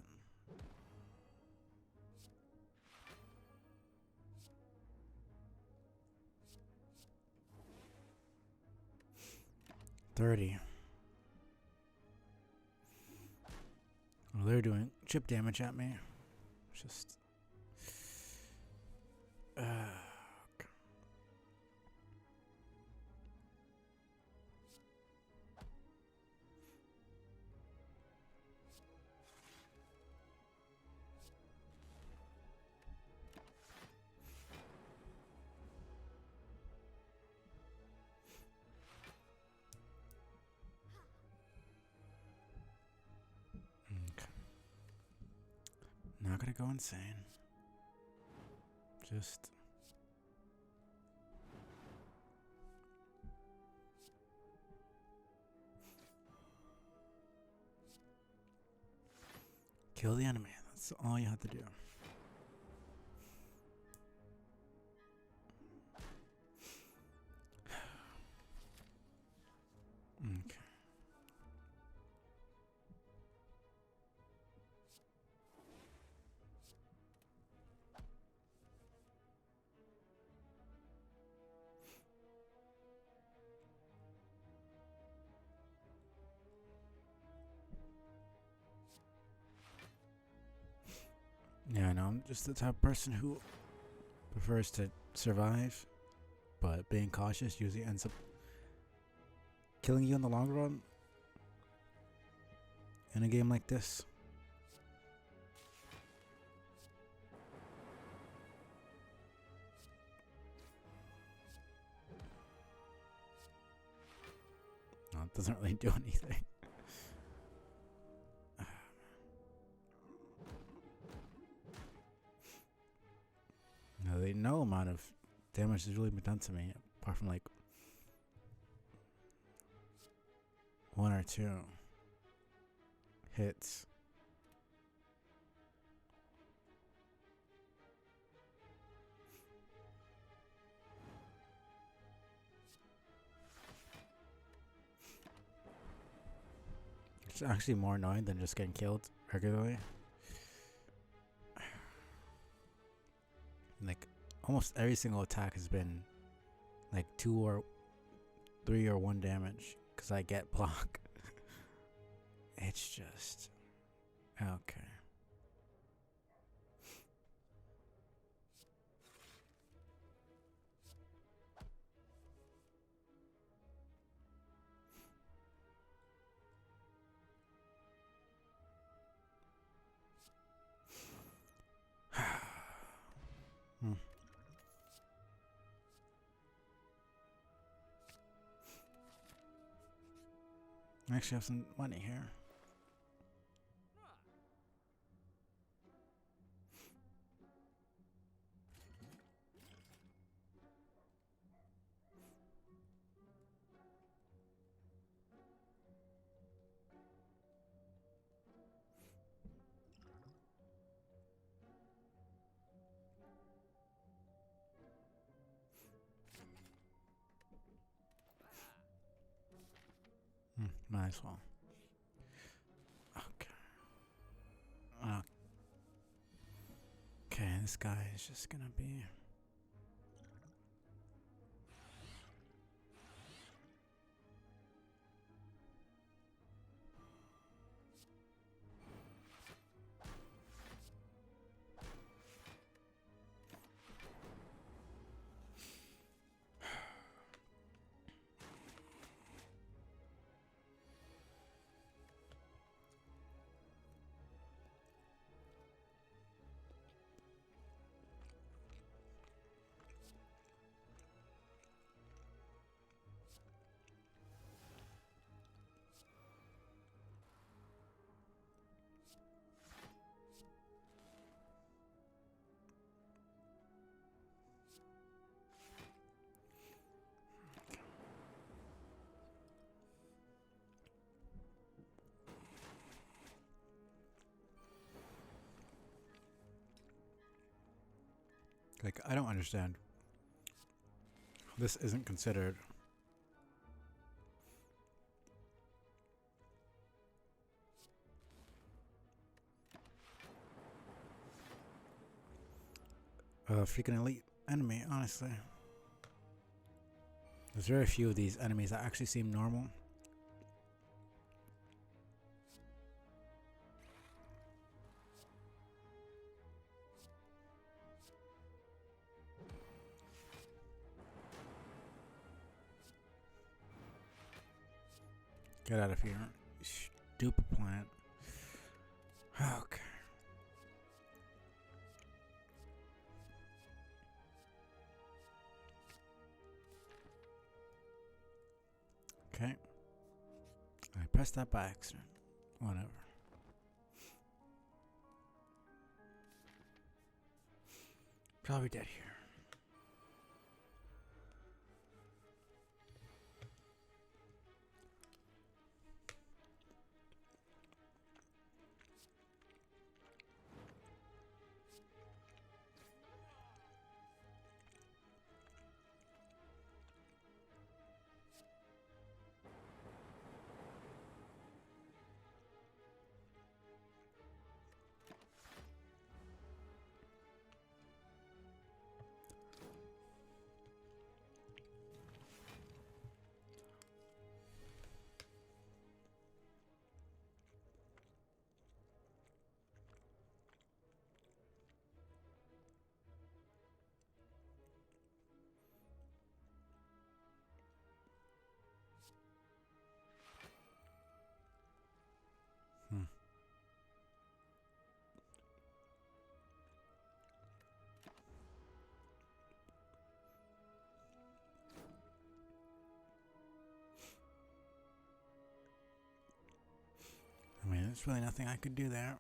30. Well, they're doing chip damage at me. Just. Okay. 'Kay. Not gonna go insane. Just. Kill the enemy. That's all you have to do. Okay. Yeah, I know. I'm just the type of person who prefers to survive, but being cautious usually ends up killing you in the long run in a game like this. No, it doesn't really do anything. No, no amount of damage has really been done to me, apart from like one or two hits. It's actually more annoying than just getting killed regularly. Like, almost every single attack has been like 2 or 3 or 1 damage because I get block. It's just okay. Hmm. I actually have some money here. Might as well. Okay. Okay, this guy is just gonna be. Like, I don't understand. This isn't considered a freaking elite enemy, honestly. There's very few of these enemies that actually seem normal. Get out of here, stupid plant. Okay. Okay. I pressed that by accident. Whatever. Probably dead here. There's really nothing I could do there.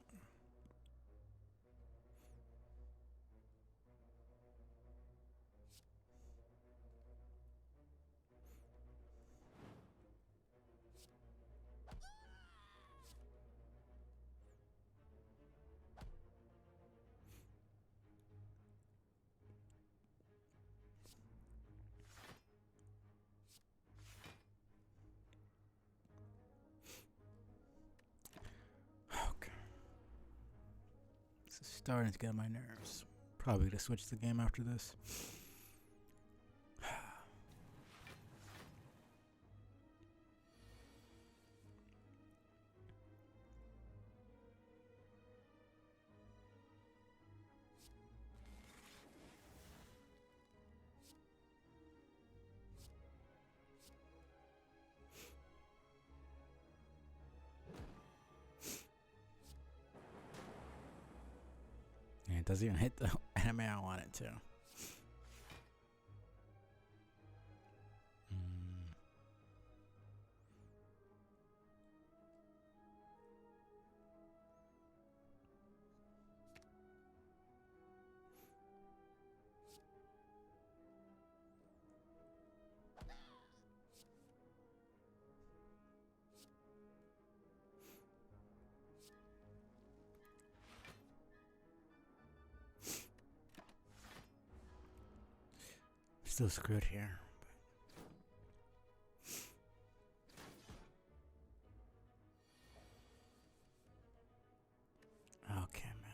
Okay. This is starting to get on my nerves. Probably gonna switch the game after this. And it doesn't even hit the anime I want it to. Still screwed here. Okay, man.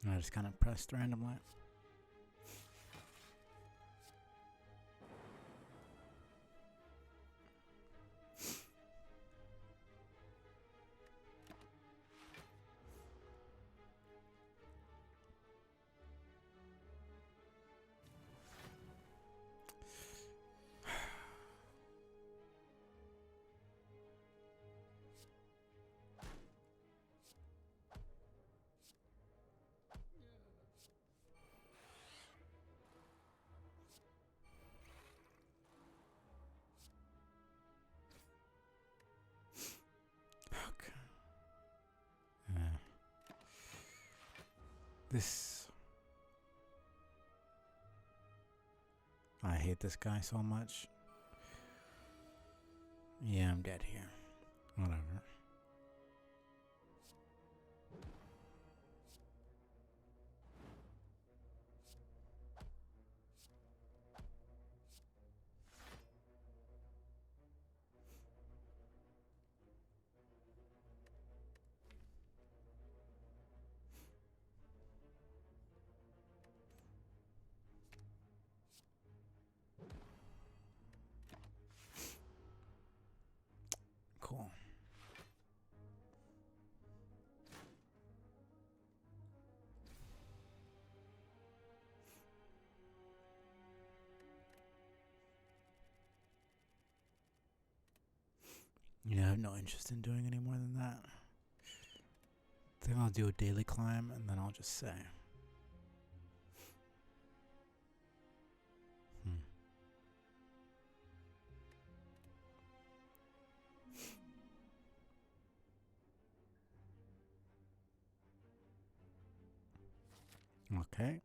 I just kind of pressed randomly. This... I hate this guy so much. Yeah, I'm dead here. Whatever. Cool. Yeah, I have no interest in doing any more than that. I think I'll do a daily climb and then I'll just say. Okay.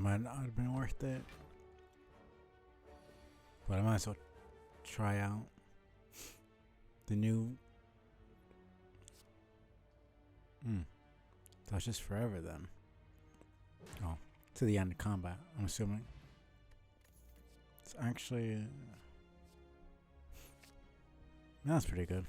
might not have been worth it. But I might as well try out the new. That's just forever then. Oh, to the end of combat, I'm assuming. It's actually. That's pretty good.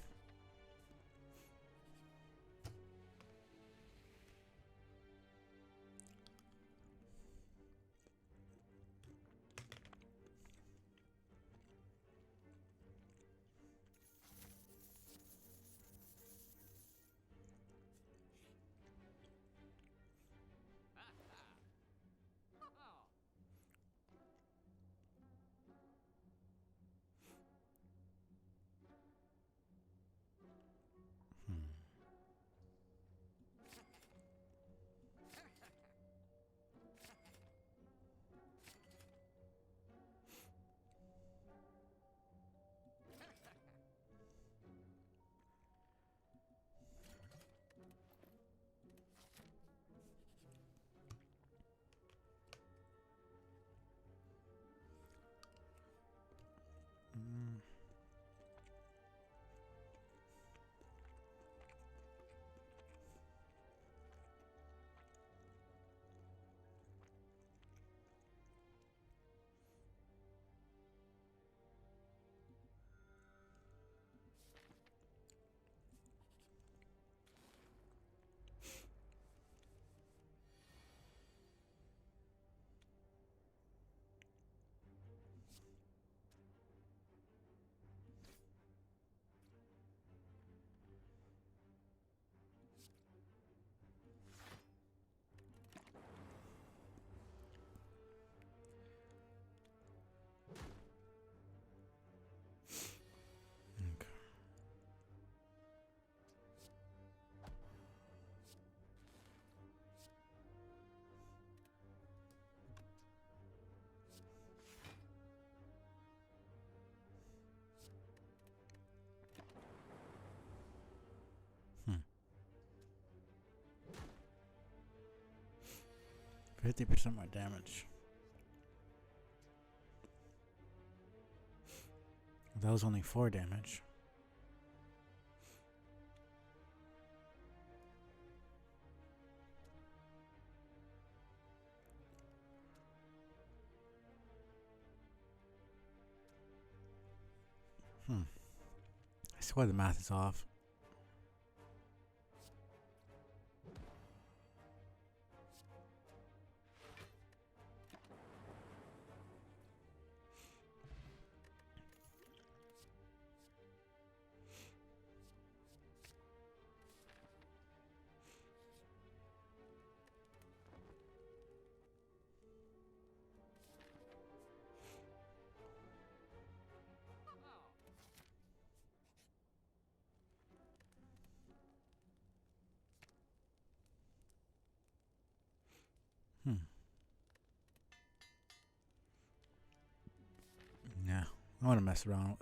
Hmm. Mm. Okay. Hmm. 50% more damage. That was only 4 damage. I swear the math is off. Hmm. Yeah, I want to mess around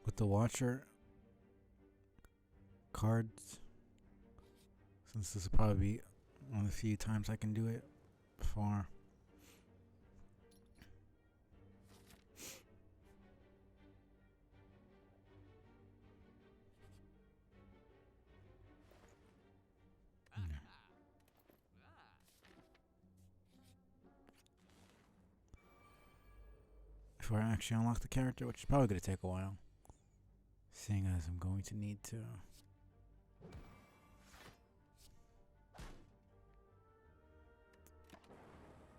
with the Watcher cards, since this will probably be one of the few times I can do it before. Before I actually unlock the character, which is probably going to take a while, seeing as I'm going to need to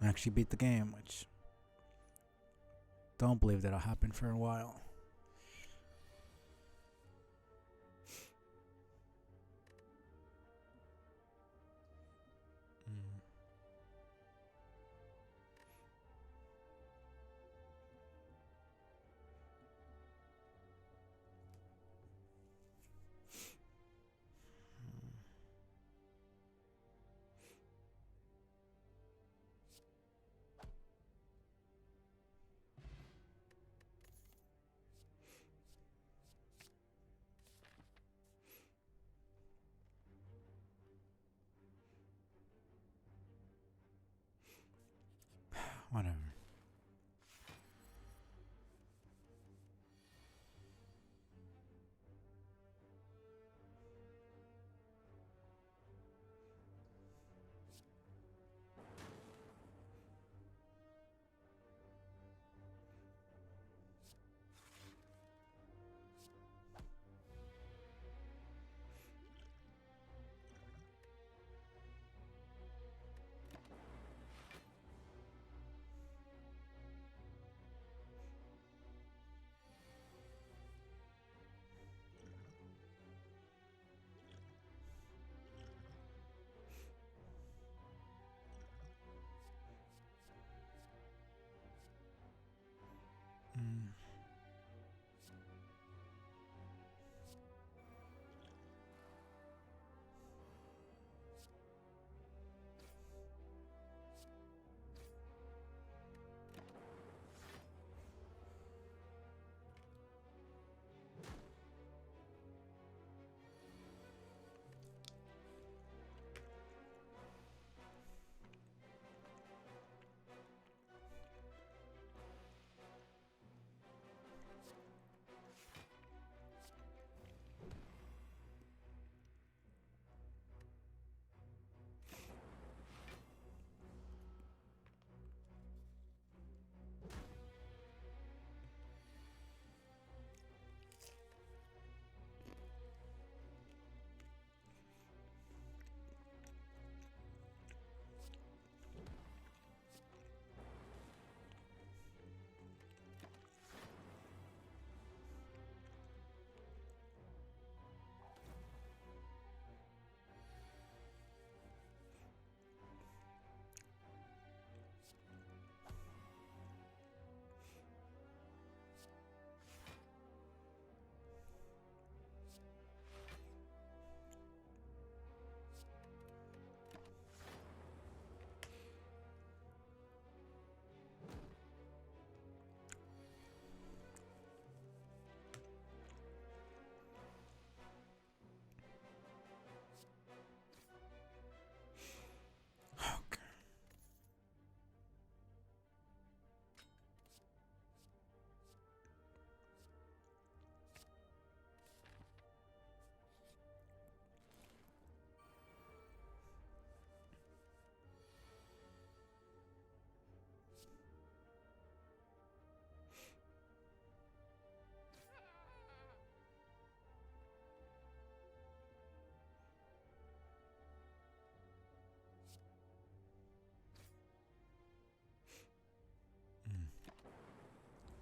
actually beat the game, which don't believe that'll happen for a while. Mm.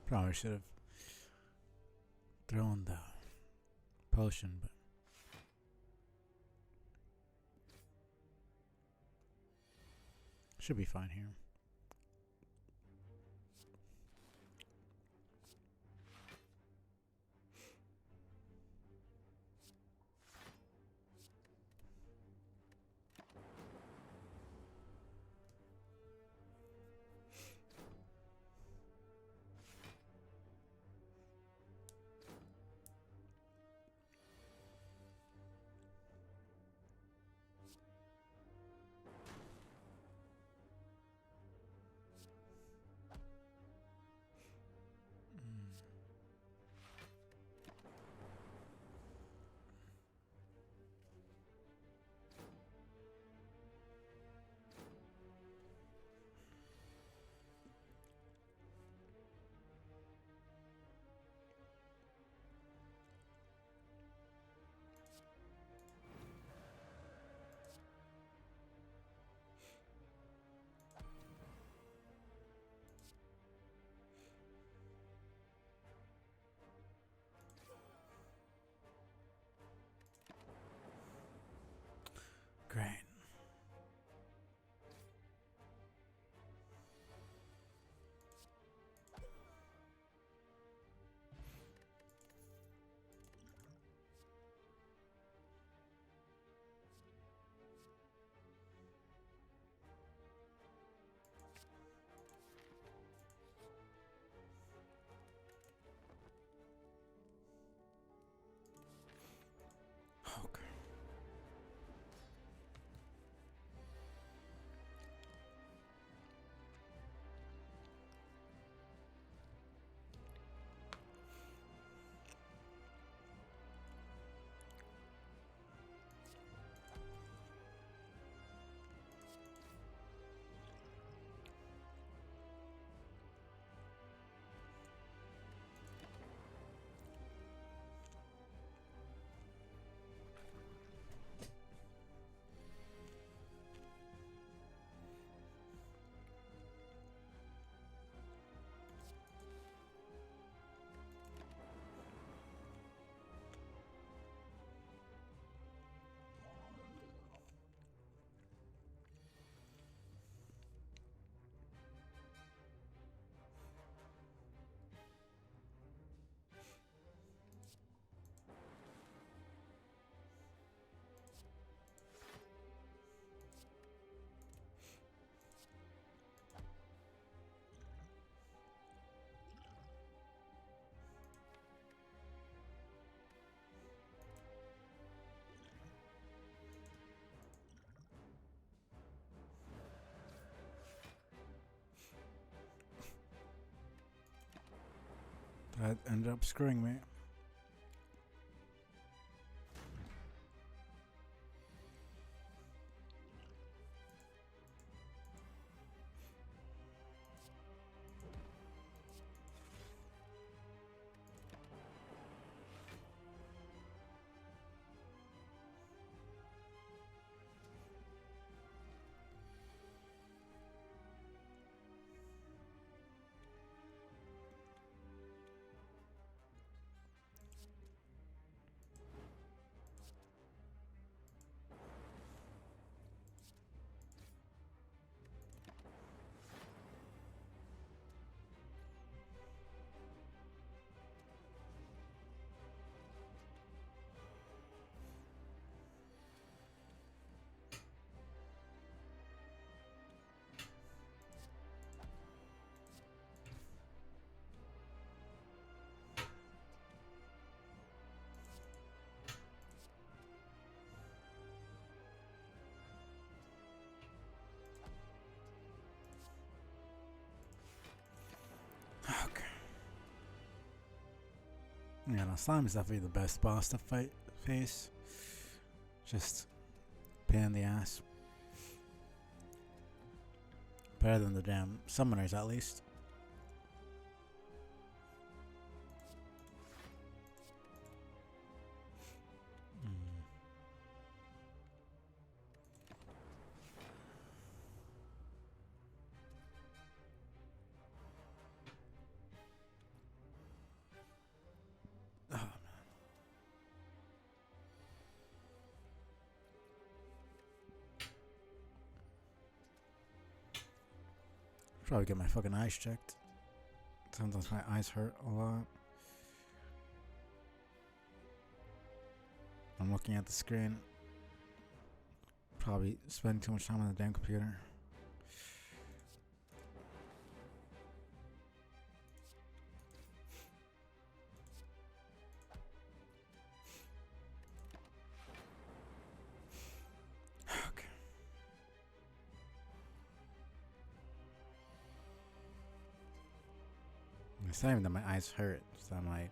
Probably should have thrown the potion, but should be fine here. Great. Okay. That ended up screwing me. Okay. Yeah, no, slime is definitely the best boss to face. Just pain in the ass. Better than the damn summoners, at least. Probably get my fucking eyes checked. Sometimes my eyes hurt a lot. I'm looking at the screen. Probably spending too much time on the damn computer. Okay. It's not even that my eyes hurt. So I'm like,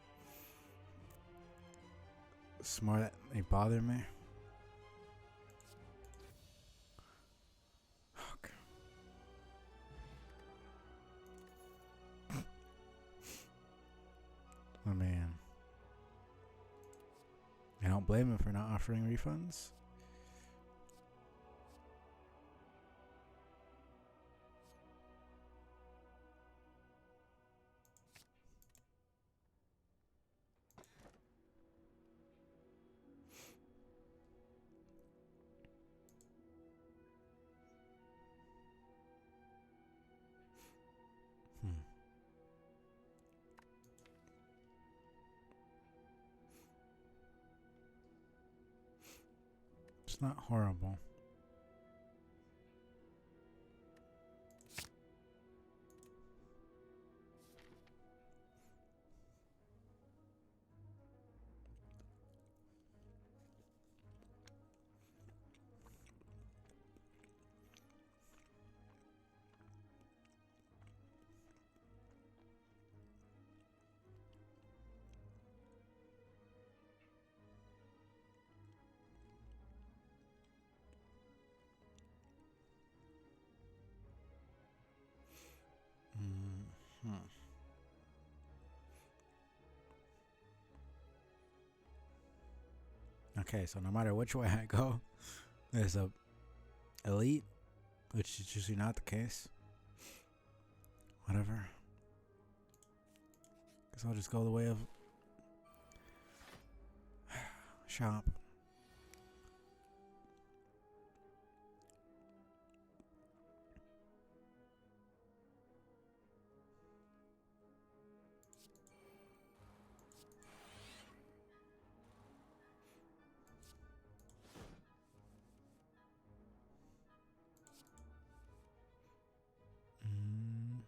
it's more that they bother me. Okay. I mean, I don't blame him for not offering refunds. It's not horrible. Hmm. Okay, so no matter which way I go, there's a elite, which is usually not the case. Whatever. Guess I'll just go the way of shop. Mm.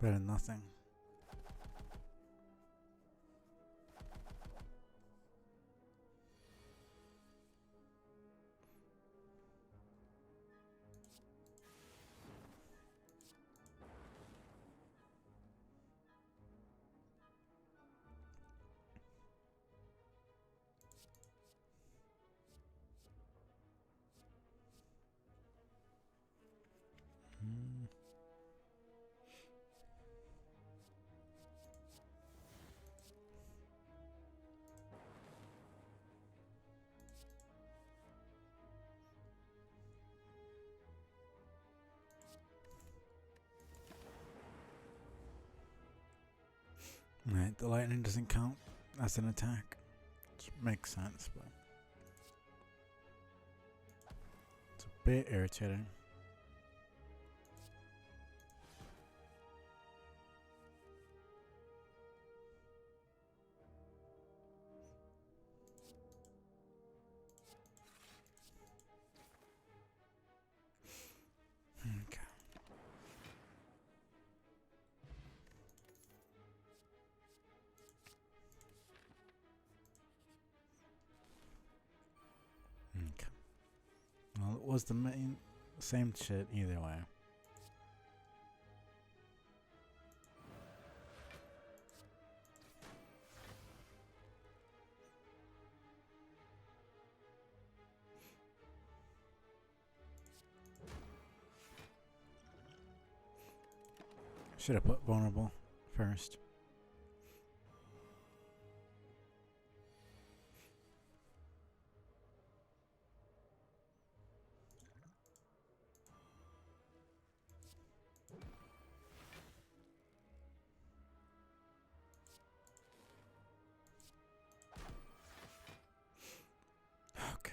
Better than nothing. Right, the lightning doesn't count as an attack. Which makes sense, but it's a bit irritating. Okay. Okay. Well, it was the same shit either way. Should have put vulnerable first. Okay.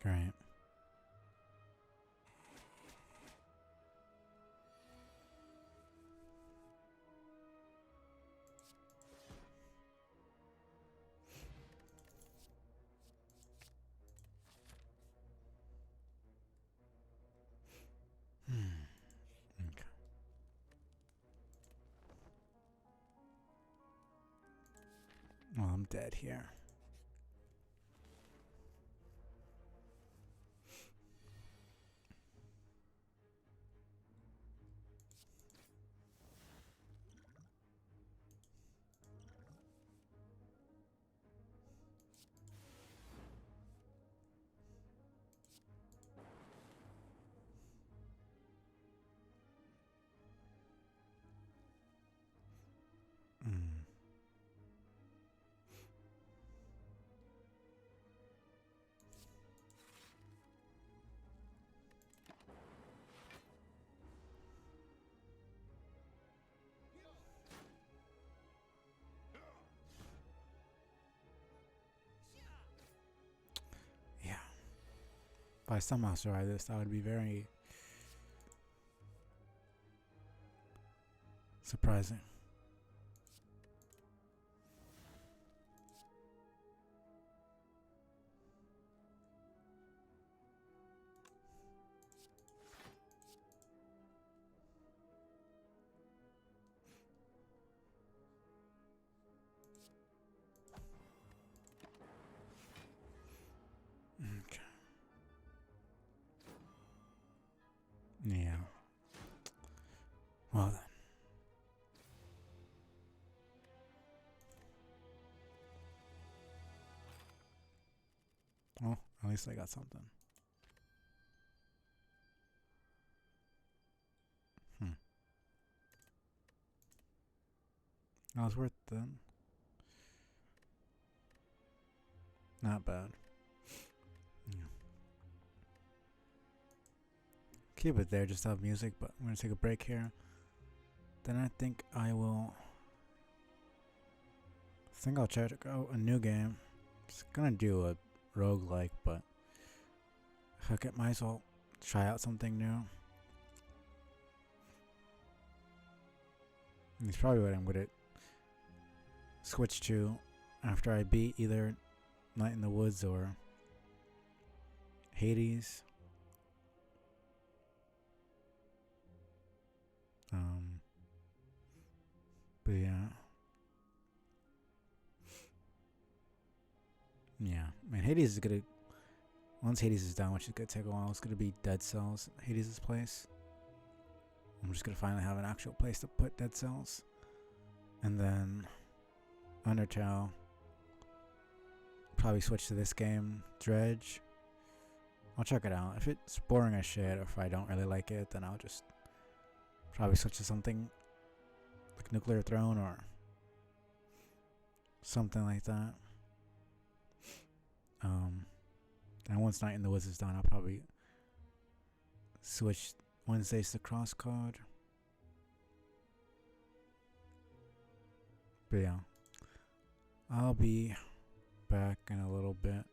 Great. Okay. Well, I'm dead here. Mm. Yeah. If I somehow survive this, that would be very surprising. Okay. Yeah. Well then. Well, at least I got something. That was worth it then. Not bad. Yeah. Keep it there, just have music, but I'm gonna take a break here. Then I think I'll check out a new game. Just gonna do a roguelike, but heck it, might as well try out something new. And it's probably what I'm gonna switch to after I beat either Night in the Woods or Hades. But yeah. Yeah. Man, Hades is gonna once Hades is done, which is gonna take a while, it's gonna be Dead Cells, Hades' place. I'm just gonna finally have an actual place to put Dead Cells. And then Undertale. Probably switch to this game, Dredge. I'll check it out. If it's boring as shit, or if I don't really like it, then I'll just probably switch to something like Nuclear Throne or something like that. And once Night in the Woods is done, I'll probably switch Wednesdays to Cross Code. But yeah, I'll be back in a little bit.